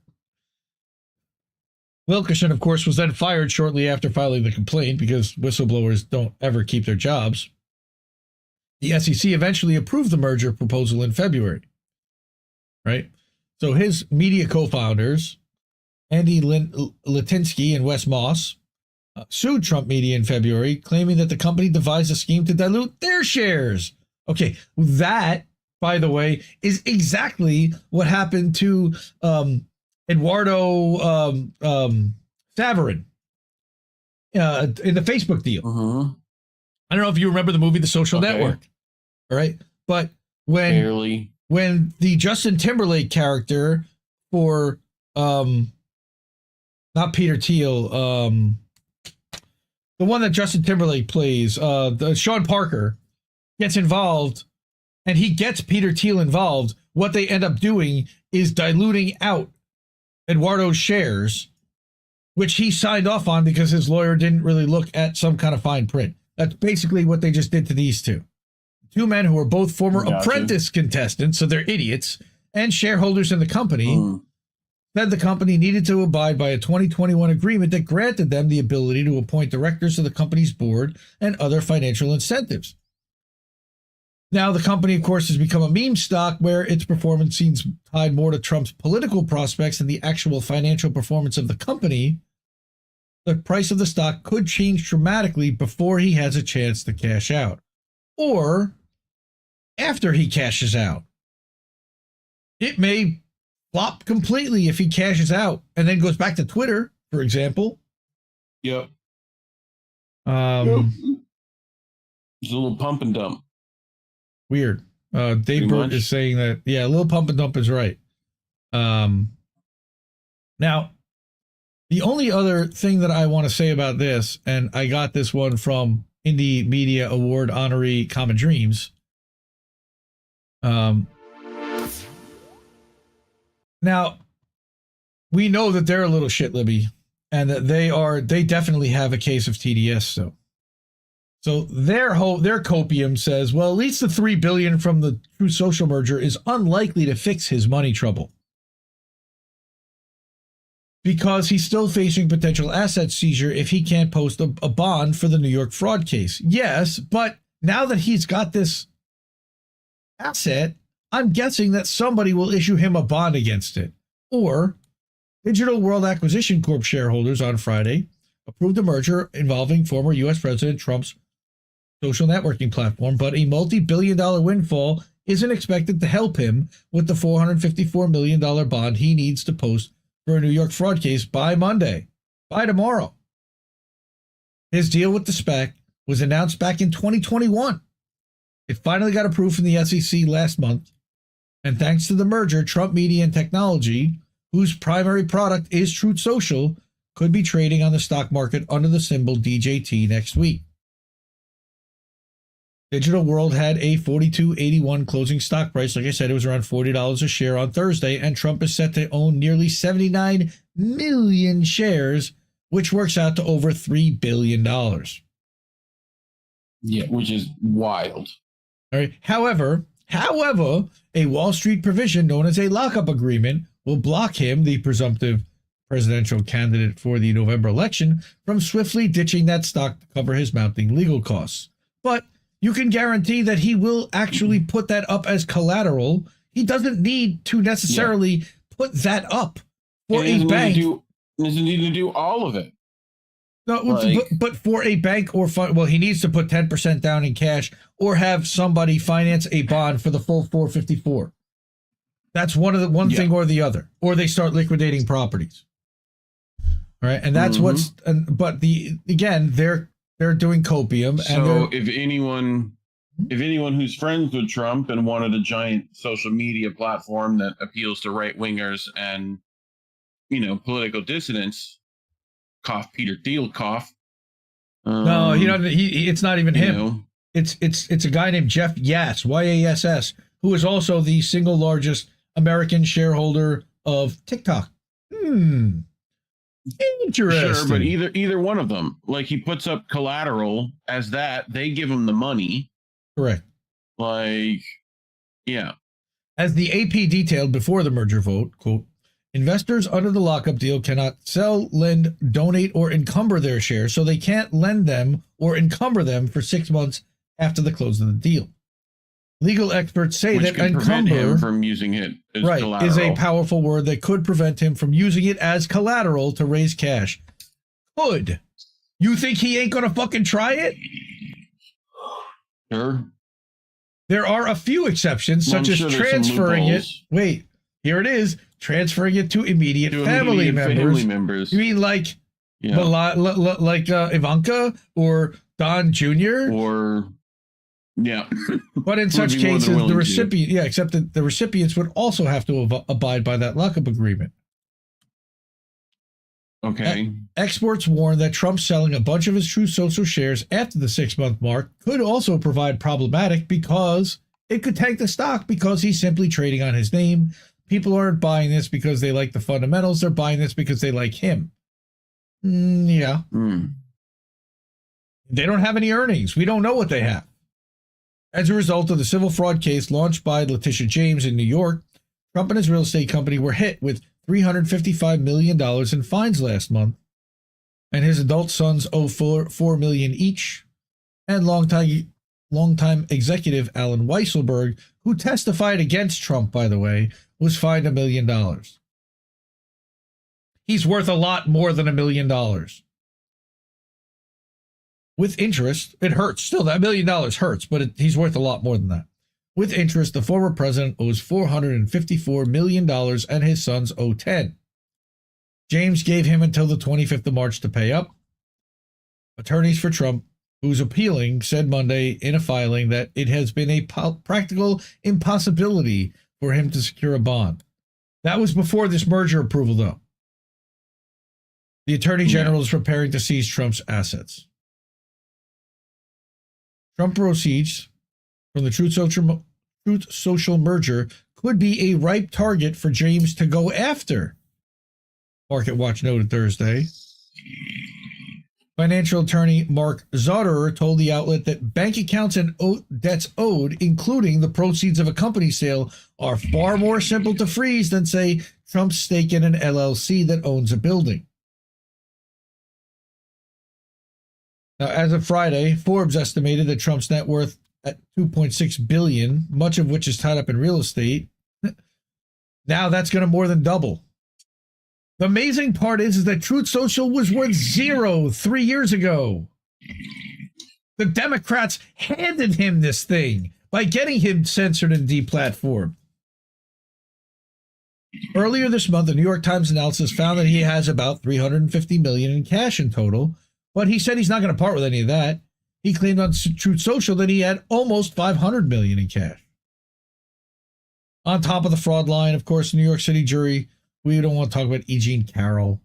[SPEAKER 13] Wilkerson, of course, was then fired shortly after filing the complaint because whistleblowers don't ever keep their jobs. The SEC eventually approved the merger proposal in February, right? So his media co-founders, Andy Litinsky and Wes Moss, sued Trump Media in February, claiming that the company devised a scheme to dilute their shares. Okay, that, by the way, is exactly what happened to Eduardo Saverin in the Facebook deal. I don't know if you remember the movie The Social Network, all right? But when the Justin Timberlake character for not Peter Thiel, the one that Justin Timberlake plays, the Sean Parker, gets involved, and he gets Peter Thiel involved, what they end up doing is diluting out Eduardo's shares, which he signed off on because his lawyer didn't really look at some kind of fine print. That's basically what they just did to these two. Two men who are both former apprentice contestants, so they're idiots, and shareholders in the company, said the company needed to abide by a 2021 agreement that granted them the ability to appoint directors to the company's board and other financial incentives. Now, the company, of course, has become a meme stock where its performance seems tied more to Trump's political prospects than the actual financial performance of the company. The price of the stock could change dramatically before he has a chance to cash out, or after he cashes out. It may flop completely if he cashes out and then goes back to Twitter, for example.
[SPEAKER 14] Yep. It's a little pump and dump.
[SPEAKER 13] Weird. Dave Burt is saying that, yeah, a little pump and dump is right. Now, the only other thing that I want to say about this, and I got this one from Indie Media Award honoree Common Dreams. Now, we know that they're a little shit Libby, and that they definitely have a case of TDS still. So their copium says, well, at least the $3 billion from the Truth Social merger is unlikely to fix his money trouble, because he's still facing potential asset seizure if he can't post a bond for the New York fraud case. Yes, but now that he's got this asset, I'm guessing that somebody will issue him a bond against it. Or Digital World Acquisition Corp shareholders on Friday approved a merger involving former U.S. President Trump's social networking platform, but a multi-billion-dollar windfall isn't expected to help him with the $454 million bond he needs to post for a New York fraud case by Monday, by tomorrow. His deal with the SPAC was announced back in 2021. It finally got approved from the SEC last month, and thanks to the merger, Trump Media and Technology, whose primary product is Truth Social, could be trading on the stock market under the symbol DJT next week. Digital World had a $42.81 closing stock price. Like I said, it was around $40 a share on Thursday, and Trump is set to own nearly 79 million shares, which works out to over $3 billion.
[SPEAKER 14] Yeah, which is wild.
[SPEAKER 13] All right. However, a Wall Street provision known as a lockup agreement will block him, the presumptive presidential candidate for the November election, from swiftly ditching that stock to cover his mounting legal costs. But you can guarantee that he will actually put that up as collateral. He doesn't need to necessarily put that up for a bank.
[SPEAKER 14] Doesn't need to do all of it.
[SPEAKER 13] No, but for a bank or fund, well, he needs to put 10% down in cash or have somebody finance a bond for the full 454. That's one thing or the other, or they start liquidating properties. All right, and that's but they're doing copium.
[SPEAKER 14] So if anyone who's friends with Trump and wanted a giant social media platform that appeals to right wingers and, political dissidents, cough Peter Thiel, cough.
[SPEAKER 13] No, it's not even him. It's a guy named Jeff Yass, YASS, who is also the single largest American shareholder of TikTok. Interesting.
[SPEAKER 14] Sure, but either one of them, like, he puts up collateral as that, they give him the money.
[SPEAKER 13] Correct.
[SPEAKER 14] Like, yeah.
[SPEAKER 13] As the AP detailed before the merger vote, quote, investors under the lockup deal cannot sell, lend, donate, or encumber their shares, so they can't lend them or encumber them for 6 months after the close of the deal. Legal experts say that encumber
[SPEAKER 14] him from using it as collateral
[SPEAKER 13] is a powerful word that could prevent him from using it as collateral to raise cash. Could. You think he ain't gonna fucking try it?
[SPEAKER 14] Sure.
[SPEAKER 13] There are a few exceptions, such as transferring it. Wait, here it is. Transferring it to immediate family members. You mean like Ivanka or Don Jr.?
[SPEAKER 14] Or, yeah.
[SPEAKER 13] But in such cases, the recipient, except that the recipients would also have to abide by that lockup agreement.
[SPEAKER 14] Okay.
[SPEAKER 13] Experts warn that Trump selling a bunch of his Truth Social shares after the 6-month mark could also provide problematic because it could tank the stock because he's simply trading on his name. People aren't buying this because they like the fundamentals. They're buying this because they like him. Yeah. They don't have any earnings. We don't know what they have. As a result of the civil fraud case launched by Letitia James in New York, Trump and his real estate company were hit with $355 million in fines last month, and his adult sons owe $4 million each. And longtime executive Alan Weisselberg, who testified against Trump, by the way, was fined $1 million. He's worth a lot more than $1 million. With interest, it hurts. Still, that $1 million hurts, but he's worth a lot more than that. With interest, the former president owes $454 million and his sons owe $10. James gave him until the 25th of March to pay up. Attorneys for Trump, who's appealing, said Monday in a filing that it has been a practical impossibility for him to secure a bond. That was before this merger approval, though. The Attorney General is preparing to seize Trump's assets. Trump proceeds from the Truth Social merger could be a ripe target for James to go after, Market Watch noted Thursday. Financial attorney Mark Zotterer told the outlet that bank accounts and debts owed, including the proceeds of a company sale, are far more simple to freeze than, say, Trump's stake in an LLC that owns a building. Now, as of Friday, Forbes estimated that Trump's net worth at $2.6 billion, much of which is tied up in real estate. Now that's going to more than double. The amazing part is that Truth Social was worth zero 3 years ago. The Democrats handed him this thing by getting him censored and deplatformed. Earlier this month, the New York Times analysis found that he has about $350 million in cash in total, but he said he's not going to part with any of that. He claimed on Truth Social that he had almost $500 million in cash. On top of the fraud line, of course, New York City jury, we don't want to talk about E. Jean Carroll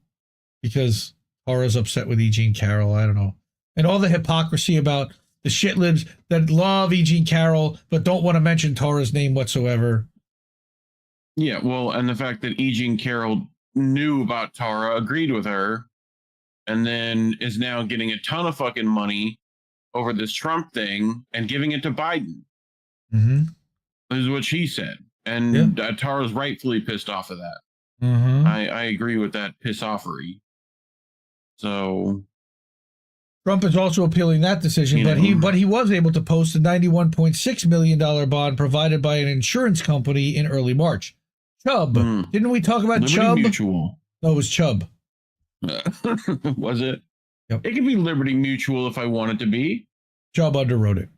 [SPEAKER 13] because Tara's upset with E. Jean Carroll. I don't know. And all the hypocrisy about the shitlibs that love E. Jean Carroll but don't want to mention Tara's name whatsoever.
[SPEAKER 14] Yeah, well, and the fact that E. Jean Carroll knew about Tara, agreed with her, and then is now getting a ton of fucking money over this Trump thing and giving it to Biden.
[SPEAKER 13] Mm-hmm.
[SPEAKER 14] This is what she said. And Tara's rightfully pissed off of that.
[SPEAKER 13] Mm-hmm.
[SPEAKER 14] I agree with that piss-offery. So
[SPEAKER 13] Trump is also appealing that decision, but he was able to post a $91.6 million bond provided by an insurance company in early March. Chubb. Didn't we talk about
[SPEAKER 14] Liberty
[SPEAKER 13] Chubb?
[SPEAKER 14] Mutual.
[SPEAKER 13] No, it was Chubb.
[SPEAKER 14] Was it?
[SPEAKER 13] Yep.
[SPEAKER 14] It could be Liberty Mutual if I want it to be.
[SPEAKER 13] Chubb underwrote it.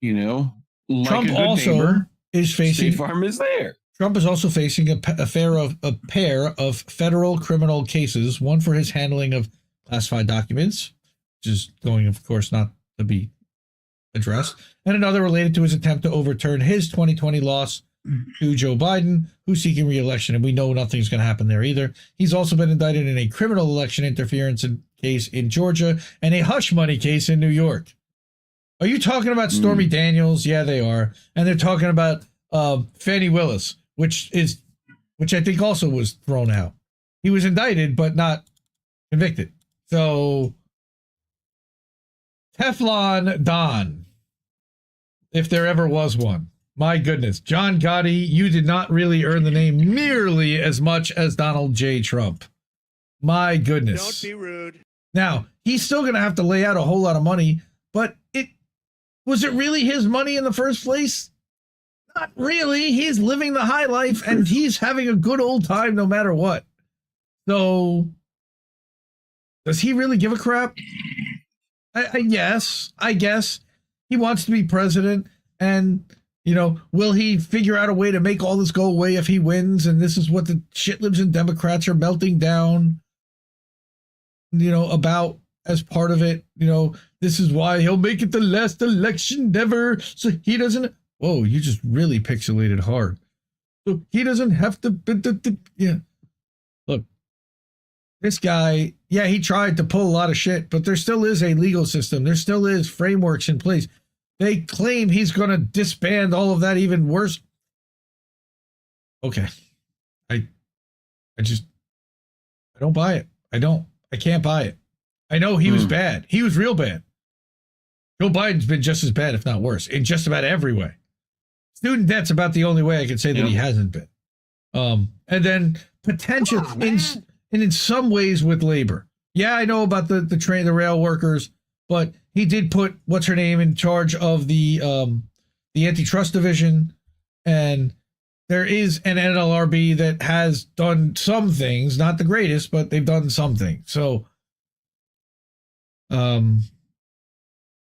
[SPEAKER 14] You know, like
[SPEAKER 13] Trump also is facing.
[SPEAKER 14] State Farm is there.
[SPEAKER 13] Trump is also facing a pair of federal criminal cases, one for his handling of classified documents, which is going, of course, not to be addressed, and another related to his attempt to overturn his 2020 loss to Joe Biden, who's seeking re-election, and we know nothing's going to happen there either. He's also been indicted in a criminal election interference case in Georgia and a hush money case in New York. Are you talking about Stormy Daniels? Yeah, they are. And they're talking about Fannie Willis, which I think also was thrown out. He was indicted, but not convicted. So Teflon Don, if there ever was one. My goodness. John Gotti, you did not really earn the name nearly as much as Donald J. Trump. My goodness.
[SPEAKER 1] Don't be rude.
[SPEAKER 13] Now, he's still going to have to lay out a whole lot of money, but was it really his money in the first place? Not really. He's living the high life and he's having a good old time no matter what. So, does he really give a crap? Yes, I guess. He wants to be president, and, you know, will he figure out a way to make all this go away if he wins? And this is what the shitlibs and Democrats are melting down, you know, about as part of it. You know, this is why he'll make it the last election ever, so he doesn't. Whoa, you just really pixelated hard. So he doesn't have to. Yeah. Look, this guy, yeah, he tried to pull a lot of shit, but there still is a legal system. There still is frameworks in place. They claim he's going to disband all of that even worse. Okay. I don't buy it. I can't buy it. I know he was bad. He was real bad. Joe Biden's been just as bad, if not worse, in just about every way. Student debt's about the only way I can say that he hasn't been. And then potential in some ways with labor. Yeah, I know about the rail workers, but he did put what's her name in charge of the antitrust division, and there is an NLRB that has done some things, not the greatest, but they've done something. So,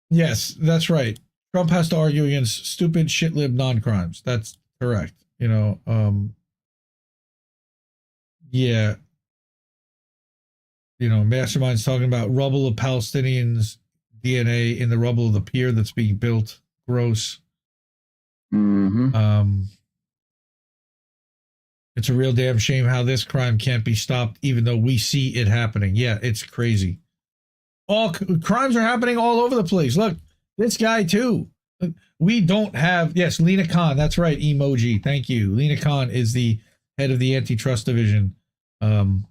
[SPEAKER 13] yes, that's right. Trump has to argue against stupid shitlib non-crimes. That's correct. You know, yeah. You know, Mastermind's talking about rubble of Palestinians' DNA in the rubble of the pier that's being built. Gross. It's a real damn shame how this crime can't be stopped, even though we see it happening. Yeah, it's crazy. All crimes are happening all over the place. Look, this guy too. We don't have, yes, Lena Khan. That's right. Emoji. Thank you. Lena Khan is the head of the antitrust division. And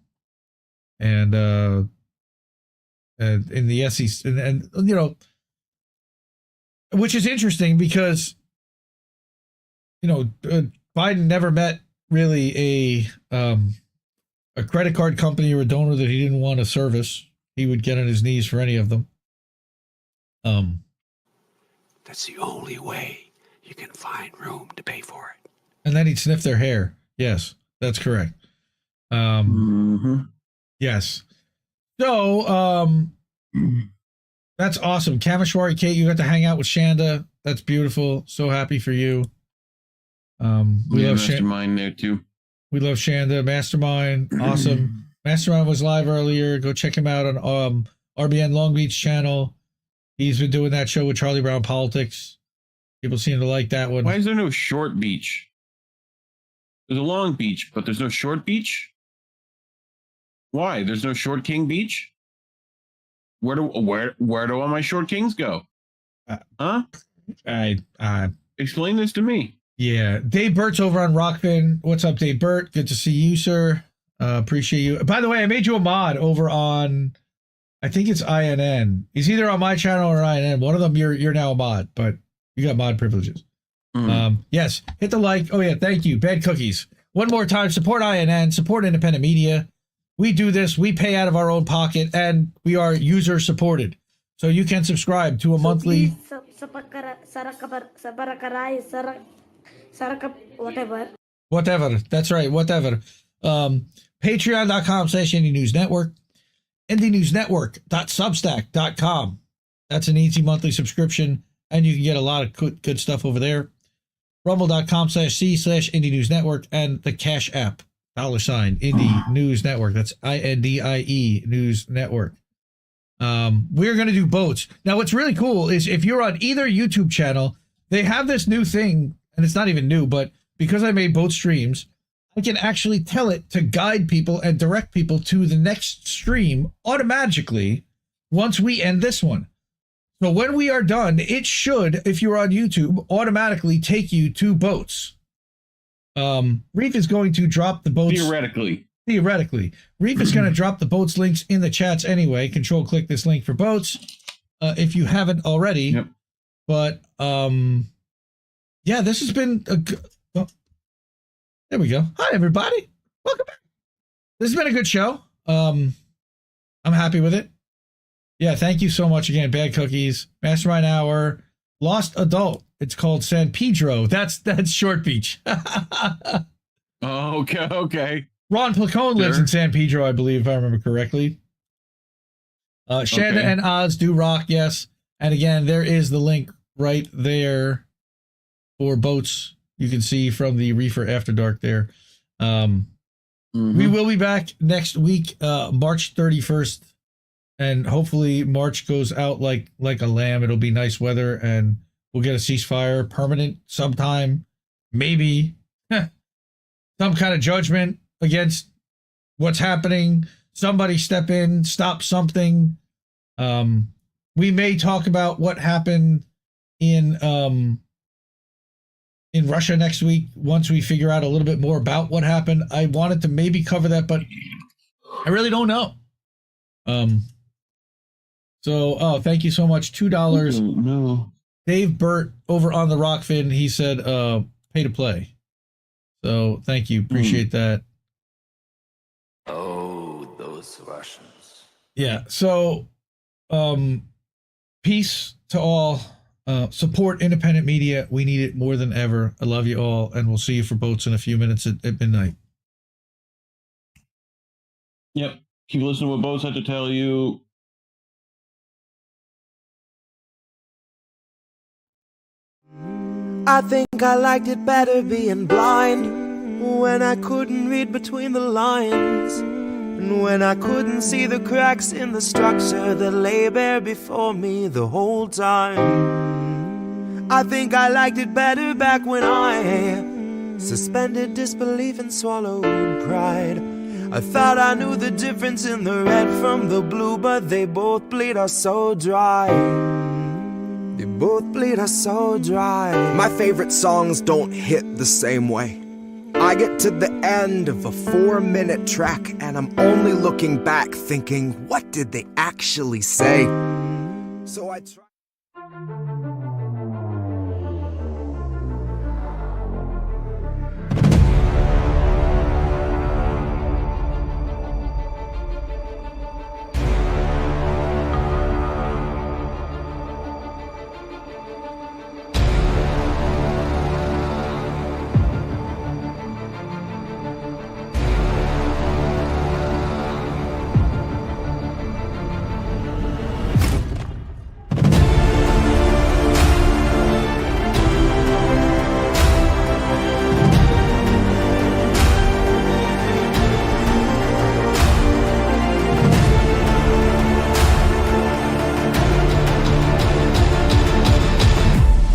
[SPEAKER 13] in the SEC, and you know, which is interesting because, you know, Biden never met really a credit card company or a donor that he didn't want to service. He would get on his knees for any of them.
[SPEAKER 1] That's the only way you can find room to pay for it.
[SPEAKER 13] And then he'd sniff their hair. Yes, that's correct. Yes. So, that's awesome. Kameshwari Kate, you got to hang out with Shanda. That's beautiful. So happy for you. We love
[SPEAKER 14] Mastermind there too.
[SPEAKER 13] We love Shanda. Mastermind, awesome. Mastermind was live earlier. Go check him out on RBN Long Beach channel. He's been doing that show with Charlie Brown Politics. People seem to like that one.
[SPEAKER 14] Why is there no Short Beach? There's a Long Beach, but there's no Short Beach? Why? There's no Short King Beach? Where do all my Short Kings go? Huh? Explain this to me.
[SPEAKER 13] Yeah, Dave Burt's over on Rockfin. What's up, Dave Burt? Good to see you, sir. Appreciate you. By the way, I made you a mod over on, I think it's INN. He's either on my channel or INN. One of them, you're now a mod, but you got mod privileges. Yes, hit the like. Oh yeah, thank you. Bad cookies. One more time, support INN, support independent media. We do this. We pay out of our own pocket, and we are user supported. So you can subscribe to a monthly. Whatever. That's right. Whatever. Patreon.com/Indie News Network. IndieNewsNetwork.substack.com. That's an easy monthly subscription, and you can get a lot of good stuff over there. Rumble.com/C/Indie News Network, and the Cash App, $Indie News Network. That's INDIE News Network. We're going to do boats. Now, what's really cool is if you're on either YouTube channel, they have this new thing, and it's not even new, but because I made both streams, I can actually tell it to guide people and direct people to the next stream automatically once we end this one. So when we are done, it should, if you're on YouTube, automatically take you to boats. Reef is going to drop the boats. Theoretically. Reef is going to drop the boats links in the chats anyway. Control click this link for boats if you haven't already.
[SPEAKER 14] Yep.
[SPEAKER 13] But yeah, this has been a good. Oh, there we go. Hi everybody. Welcome back. This has been a good show. I'm happy with it. Yeah, thank you so much again. Bad Cookies, Mastermind Hour, Lost Adult. It's called San Pedro. That's Short Beach.
[SPEAKER 14] Okay.
[SPEAKER 13] Ron Placone lives in San Pedro, I believe, if I remember correctly. Shanda and Oz do rock, yes. And again, there is the link right there for boats. You can see from the Reefer After Dark there. We will be back next week, March 31st. And hopefully March goes out like a lamb. It'll be nice weather, and we'll get a ceasefire permanent sometime. Maybe some kind of judgment against what's happening. somebody step in, stop something. We may talk about what happened in Russia next week once we figure out a little bit more about what happened. I wanted to maybe cover that, but I really don't know. So thank you so much. $2.
[SPEAKER 14] No.
[SPEAKER 13] Dave Burt over on the Rockfin, he said pay to play. So thank you. Appreciate that.
[SPEAKER 1] Oh, those Russians.
[SPEAKER 13] Yeah. So peace to all. Support independent media. We need it more than ever. I love you all, and we'll see you for boats in a few minutes at midnight.
[SPEAKER 14] Yep. Keep listening to what Boats had to tell you.
[SPEAKER 2] I think I liked it better being blind, when I couldn't read between the lines, and when I couldn't see the cracks in the structure that lay bare before me the whole time. I think I liked it better back when I suspended disbelief and swallowed pride. I thought I knew the difference in the red from the blue, but they both bleed us so dry. They both bleed us so dry.
[SPEAKER 6] My favorite songs don't hit the same way. I get to the end of a 4-minute track and I'm only looking back thinking, what did they actually say? So I try.